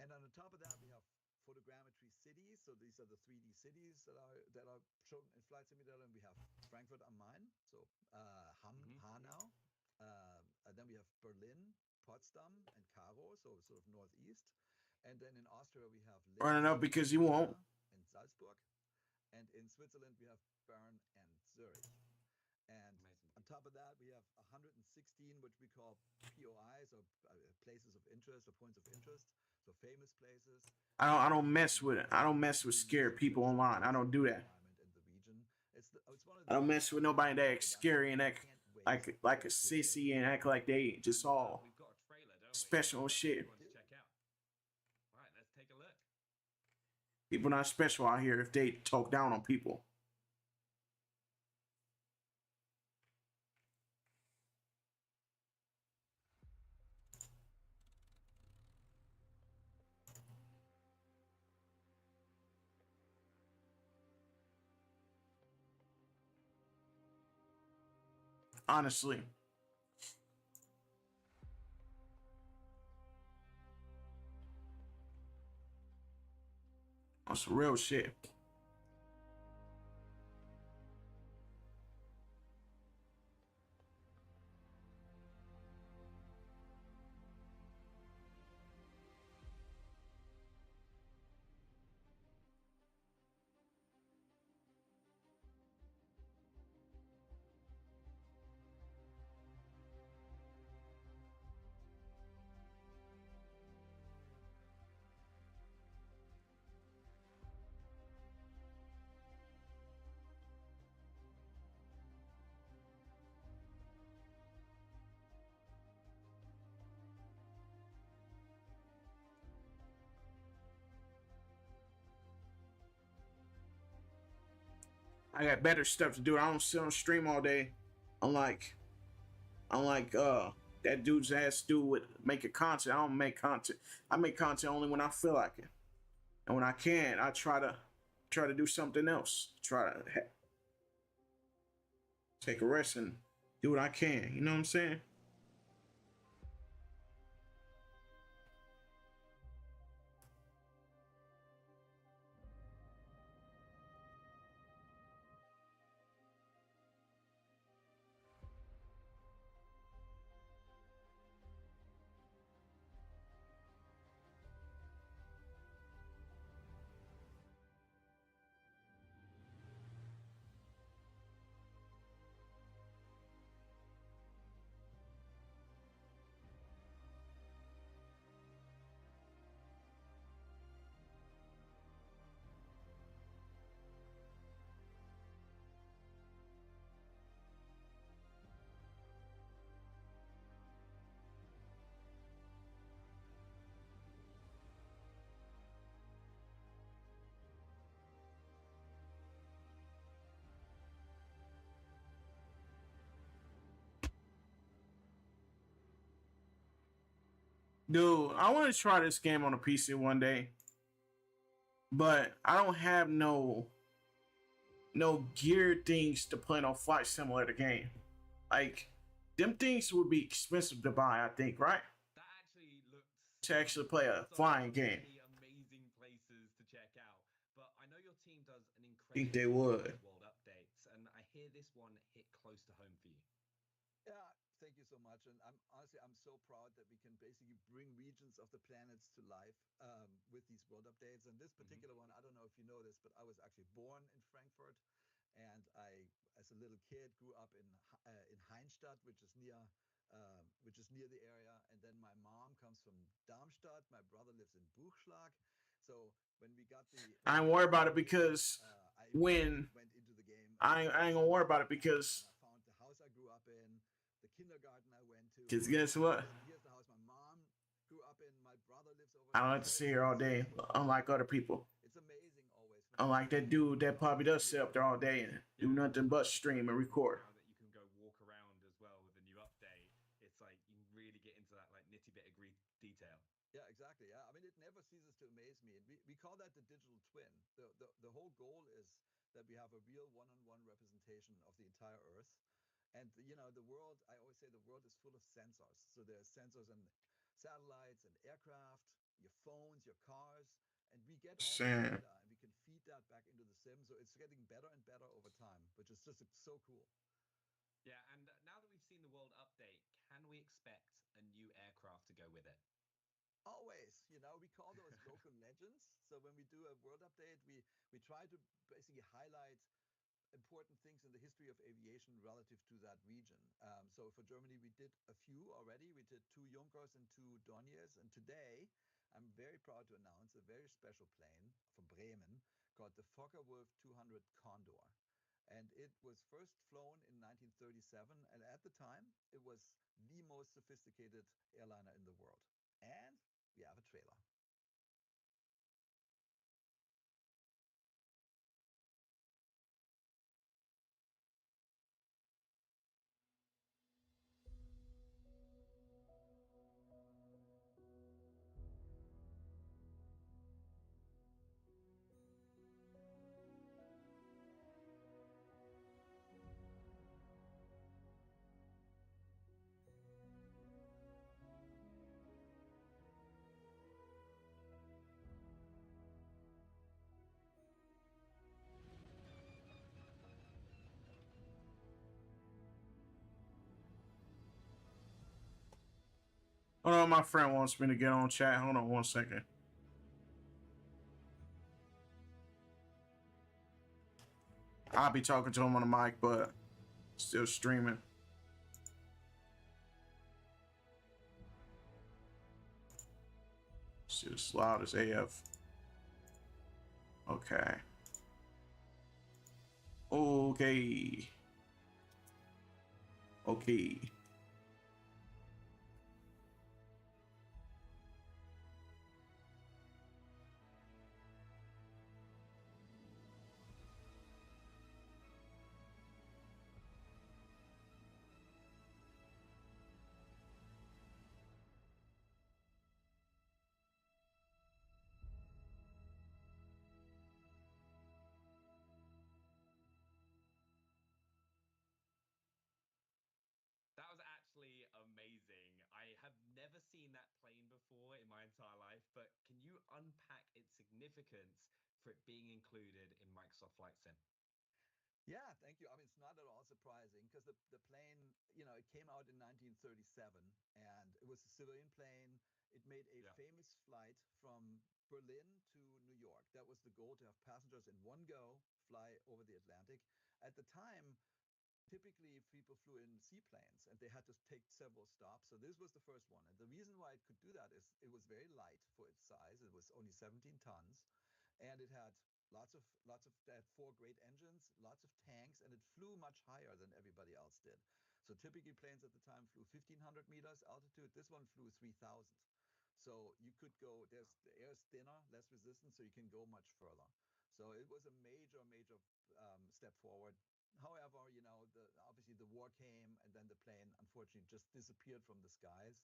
And on the top of that, we have photogrammetry cities. So these are the 3D cities. cities that are shown in Flight Simulator, and we have Frankfurt am Main, so Hanau. And then we have Berlin, Potsdam, and Karo, so sort of northeast. And then in Austria we have Running up because you won't. And Salzburg. And in Switzerland we have Bern and Zurich. And on top of that we have 116, which we call POIs, or places of interest, or points of interest. So famous places. I don't mess with it. I don't mess with scared people online. I don't do that. I don't mess with nobody that acts scary and act like a sissy and act like they just all special shit. Right, let's take a look. People not special out here if they talk down on people. Honestly. On some real shit. I got better stuff to do. I don't sit on stream all day. Unlike that dude's ass dude with making content. I don't make content. I make content only when I feel like it. And when I can, I try to do something else. Try to take a rest and do what I can. You know what I'm saying? Dude, I want to try this game on a PC one day, but I don't have no gear things to play on Flight Simulator game. Like, them things would be expensive to buy, I think, right? That actually looks To actually play a flying game. amazing places to check out. But I know your team does an Think they incredible would. world updates, and I hear this one hit close to home for you. Yeah, thank you so much. And I'm so proud that we can basically bring regions of the planets to life with these world updates. And this particular one, I don't know if you know this, but I was actually born in Frankfurt, and I, as a little kid, grew up in Heinstadt, which is near the area. And then my mom comes from Darmstadt. My brother lives in Buchschlag. So when we got I ain't worried about it because when went into the game, I ain't gonna worry about it because I found the house I grew up in, the kindergarten I went to. Because guess what? Here's the house my mom grew up in. My brother lives over I don't have to sit here all day, unlike other people. It's amazing always. Unlike that dude that probably does sit up there all day and do nothing but stream and record. Now that you can go walk around as well with the new update, it's like you can really get into that like nitty bitty detail. Yeah, exactly. Yeah, I mean, it never ceases to amaze me, and we call that the digital twin. The whole goal is that we have a real one-on-one representation of the entire Earth. And you know, the world, I always say the world is full of sensors. So there's sensors on satellites and aircraft, your phones, your cars, and we get all that data, and we can feed that back into the sim. So it's getting better and better over time, which is just so cool. Yeah, and now that we've seen the world update, can we expect a new aircraft to go with it? Always, you know, we call those local legends. So when we do a world update, we try to basically highlight important things in the history of aviation relative to that region. So for Germany, we did a few already. We did 2 Junkers and 2 Dorniers. And today, I'm very proud to announce a very special plane from Bremen called the Focke-Wulf 200 Condor. And it was first flown in 1937. And at the time, it was the most sophisticated airliner in the world. And we have a trailer. Hold on, my friend wants me to get on chat. Hold on 1 second. I'll be talking to him on the mic, but still streaming. Still as loud as AF. Okay. Okay. Okay. That was actually amazing. I have never seen that plane before in my entire life, but can you unpack its significance for it being included in Microsoft Flight Sim? Yeah, thank you. I mean, it's not at all surprising because the plane, you know, it came out in 1937 and it was a civilian plane. It made a famous flight from Berlin to New York. That was the goal, to have passengers in one go fly over the Atlantic. At the time, typically people flew in seaplanes and they had to take several stops. So this was the first one. And the reason why it could do that is it was very light for its size. It was only 17 tons and it had they had 4 great engines, lots of tanks, and it flew much higher than everybody else did. So typically planes at the time flew 1,500 meters altitude. This one flew 3,000. So you could go, the air is thinner, less resistance, so you can go much further. So it was a major step forward. However, you know, obviously the war came, and then the plane unfortunately just disappeared from the skies.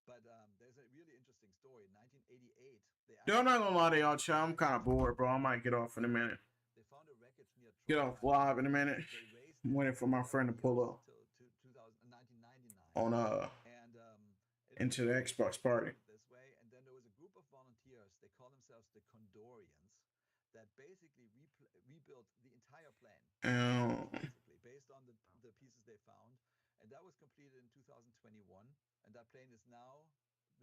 But there's a really interesting story. In 1988, Yo, I'm not gonna lie to y'all, chat. I'm kind of bored, bro. I might get off in a minute. They found a wreckage near Get off live in a minute. I'm waiting for my friend to pull up on into the Xbox party. This way, and then there was a group of volunteers. They call themselves the Condorians, that basically rebuilt the entire plane, basically based on the pieces they found, and that was completed in 2021. And that plane is now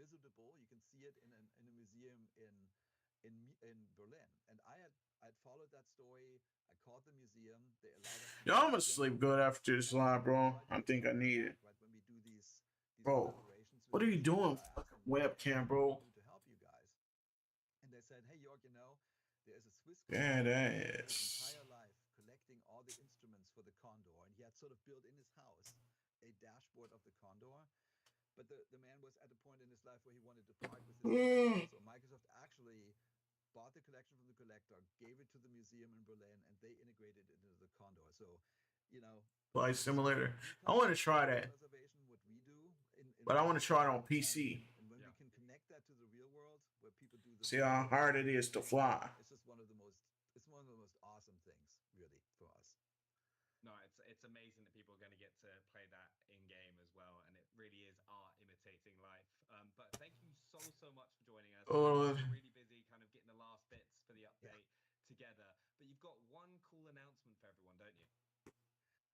visitable. You can see it in a museum in Berlin. And I'd followed that story. I called the museum. They allowed us. Yo, I'm gonna sleep good after this live, bro. I think I need it. Right when we do these bro, what are you doing? Fucking webcam, bro. To help you guys. And they said, hey, York, you know, there is a Swiss guy his entire life collecting all the instruments for the Condor, and he had sort of built in his house a dashboard of the Condor. But the man was at a point in his life where he wanted to part with his collection. So Microsoft actually bought the collection from the collector, gave it to the museum in Berlin, and they integrated it into the Condor. So, you know, Flight Simulator. I want to try that, but I want to try it on PC. And when we can connect that to the real world, where people do the see how hard it is to fly. It's just one of the most awesome things, really, for us. No, it's amazing that people are going to get to play that in game as well, and it really is art imitating life. But thank you so much for joining us. We're really busy, kind of getting the last bits for the update together. you've got one cool announcement for everyone, don't you?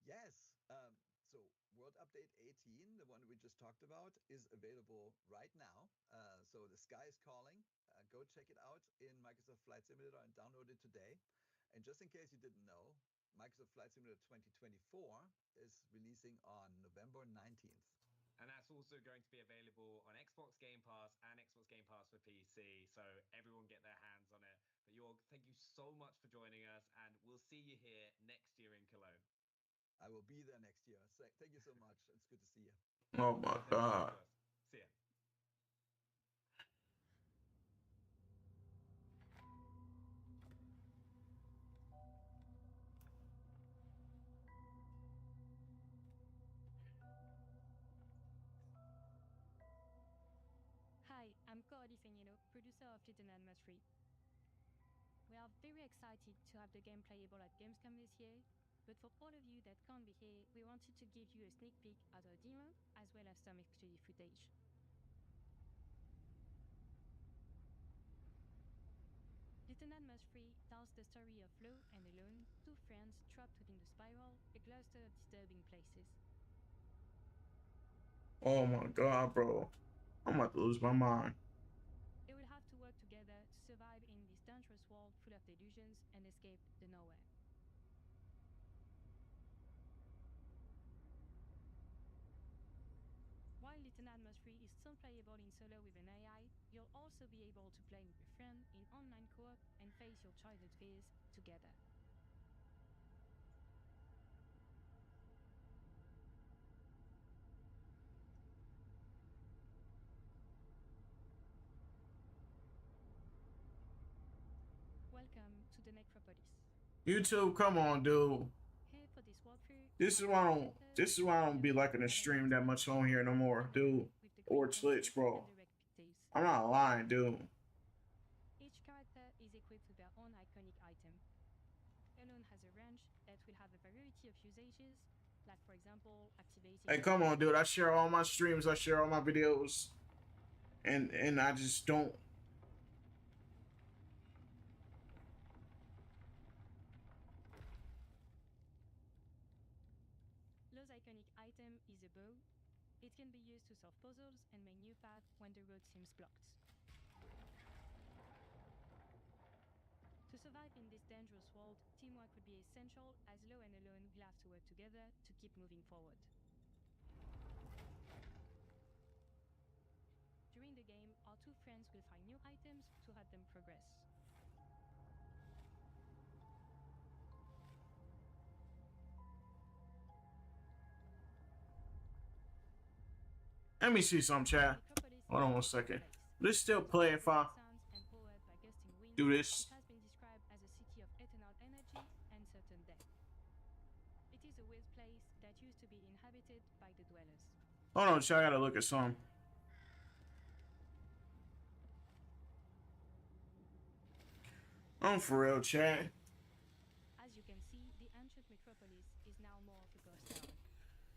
Yes. So World Update 18, the one we just talked about, is available right now. So the sky is calling. Go check it out in Microsoft Flight Simulator and download it today. And just in case you didn't know, Microsoft Flight Simulator 2024 is releasing on November 19th. And that's also going to be available on Xbox Game Pass and Xbox Game Pass for PC, so everyone get their hands on it. But Jorg, thank you so much for joining us, and we'll see you here next year in Cologne. I will be there next year. Thank you so much. It's good to see you. Oh my God. See ya. Hi, I'm JayTheInfinite, producer of Little Nightmares 3. We are very excited to have the game playable at Gamescom this year, but for all of you that can't be here, we wanted to give you a sneak peek at our demo, as well as some exclusive footage. Little Nightmares 3 tells the story of Flo and Alone, two friends trapped within the Spiral, a cluster of disturbing places. Oh my God, bro. I'm about to lose my mind. They will have to work together to survive in this dangerous world full of delusions and escape the nowhere. While Little Nightmares 3 is still playable in solo with an AI, you'll also be able to play with a friend in online co-op and face your childhood fears together. Welcome to the Necropolis. YouTube, come on, dude. Here for this walkthrough, This is why I don't be liking to stream that much on here no more, dude. Or Twitch, bro. I'm not lying, dude. Each character is equipped with their own iconic item. Alone has a wrench that will have a variety of usages, like for example, activating... Hey, come on, dude. I share all my streams. I share all my videos. And I just don't... Lo's iconic item is a bow. It can be used to solve puzzles and make new paths when the road seems blocked. To survive in this dangerous world, teamwork will be essential, as Lo and Alone will have to work together to keep moving forward. During the game, our two friends will find new items to help them progress. Let me see some chat. Hold on 1 second. Let's still play if I do this. It has been described as a city of eternal energy and certain death. It is a weird place that used to be inhabited by the dwellers. Hold on, chat. I gotta look at some. I'm for real, chat. As you can see, the ancient metropolis is now more of a ghost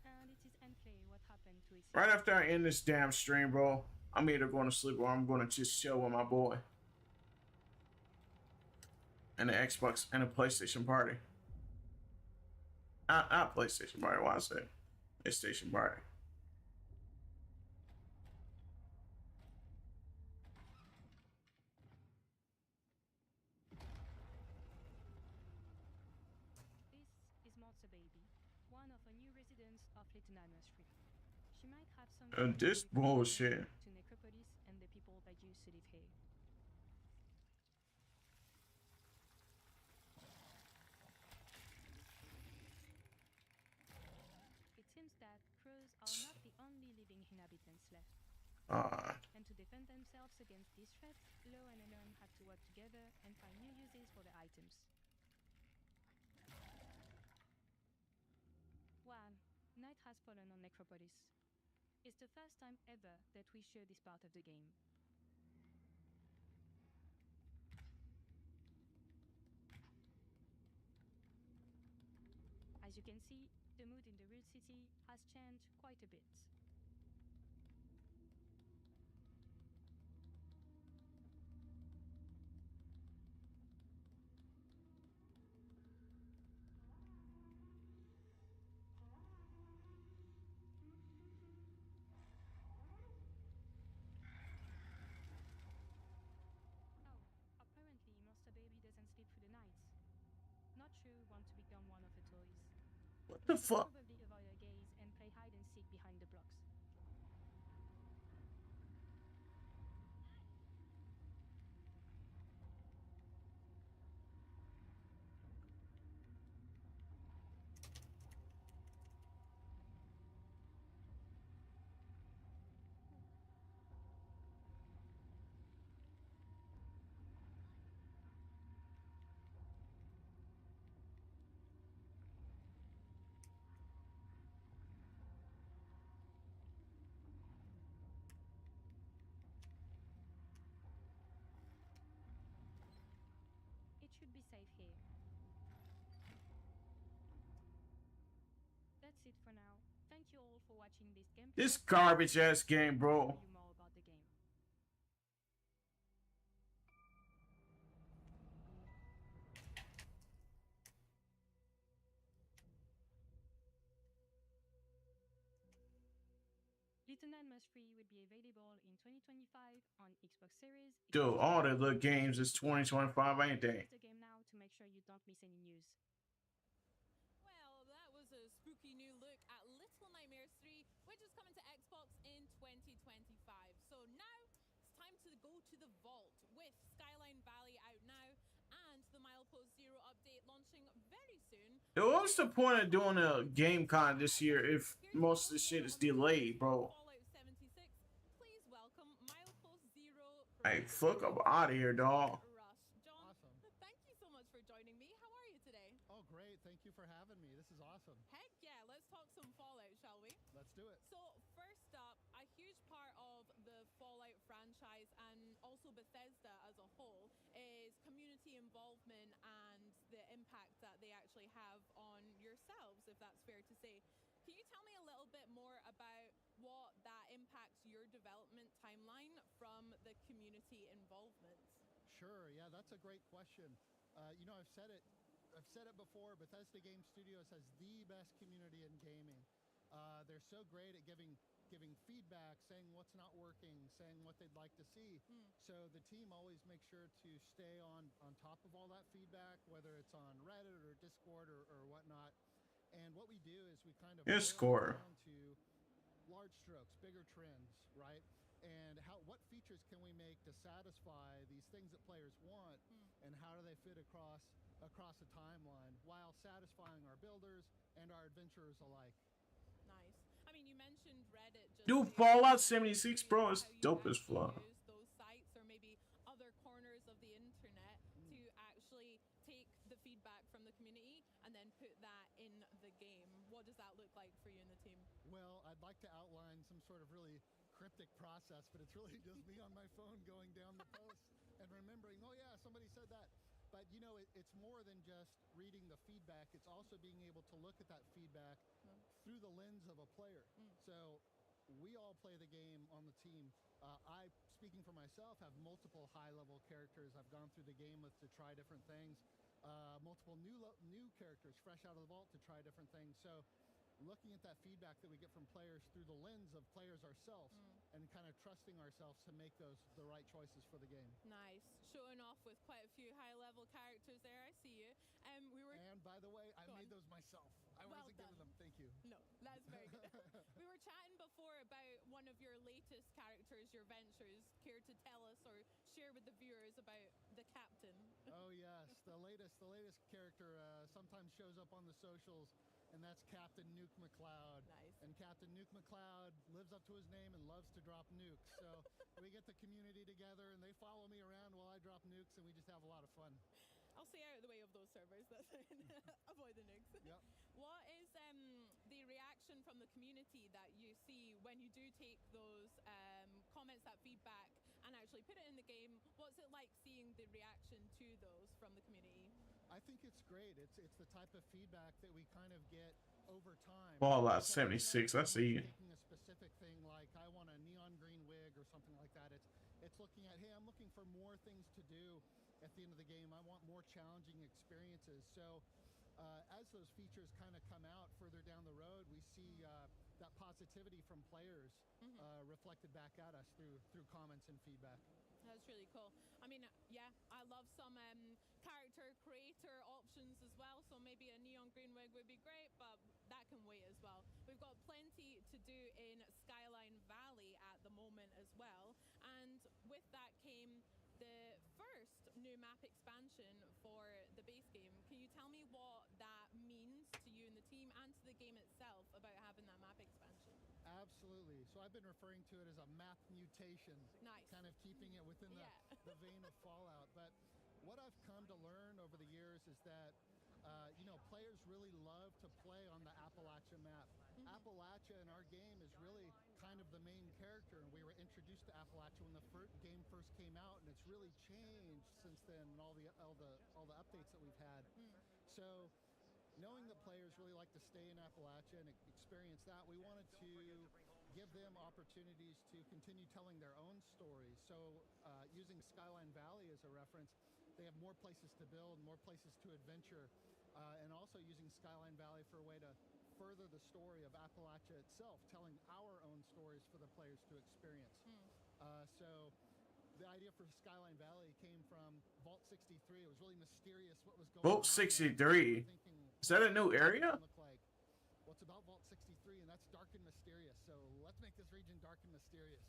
town, and it is unclear what happened to its... Right after I end this damn stream, bro, I'm either going to sleep or I'm going to just chill with my boy. And the Xbox and a PlayStation party. Not PlayStation party, why I say PlayStation party. This is Monster Baby, one of the new residents of Little Nightmares 3. She might have some... This bullshit. ...to Necropolis and the people that used to live here. It seems that crows are not the only living inhabitants left. And to defend themselves against these threats, Lo and Alone had to work together and find new uses for their items. Well, night has fallen on Necropolis. It's the first time ever that we show this part of the game. As you can see, the mood in the real city has changed quite a bit. you want to become one of the toys. What the fuck? Probably avoid your gaze and play hide and seek behind the blocks. It should be safe here. That's it for now. Thank you all for watching this gameplay. This garbage ass game, bro. You more about the game. Little Nightmares 3 will be available in 2025 on Xbox Series. Dude, all the little games is 2025, ain't they? The game now to make sure you don't miss any news. Well, that was a spooky new look at Little Nightmares 3, which is coming to Xbox in 2025. So now it's time to go to the vault with Skyline Valley out now and the Milepost Zero update launching very soon. Dude, what's the point of doing a Gamescom this year if most of the shit is delayed, bro? Fallout 76, please welcome Milepost Zero. Hey, fuck up out of here, dog. John, thank you so much for joining me. How are you today? Oh, great. Thank you for having me. This is awesome. Heck yeah, let's talk some Fallout, shall we? Let's do it. So first up, a huge part of the Fallout franchise and also Bethesda as a whole is community involvement and the impact that they actually have on yourselves, if that's fair to say. Can you tell me a little bit more about what that impacts your development timeline from the community involvement? Sure. Yeah, that's a great question. You know, I've said it before. Bethesda Game Studios has the best community in gaming. They're so great at giving feedback, saying what's not working, saying what they'd like to see. So the team always makes sure to stay on top of all that feedback, whether it's on Reddit or Discord or whatnot. And what we do is we kind of Discord. down to large strokes, bigger trends, right? And what features can we make to satisfy these things that players want, and how do they fit across a timeline while satisfying our builders and our adventurers alike. Nice. I mean, you mentioned Reddit. Dude, Fallout 76, bro, is dope as fuck. Those sites or maybe other corners of the internet to actually take the feedback from the community and then put that in the game. What does that look like for you and the team? Well, I'd like to outline some sort of really cryptic process, but it's really just me on my phone going down the post and remembering, oh yeah, somebody said that. But you know, it's more than just reading the feedback. It's also being able to look at that feedback through the lens of a player. So we all play the game on the team. I, speaking for myself, have multiple high-level characters I've gone through the game with to try different things. Multiple new characters fresh out of the vault to try different things. So looking at that feedback that we get from players through the lens of players ourselves and kind of trusting ourselves to make the right choices for the game. Nice. Showing off with quite a few high-level characters there. I see you. And by the way, I made those myself. I wasn't giving them. Thank you. No, that's very good. We were chatting before about one of your latest characters, your ventures. Care to tell us or share with the viewers about the captain? Oh yes, the latest character sometimes shows up on the socials, and that's Captain Nuke McCloud. Nice. And Captain Nuke McCloud lives up to his name and loves to drop nukes. So we get the community together, and they follow me around while I drop nukes, and we just have a lot of fun. I'll stay out of the way of those servers. That's avoid the nukes. Yep. What is the reaction from the community that you see when you do take those comments, that feedback, and actually put it in the game? What's it like seeing the reaction to those from the community? I think it's great. It's the type of feedback that we kind of get over time. Fallout 76, I see you. Taking a specific thing like I want a neon green wig or something like that. It's looking at, hey, I'm looking for more things to do at the end of the game. I want more challenging experiences. So as those features kind of come out further down the road, we see that positivity from players reflected back at us through comments and feedback. That's really cool. I mean, yeah, I love some character creator options as well. So maybe a neon green wig would be great, but that can wait as well. We've got plenty to do in Skyline Valley at the moment as well. And with that came the first new map expansion for the base game. Can you tell me what that means to you and the team and to the game itself about having that map expansion? Absolutely. So I've been referring to it as a map mutation. Nice. Kind of keeping it within the vein of Fallout. But what I've come to learn over the years is that, players really love to play on the Appalachia map. Appalachia in our game is really kind of the main character, and we were introduced to Appalachia when the game first came out, and it's really changed since then, and all the updates that we've had. So knowing that players really like to stay in Appalachia and experience that, we wanted to give them opportunities to continue telling their own stories. So using Skyline Valley as a reference, they have more places to build, more places to adventure, and also using Skyline Valley for a way to further the story of Appalachia itself, telling our own stories for the players to experience. So the idea for Skyline Valley came from Vault 63. It was really mysterious what was going on. Vault 63. Is that a new area? Well, it's about Vault 63, and that's dark and mysterious. So let's make this region dark and mysterious.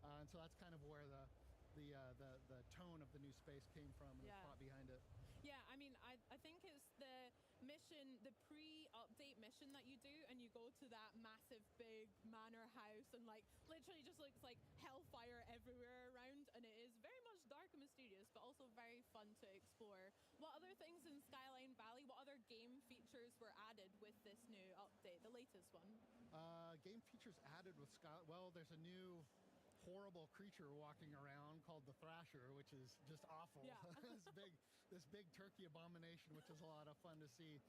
And so that's kind of where the tone of the new space came from, and the thought behind it. Yeah, I mean, I think it's the mission, the pre-update mission that you do, and you go to that massive big manor house, and like literally just looks like hellfire everywhere around, and it is very much dark and mysterious, but also very fun to explore. What other things in Skyline Valley, what other game features were added with this new update, the latest one? Game features added with Skyline, well, there's a new horrible creature walking around called the Thrasher, which is just awful. Yeah. this big turkey abomination, which is a lot of fun to see.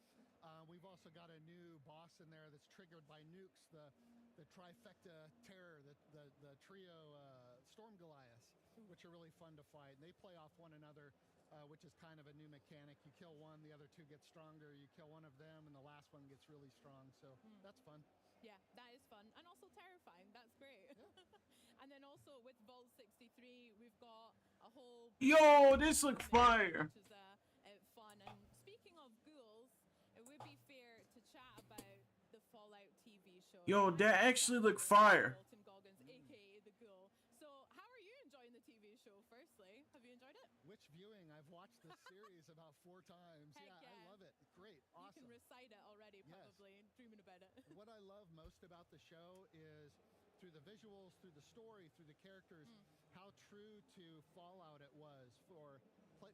We've also got a new boss in there that's triggered by nukes, the trifecta terror, the trio Storm Goliaths, which are really fun to fight. And they play off one another, which is kind of a new mechanic. You kill one, the other two get stronger. You kill one of them, and the last one gets really strong. So that's fun. Yeah, that is fun and also terrifying. That's great. Yeah. And then also with Vault 63, we've got a whole. Yo, this looks fire. Which is fun. And speaking of ghouls, it would be fair to chat about the Fallout TV show. Yo, that actually looked fire. Tim Goggins, aka the Ghoul. So, how are you enjoying the TV show? Firstly, have you enjoyed it? Which viewing? I've watched this series about 4 times. Heck yeah, I love it. Great, awesome. You can recite it already, probably, dreaming about it. What I love most about the show is through the visuals, through the story, through the characters, how true to Fallout it was for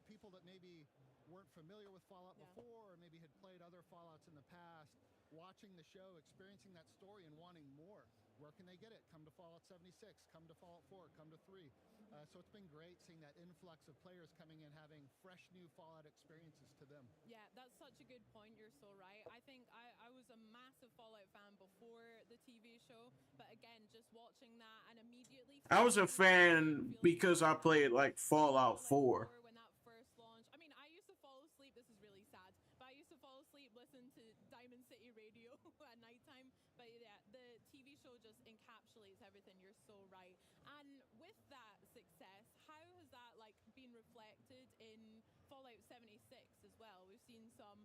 people that maybe weren't familiar with Fallout before, or maybe had played other Fallouts in the past, watching the show, experiencing that story and wanting more. Where can they get it? Come to Fallout 76, come to Fallout 4, come to 3. So it's been great seeing that influx of players coming in, having fresh new Fallout experiences to them. Yeah, that's such a good point. You're so right. I think I was a massive Fallout fan before the TV show, but again, just watching that and immediately... I was a fan because I played like Fallout 4. When that first launched. I mean, I used to fall asleep. This is really sad, but I used to fall asleep listening to Diamond City Radio at nighttime. But yeah, the TV show just encapsulates everything. You're so right. And with that success, how has that like been reflected in Fallout 76 as well? We've seen some,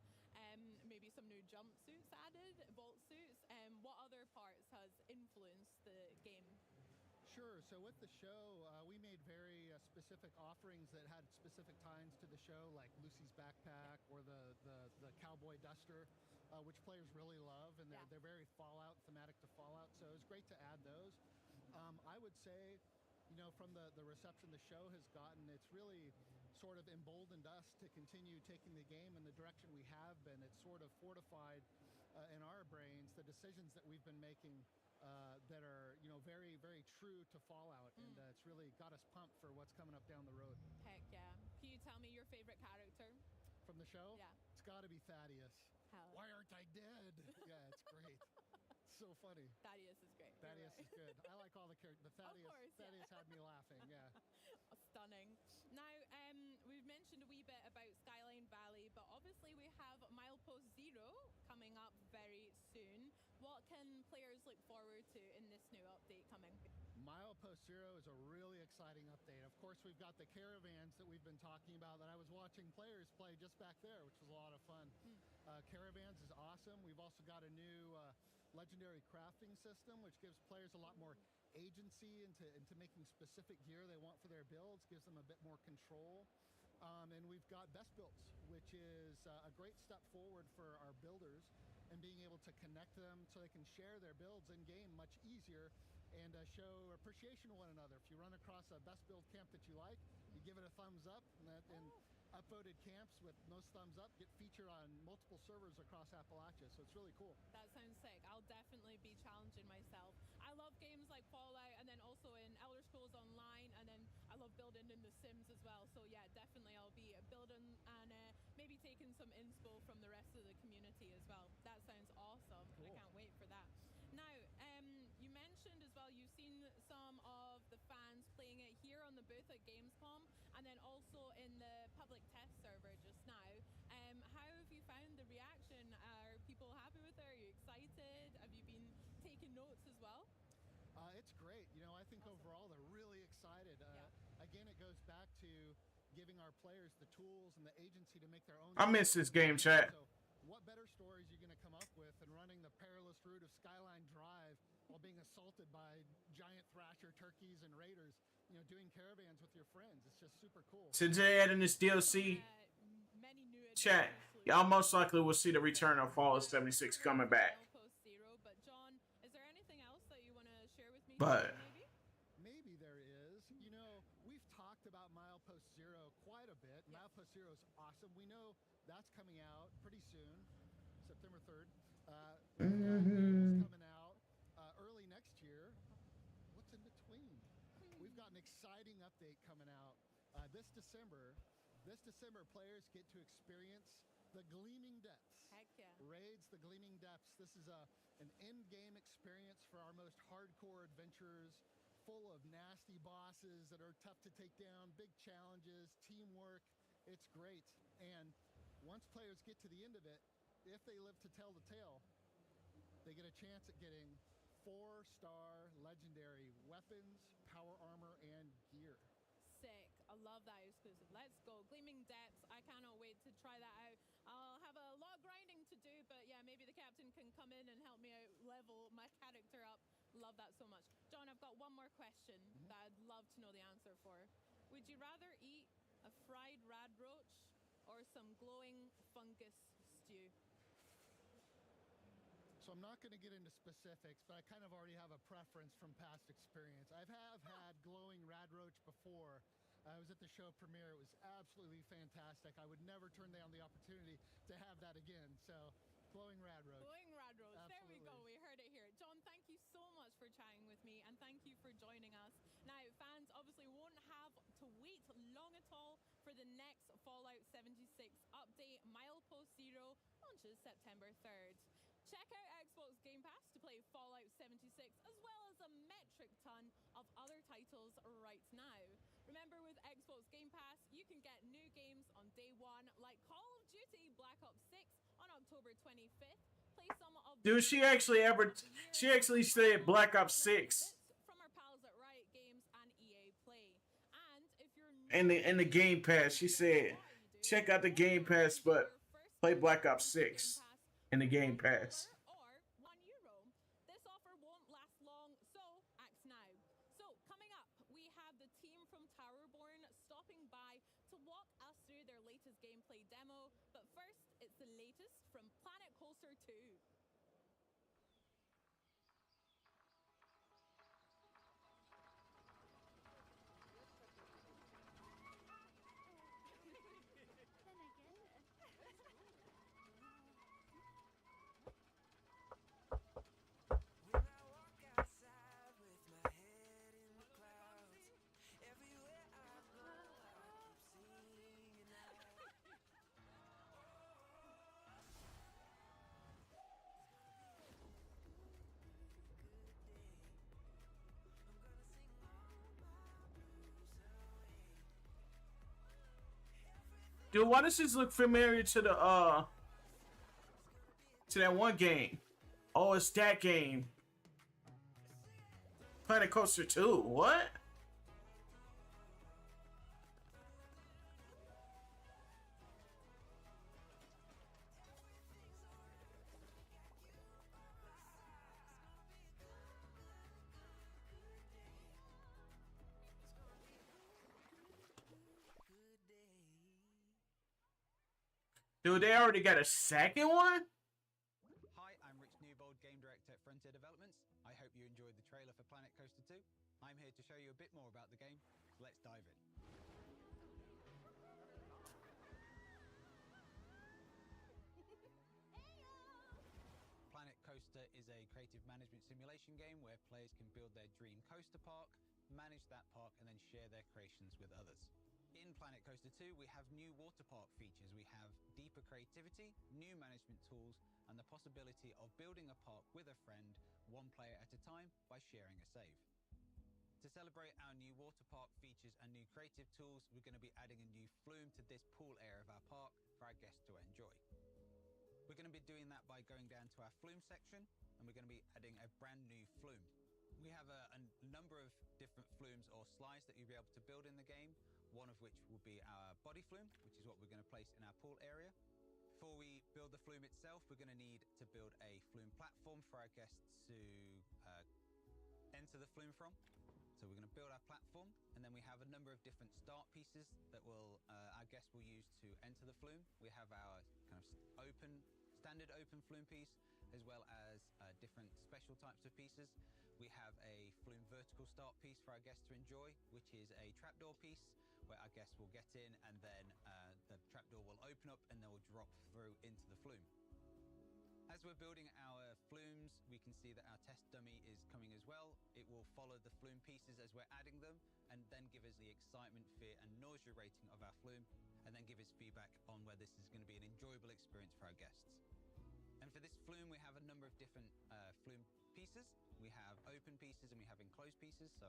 maybe some new jumpsuits added, vault suits. What other parts has influenced the game? Sure. So with the show, we made very specific offerings that had specific ties to the show, like Lucy's backpack or the cowboy duster, which players really love, and they're very Fallout, thematic to Fallout. So it was great to add those. I would say, from the reception the show has gotten, it's really sort of emboldened us to continue taking the game in the direction we have been. It's sort of fortified in our brains the decisions that we've been making that are, very, very true to Fallout, and it's really got us pumped for what's coming up down the road. Heck yeah. Can you tell me your favorite character? From the show? Yeah. It's got to be Thaddeus. Hell. Why aren't I dead? Yeah, it's great. So funny. Thaddeus is great. Thaddeus is good. I like all the characters, but Thaddeus had me laughing, yeah. Stunning. Now, we've mentioned a wee bit about Skyline Valley, but obviously we have Milepost Zero coming up very soon. What can players look forward to in this new update coming? Milepost Zero is a really exciting update. Of course, we've got the caravans that we've been talking about that I was watching players play just back there, which was a lot of fun. Caravans is awesome. We've also got a new legendary crafting system, which gives players a lot more agency into making specific gear they want for their builds, gives them a bit more control. And we've got best builds, which is a great step forward for our builders and being able to connect them so they can share their builds in game much easier and show appreciation to one another. If you run across a best build camp that you like, you give it a thumbs up, and upvoted camps with most thumbs up get featured on multiple servers across Appalachia, so it's really cool. That sounds sick. I'll definitely be challenging myself. I love games like Fallout, and then also in Elder Scrolls Online, and then I love building in The Sims as well. So yeah, definitely I'll be building and maybe taking some inspo from the rest of the community as well. That sounds awesome. Cool. I can't wait for that. Now, you mentioned as well you've seen some of the fans playing it here on the booth at Gamescom, and then also in the public test server just now. How have you found the reaction? Are people happy with it? Are you excited? Have you been taking notes as well? It's great. You know, I think overall they're really excited. Again, it goes back to giving our players the tools and the agency to make their own. I miss this game, chat. So what better stories are you going to come up with than running the perilous route of Skyline Drive while being assaulted by giant thrasher turkeys and raiders, you know, doing caravans with your friends? It's just super cool. Today adding this DLC, chat, y'all most likely will see the return of Fallout 76 coming back. But John, is there anything else that you want to share with me? But maybe there is. You know, we've talked about Milepost Zero quite a bit. Milepost Zero is awesome. We know that's coming out pretty soon, September 3rd. It's coming out early next year. What's in between? We've got an exciting update coming out this December. This December, players get to experience the Gleaming Depths. Heck yeah. Raids the Gleaming Depths. This is an in-game experience for our most hardcore adventurers, full of nasty bosses that are tough to take down, big challenges, teamwork. It's great. And once players get to the end of it, if they live to tell the tale, they get a chance at getting 4-star legendary weapons, power armor, and gear. Sick. I love that exclusive. Let's go. Gleaming Depths. I cannot wait to try that out. I'll have a lot of grinding to do, but yeah, maybe the captain can come in and help me out level my character up. Love that so much. John, I've got one more question that I'd love to know the answer for. Would you rather eat a fried radroach or some glowing fungus stew? So I'm not going to get into specifics, but I kind of already have a preference from past experience. I have had glowing radroach before. I was at the show premiere. It was absolutely fantastic. I would never turn down the opportunity to have that again. So glowing radroach. Glowing radroach. Absolutely. There we go. We heard it here. John, thank you so much for chatting with me, and thank you for joining us. Now, fans obviously won't have to wait long at all for the next Fallout 76 update. Milepost Zero launches September 3rd. Check out Xbox Game Pass to play Fallout 76, as well as a metric ton of other titles right now. Remember, with Xbox Game Pass, you can get new games on day one, like Call of Duty Black Ops 6 on October 25th. Play some of dude, she actually said Black Ops 6 from our pals at Riot Games and EA Play. And if you're in the Game Pass, she said, check out the Game Pass, but play Black Ops 6 in the Game Pass. Or €1. This offer won't last long, so act now. So coming up, we have the team from Towerborne stopping by to walk us through their latest gameplay demo. But first, it's the latest from Planet Coaster 2. Dude, why does this look familiar to the to that one game? Oh, it's that game. Planet Coaster 2. What? Dude, they already got a second one? Hi, I'm Rich Newbold, Game Director at Frontier Developments. I hope you enjoyed the trailer for Planet Coaster 2. I'm here to show you a bit more about the game. Let's dive in. Planet Coaster is a creative management simulation game where players can build their dream coaster park, manage that park, and then share their creations with others. In Planet Coaster 2, we have new water park features. We have deeper creativity, new management tools, and the possibility of building a park with a friend, one player at a time, by sharing a save. To celebrate our new water park features and new creative tools, we're going to be adding a new flume to this pool area of our park for our guests to enjoy. We're going to be doing that by going down to our flume section, and we're going to be adding a brand new flume. We have a number of different flumes or slides that you'll be able to build in the game, one of which will be our body flume, which is what we're going to place in our pool area. Before we build the flume itself, we're going to need to build a flume platform for our guests to enter the flume from. So we're going to build our platform, and then we have a number of different start pieces that our guests will use to enter the flume. We have our kind of standard open flume piece, as well as different special types of pieces. We have a flume vertical start piece for our guests to enjoy, which is a trapdoor piece where our guests will get in, and then the trapdoor will open up and they will drop through into the flume. As we're building our flumes, we can see that our test dummy is coming as well. It will follow the flume pieces as we're adding them, and then give us the excitement, fear, and nausea rating of our flume, and then give us feedback on whether this is going to be an enjoyable experience for our guests. And for this flume, we have a number of different flume pieces. We have open pieces and we have enclosed pieces. So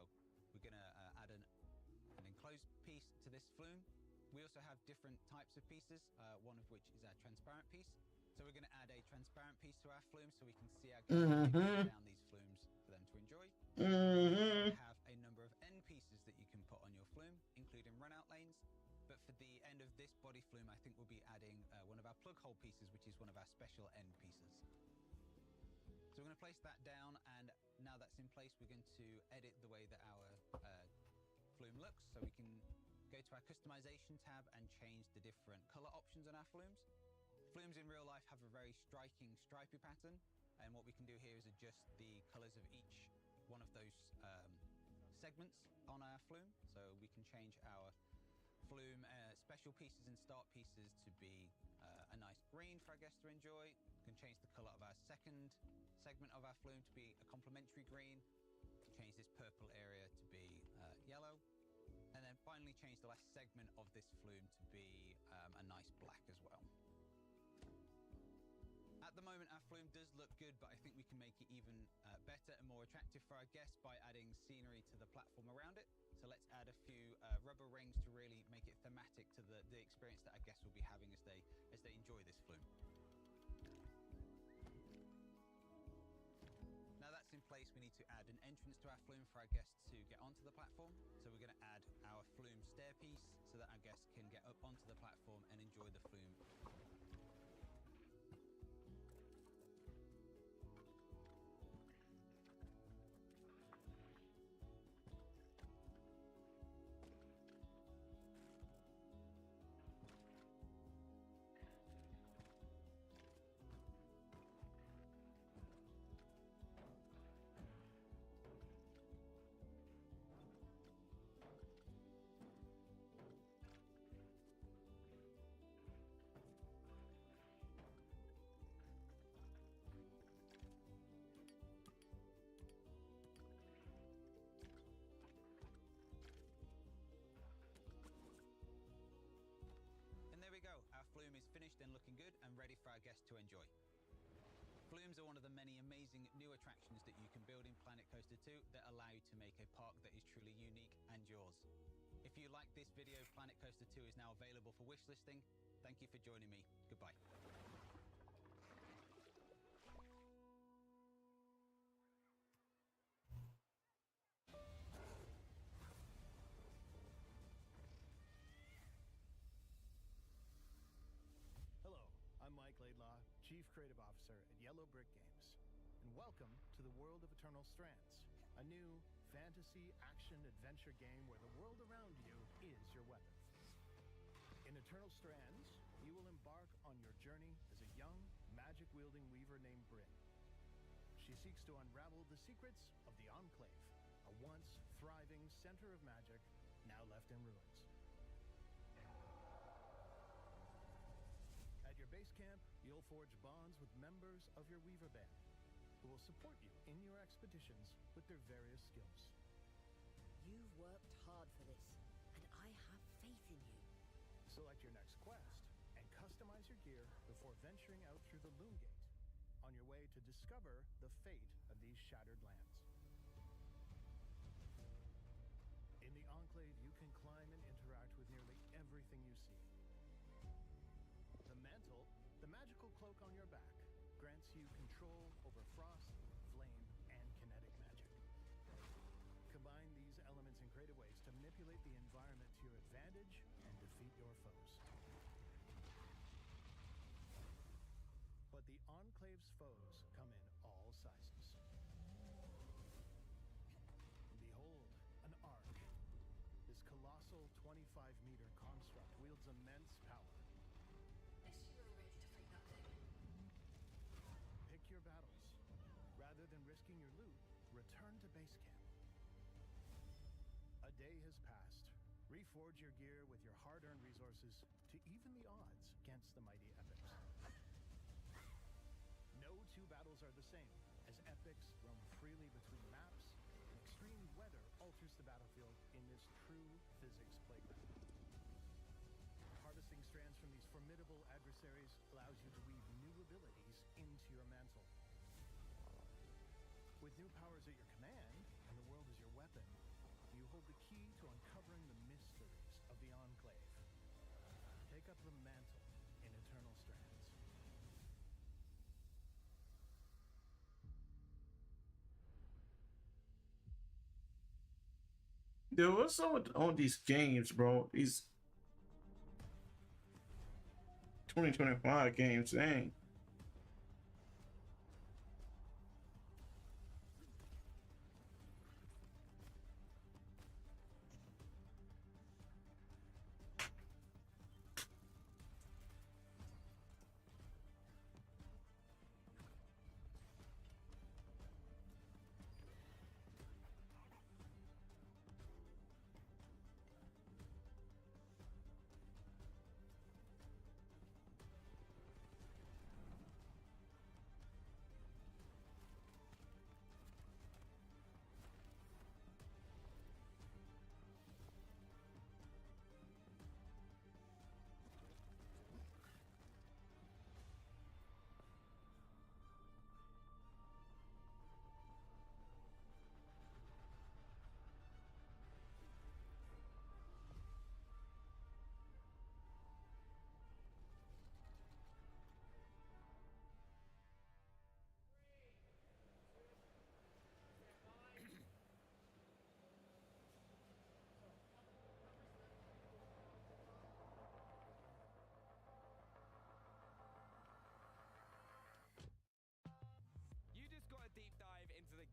we're going to add an enclosed piece to this flume. We also have different types of pieces, one of which is our transparent piece. So we're going to add a transparent piece to our flume so we can see our guests down these flumes for them to enjoy. We also have a number of end pieces that you can put on your flume, including run-out lanes. But for the end of this body flume, I think we'll be adding one of our plug hole pieces, which is one of our special end pieces. So we're going to place that down, and now that's in place, we're going to edit the way that our flume looks. So we can go to our customization tab and change the different color options on our flumes. Flumes in real life have a very striking stripy pattern, and what we can do here is adjust the colors of each one of those segments on our flume. So we can change our flume special pieces and start pieces to be a nice green for our guests to enjoy. We can change the color of our second segment of our flume to be a complementary green. Change this purple area to be yellow, and then finally change the last segment of this flume to be a nice black as well. At the moment, our flume does look good, but I think we can make it even better and more attractive for our guests by adding scenery to the platform around it. So let's add a few rubber rings to really make it thematic to the experience that our guests will be having as they enjoy this flume. Now that's in place, we need to add an entrance to our flume for our guests to get onto the platform. So we're going to add our flume stair piece so that our guests can get up onto the platform and enjoy the flume. And there we go, our flume is finished and looking good and ready for our guests to enjoy. Flumes are one of the many amazing new attractions that you can build in Planet Coaster 2 that allow you to make a park that is truly unique and yours. If you like this video, Planet Coaster 2 is now available for wishlisting. Thank you for joining me. Goodbye. Creative Officer at Yellow Brick Games, and welcome to the world of Eternal Strands, a new fantasy action-adventure game where the world around you is your weapon. In Eternal Strands, you will embark on your journey as a young, magic-wielding weaver named Bryn. She seeks to unravel the secrets of the Enclave, a once thriving center of magic now left in ruins. At your base camp, you'll forge bonds with members of your Weaver Band, who will support you in your expeditions with their various skills. You've worked hard for this, and I have faith in you. Select your next quest and customize your gear before venturing out through the Loom Gate on your way to discover the fate of these shattered lands. In the Enclave, you can climb and interact with nearly everything you see. The mantle, the magical cloak on your back, grants you control over frost, flame, and kinetic magic. Combine these elements in creative ways to manipulate the environment to your advantage and defeat your foes. But the Enclave's foes come in all sizes. Behold, an Ark. This colossal 25-meter construct wields immense power. Pick your battles. Rather than risking your loot, return to base camp. A day has passed. Reforge your gear with your hard-earned resources to even the odds against the mighty epics. No two battles are the same, as epics roam freely between maps, and extreme weather alters the battlefield in this true physics playground. Harvesting strands from these formidable adversaries allows you to weave new abilities into your mantle. With new powers at your command, and the world is your weapon, you hold the key to uncovering the mysteries of the Enclave. Take up the mantle in Eternal Strands. Dude, what's up with all these games, bro? These 2025 games, dang.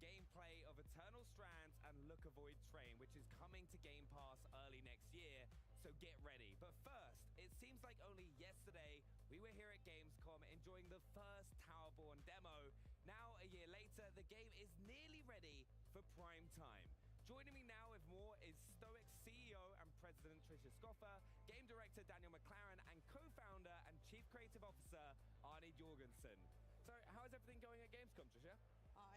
gameplay of Eternal Strands and Look Avoid Train, which is coming to Game Pass early next year, so get ready. But first, it seems like only yesterday we were here at Gamescom enjoying the first Towerborne demo. Now, a year later, the game is nearly ready for prime time. Joining me now with more is Stoic CEO and President Trisha Scoffer, Game Director Daniel McLaren, and Co-Founder and Chief Creative Officer Arnie Jorgensen. So, how is everything going at Gamescom, Trisha?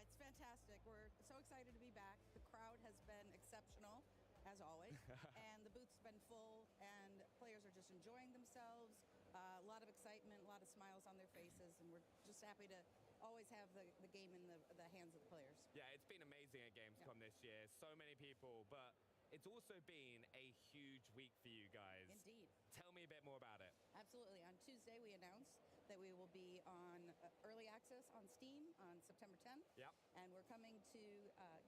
It's fantastic. We're so excited to be back. The crowd has been exceptional, as always, and the booth's been full, and players are just enjoying themselves. A lot of excitement, a lot of smiles on their faces, and we're just happy to always have the game in the hands of the players. Yeah, it's been amazing at Gamescom this year. So many people, but it's also been a huge week for you guys. Indeed. Tell me a bit more about it. Absolutely. On Tuesday, we announced that we will be on early access on Steam on September 10th. Yep. And we're coming to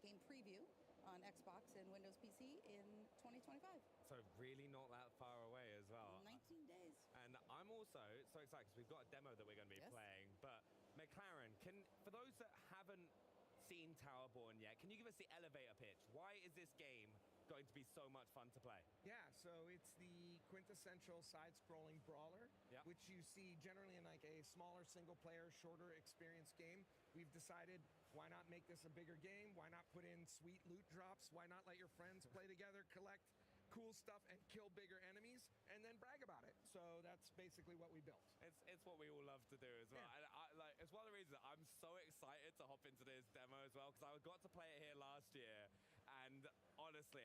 game preview on Xbox and Windows PC in 2025. So really not that far away as well. 19 days. And I'm also so excited because we've got a demo that we're going to be playing, but seen Towerborne yet, can you give us the elevator pitch? Why is this game going to be so much fun to play? Yeah, so it's the quintessential side-scrolling brawler, which you see generally in like a smaller single-player, shorter experience game. We've decided, why not make this a bigger game? Why not put in sweet loot drops? Why not let your friends play together, collect cool stuff, and kill bigger enemies, and then brag about it? So that's basically what we built. It's what we all love to do as well. Yeah. And it's one of the reasons that I'm so excited to hop into this demo as well, because I got to play it here last year, and honestly,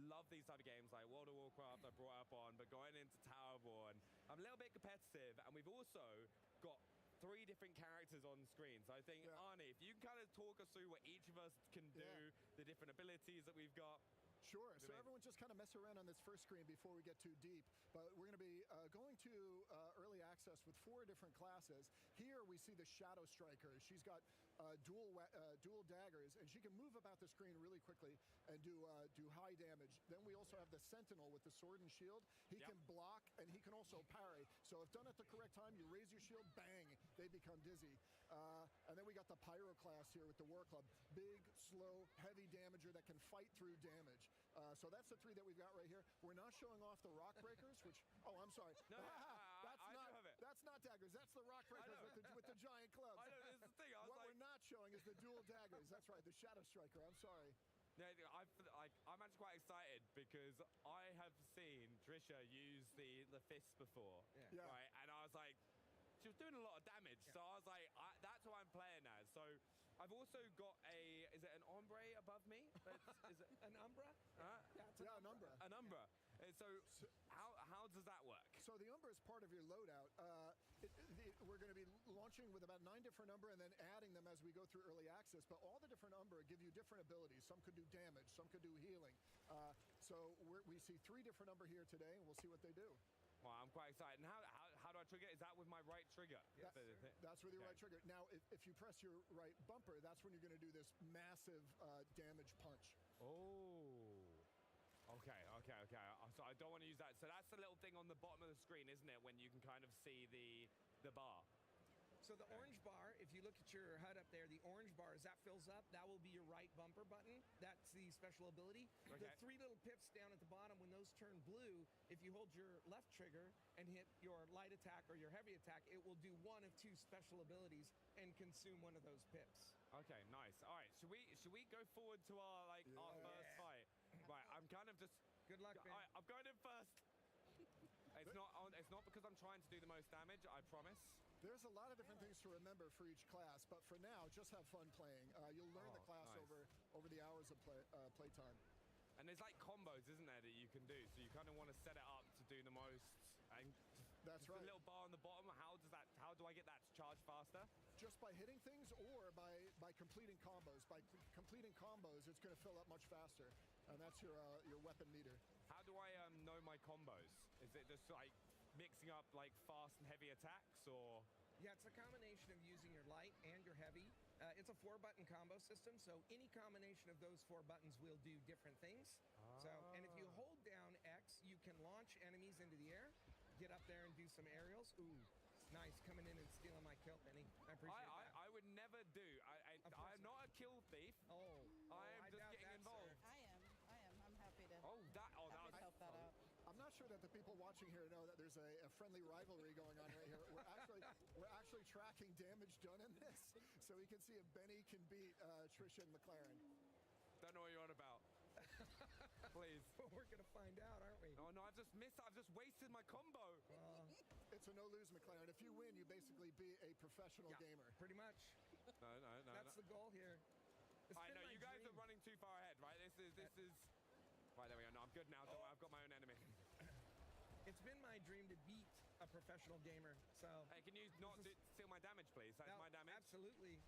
love these type of games like World of Warcraft I brought up on, but going into Towerborne, I'm a little bit competitive, and we've also got 3 different characters on screen. So I think, Arnie, if you can kind of talk us through what each of us can do, the different abilities that we've got. Sure. So everyone just kind of mess around on this first screen before we get too deep. But we're going to be going to early access with 4 different classes. Here we see the Shadow Striker. She's got dual daggers, and she can move about the screen really quickly and do high damage. Then we also have the Sentinel with the sword and shield. He can block, and he can also parry. So if done at the correct time, you raise your shield, bang, they become dizzy. And then we got the Pyro class here with the War Club. Big, slow, heavy damager that can fight through damage. So that's the 3 that we've got right here. We're not showing off the Rock Breakers, which, oh, I'm sorry. No, that's not daggers. That's the Rock Breakers with the giant clubs. I know, this is the thing. What we're not showing is the dual daggers. That's right, the Shadow Striker. I'm sorry. Yeah, I'm actually quite excited because I have seen Trisha use the fists before, right? And I was like, she was doing a lot of damage, so I was like, that's what I'm playing as. So I've also got is it an ombre above me? Is it an umbra? Yeah, an umbra. An umbra. So how does that work? So the umbra is part of your loadout. We're going to be launching with about 9 different umbra and then adding them as we go through early access. But all the different umbra give you different abilities. Some could do damage, some could do healing. So we see 3 different umbra here today, and we'll see what they do. Well, I'm quite excited. And how do I trigger? Is that with my right trigger? That's with your right trigger. Now, if you press your right bumper, that's when you're going to do this massive damage punch. Oh. Okay. So I don't want to use that. So that's the little thing on the bottom of the screen, isn't it? When you can kind of see the bar. So the orange bar, if you look at your HUD up there, the orange bar, as that fills up, that will be your right bumper button. That's the special ability. Okay. The 3 little pips down at the bottom, when those turn blue, if you hold your left trigger and hit your light attack or your heavy attack, it will do 1 of 2 special abilities and consume 1 of those pips. Okay, nice. All right, should we go forward to our first fight? Right, I'm kind of just. Good luck, Ben. All right, I'm going in first. It's not because I'm trying to do the most damage, I promise. There's a lot of different things to remember for each class, but for now, just have fun playing. You'll learn the class over the hours of playtime. And there's like combos, isn't there, that you can do? So you kind of want to set it up to do the most. And that's right. The little bar on the bottom. How do I get that to charge faster? Just by hitting things, or by completing combos. By completing combos, it's going to fill up much faster, and that's your weapon meter. How do I know my combos? Is it just like mixing up like fast and heavy attacks, or? Yeah, it's a combination of using your light and your heavy. It's a 4-button combo system, so any combination of those 4 buttons will do different things. So, and if you hold down X, you can launch enemies into the air, get up there and do some aerials. Ooh, nice, coming in and stealing my kill, Benny. I appreciate that. I would never do. I'm not a kill thief. I am just getting involved. I am. I'm happy to. That was help that out. I'm not sure that the people watching here know that there's a friendly rivalry going on right here. We're actually tracking damage done in this, so we can see if Benny can beat Trisha and McLaren. Don't know what you're on about. Please. We're gonna find out, aren't we? Oh no, I've just missed. I've just wasted my combo. It's a no-lose, McLaren. If you win, you basically be a professional gamer. Pretty much. No. That's the goal here. I know you guys are running too far ahead, right? This is. Right, there we go. No, I'm good now. Don't worry, I've got my own enemy. It's been my dream to beat a professional gamer, so... Hey, can you not steal my damage, please? That's my damage. Absolutely.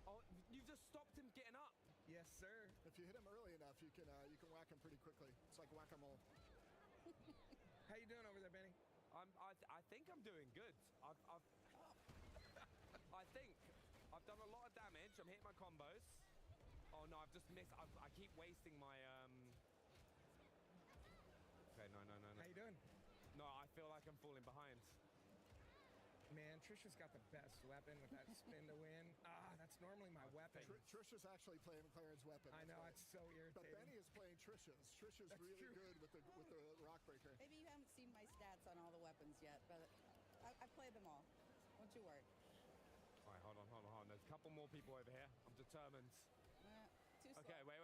Oh, you've just stopped him getting up. Yes, sir. If you hit him early enough, you can whack him pretty quickly. It's like whack-a-mole. How you doing over there, Benny? I think I'm doing good. I think I've done a lot of damage. I'm hitting my combos. Oh no, I've just missed. I keep wasting my Okay, no. How you doing? No, I feel like I'm falling behind. Man, Trisha's got the best weapon with that spin to win. That's That's normally my weapon. Trisha's actually playing McLaren's weapon. I know, right. it's so irritating. But Benny is playing Trisha's. Trisha's That's really true. good with the rock breaker. Maybe you haven't seen my stats on all the weapons yet, but I've played them all. Don't you worry. All right, hold on. There's a couple more people over here. I'm determined. Too slow. Okay, wait.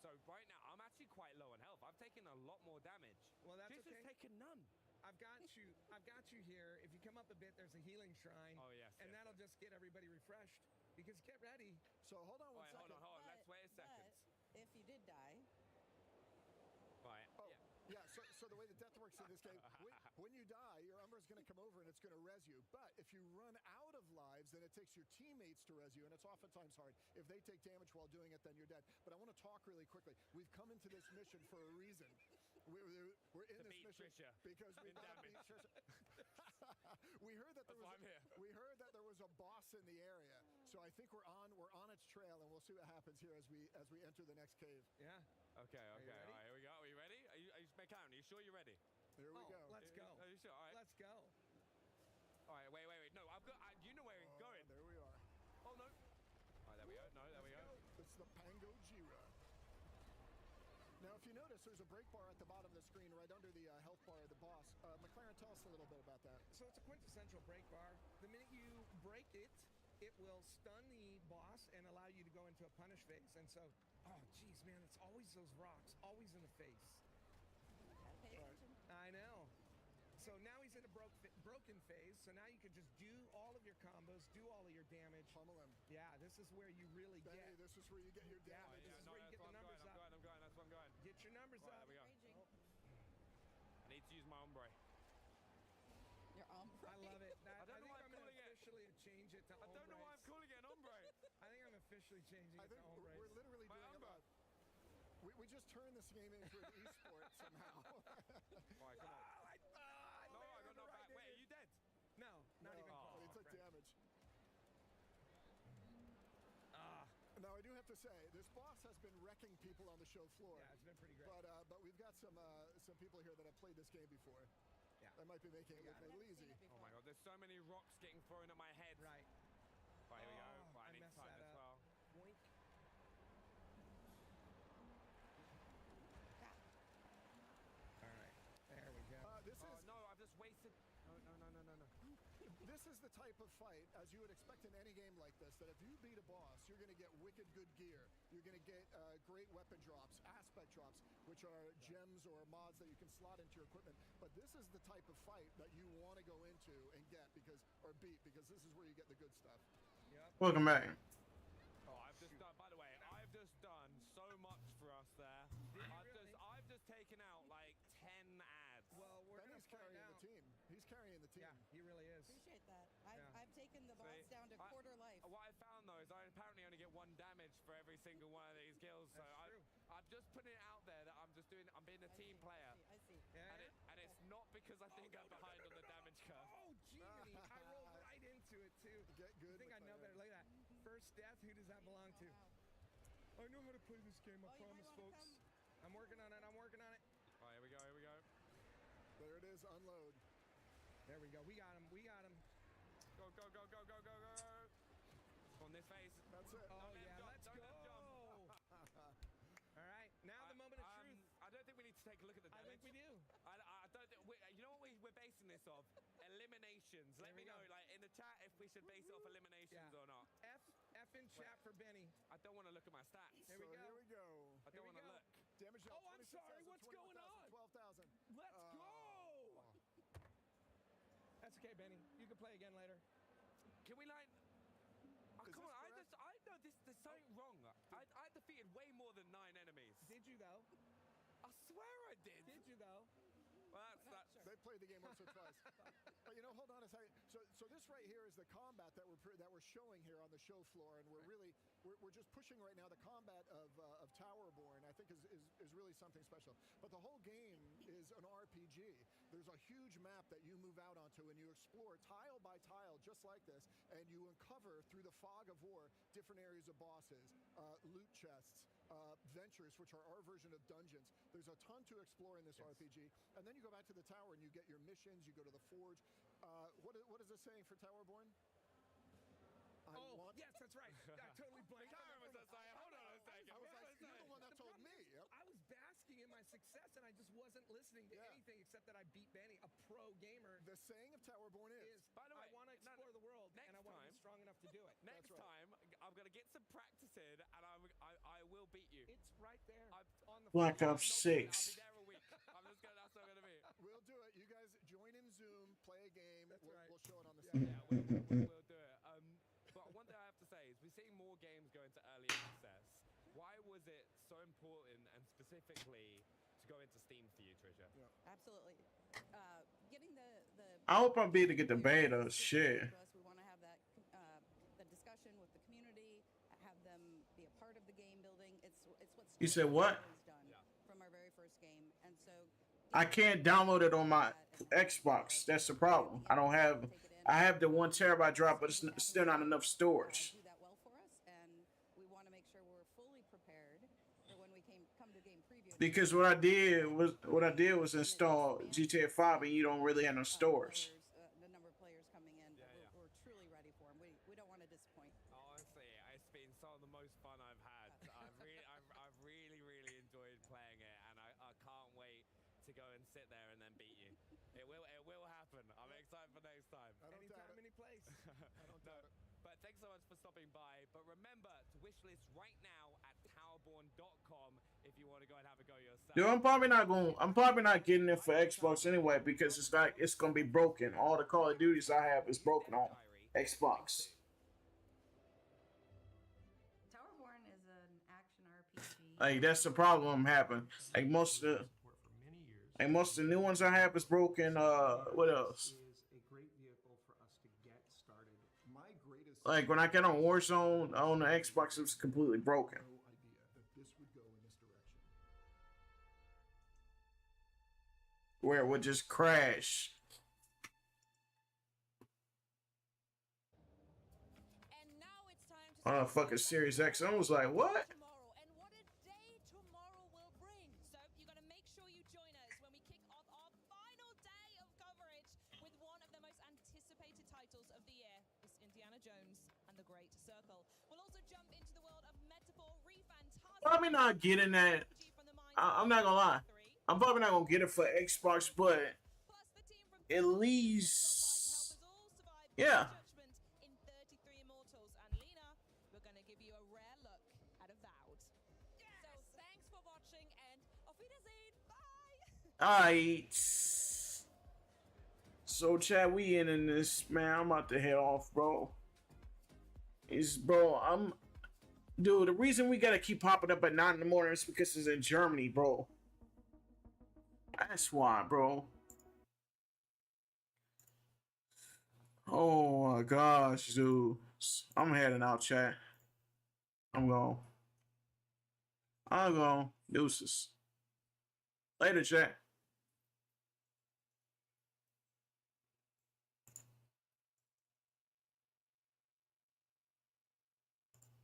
So right now, I'm actually quite low on health. I've taken a lot more damage. Well, that's This okay. has taken none. I've got you here. If you come up a bit, there's a healing shrine. Oh, yes. And that'll just get everybody refreshed. Because get ready. So hold on one second. Hold on. Let's wait a second. But if you did die, Right. Oh, yeah. So the way the death works in this game, when you die, your Umbra is going to come over and it's going to res you. But if you run out of lives, then it takes your teammates to res you, and it's oftentimes hard. If they take damage while doing it, then you're dead. But I want to talk really quickly. We've come into this mission for a reason. We're in this mission because we got to beat Trisha. We heard that there was a boss in the area, so I think we're on its trail, and we'll see what happens here as we enter the next cave. Yeah. Okay. All right, here we go. Are you ready? Are you McLaren, are you sure you're ready? Here we go. Let's go. Are you sure? All right. Let's go. All right, wait. No, you know where we're going. There we are. Oh, no. All right, there we go. No, there we go. It's the Pango Jira. Now, if you notice, there's a break bar at the bottom of the screen right under the health bar of the boss. McLaren, tell us a little bit about that. So it's a quintessential break bar. The minute you break it, it will stun the boss and allow you to go into a punish phase. And so, oh, geez, man, it's always those rocks, always in the face. gotta pay attention. I know. So now he's in a broken phase, so now you can just do all of your combos, do all of your damage. Pummel him. Yeah, this is where you really Benny, this is where you get your damage. This is where you get the numbers up. I'm going. That's where I'm going. Get your numbers up. There we go. I need to use my ombre. Your ombre? I love it. I don't know why I'm calling it. Officially change it to ombre. I don't know why I'm calling it an ombre. I think I'm officially changing it to ombre. We're literally doing about... We just turned this game into an esport somehow. All right, come on. No, I got knocked back. Wait, are you dead? No, not even close. But he took damage. Now, I do have to say, this boss has been wrecking people on the show floor. Yeah, it's been pretty great. But we've got some people here that have played this game before. Yeah. That might be making it look a little easy. Oh my god, there's so many rocks getting thrown at my head. Right. Right, here we go. Right, I need to messed time that as up. well. Boink. All right. There we go. No, I've just wasted. No. This is the type of fight, as you would expect in any game like this, that if you beat a boss, you're going to get wicked good gear. You're going to get great weapon drops, aspect drops, which are gems or mods that you can slot into your equipment. But this is the type of fight that you want to go into and get beat, because this is where you get the good stuff. Yep. Welcome back. Oh, I've just done. By the way, I've just done so much for us there. I've just taken out like 10 ads. Well, Benny's carrying the team. He's carrying the team. Yeah, he really is. Appreciate that. I've taken the boss down to quarter life. What I found though is I apparently only get 1 damage for every single one of these kills. So I'm just putting it out there that I'm being a team player. I see. Yeah. And it's not because I think I'm behind on the damage curve. Oh, Jiminy, I rolled right into it too. Get good. I think I know better. Look at that. First death, who does that belong to? Wow. I know how to play this game, I promise, folks. I'm working on it. All right, here we go. There it is, unload. There we go. We got him. Go. On this phase. That's it. Oh, yeah, Don't let's let go. him jump. All right, now the moment of truth. I don't think we need to take a look at the I damage. think we do. I don't think you know what we're basing this off? Eliminations. Let me know, like in the chat, if we should base it off eliminations or not. F in chat for Benny. I don't want to look at my stats. Here we go. Here we go. I don't want to look. Damage Oh, I'm sorry. What's going on? 12,000. Let's go. That's okay, Benny. You can play again later. Can we like? Oh, Is come on! this correct? I know there's something wrong. I defeated way more than 9 enemies. Did you though? I swear I did. Did you though? Well, that's They played the game once or twice. But hold on a second. So this right here is the combat that we're showing here on the show floor, and we're just pushing right now the combat of Towerborne. I think is really something special. But the whole game is an RPG. There's a huge map that you move out onto, and you explore tile by tile, just like this, and you uncover through the fog of war different areas of bosses, loot chests, ventures, which are our version of dungeons. There's a ton to explore in this RPG, and then you go back to the tower and you get your missions. You go to the forge. What is this saying for Towerborne? Yes, that's right. I totally blanked. Karen was just like, hold on a second. I was like, you're the one that told me. Yep. I was basking in my success, and I just wasn't listening to anything except that I beat Benny, a pro gamer. The saying of Towerborne is, by the way, I want to explore the world, and I want to be strong enough to do it. Next time, I'm going to get some practice in, and I will beat you. It's right there on the Black floor. Ops 6. I'll be there a week. That's what I'm going to be. We'll do it. You guys join in Zoom, play a game. We'll show it on the Yeah, side. we'll do it. But one thing I have to say is we're seeing more games go into early access. Why was it so important and specifically to go into Steam for you, Trisha? Absolutely. Getting the I hope I'll be able to get the beta. Shit. we want to have that the discussion with the community, have them be a part of the game building. It's what You said what? done from our very first game, and so I can't download it on my Xbox. That's the problem. I have the 1 terabyte drop, but it's still not enough storage. do that well for us, and we want to make sure we're fully prepared for when we come to game preview. Because what I did was install GTA 5, and you don't really have no storage. The number of players coming in, we're truly ready for them. We don't want to disappoint. Honestly, it's been some of the most fun I've had. I've really enjoyed playing it, and I can't wait to go and sit there and then beat you. It will happen. I'm excited for next time. Anytime, any place. I don't doubt it. But thanks so much for stopping by. But remember to wishlist right now at towerborne.com if you want to go and have a go yourself. Dude, I'm probably not getting it for Xbox anyway because it's gonna be broken. All the Call of Duties I have is broken on Xbox. Towerborne is an action RPG. Like that's the problem I'm having. Like most of the new ones I have is broken. What else? Is a great vehicle for us to get started. My greatest Like when I get on Warzone on the Xbox, it was completely broken. no idea that this would go in this direction. Where it would just crash. And now it's time to Fucking Series X. I was like, what? tomorrow, and what a day tomorrow will bring. So you got to make sure you join us when we kick off our final day of coverage with one of the most anticipated titles of the year, is Indiana Jones and the Great Circle. We'll also jump into the world of Metaphor, Re-Fantastic. Probably not getting that. I'm not gonna lie. I'm probably not gonna get it for Xbox, but at least, yeah. In 33 Immortals, and Lena, we're going to give you a rare look at Avowed. So thanks for watching, and auf Wiedersehen. Bye. Alright. So Chad, we in this, man. I'm about to head off, bro. Dude, the reason we gotta keep popping up at 9 in the morning is because it's in Germany, bro. That's why, bro. Oh my gosh, dude. I'm heading out, chat. I'm gone. Deuces. Later, chat.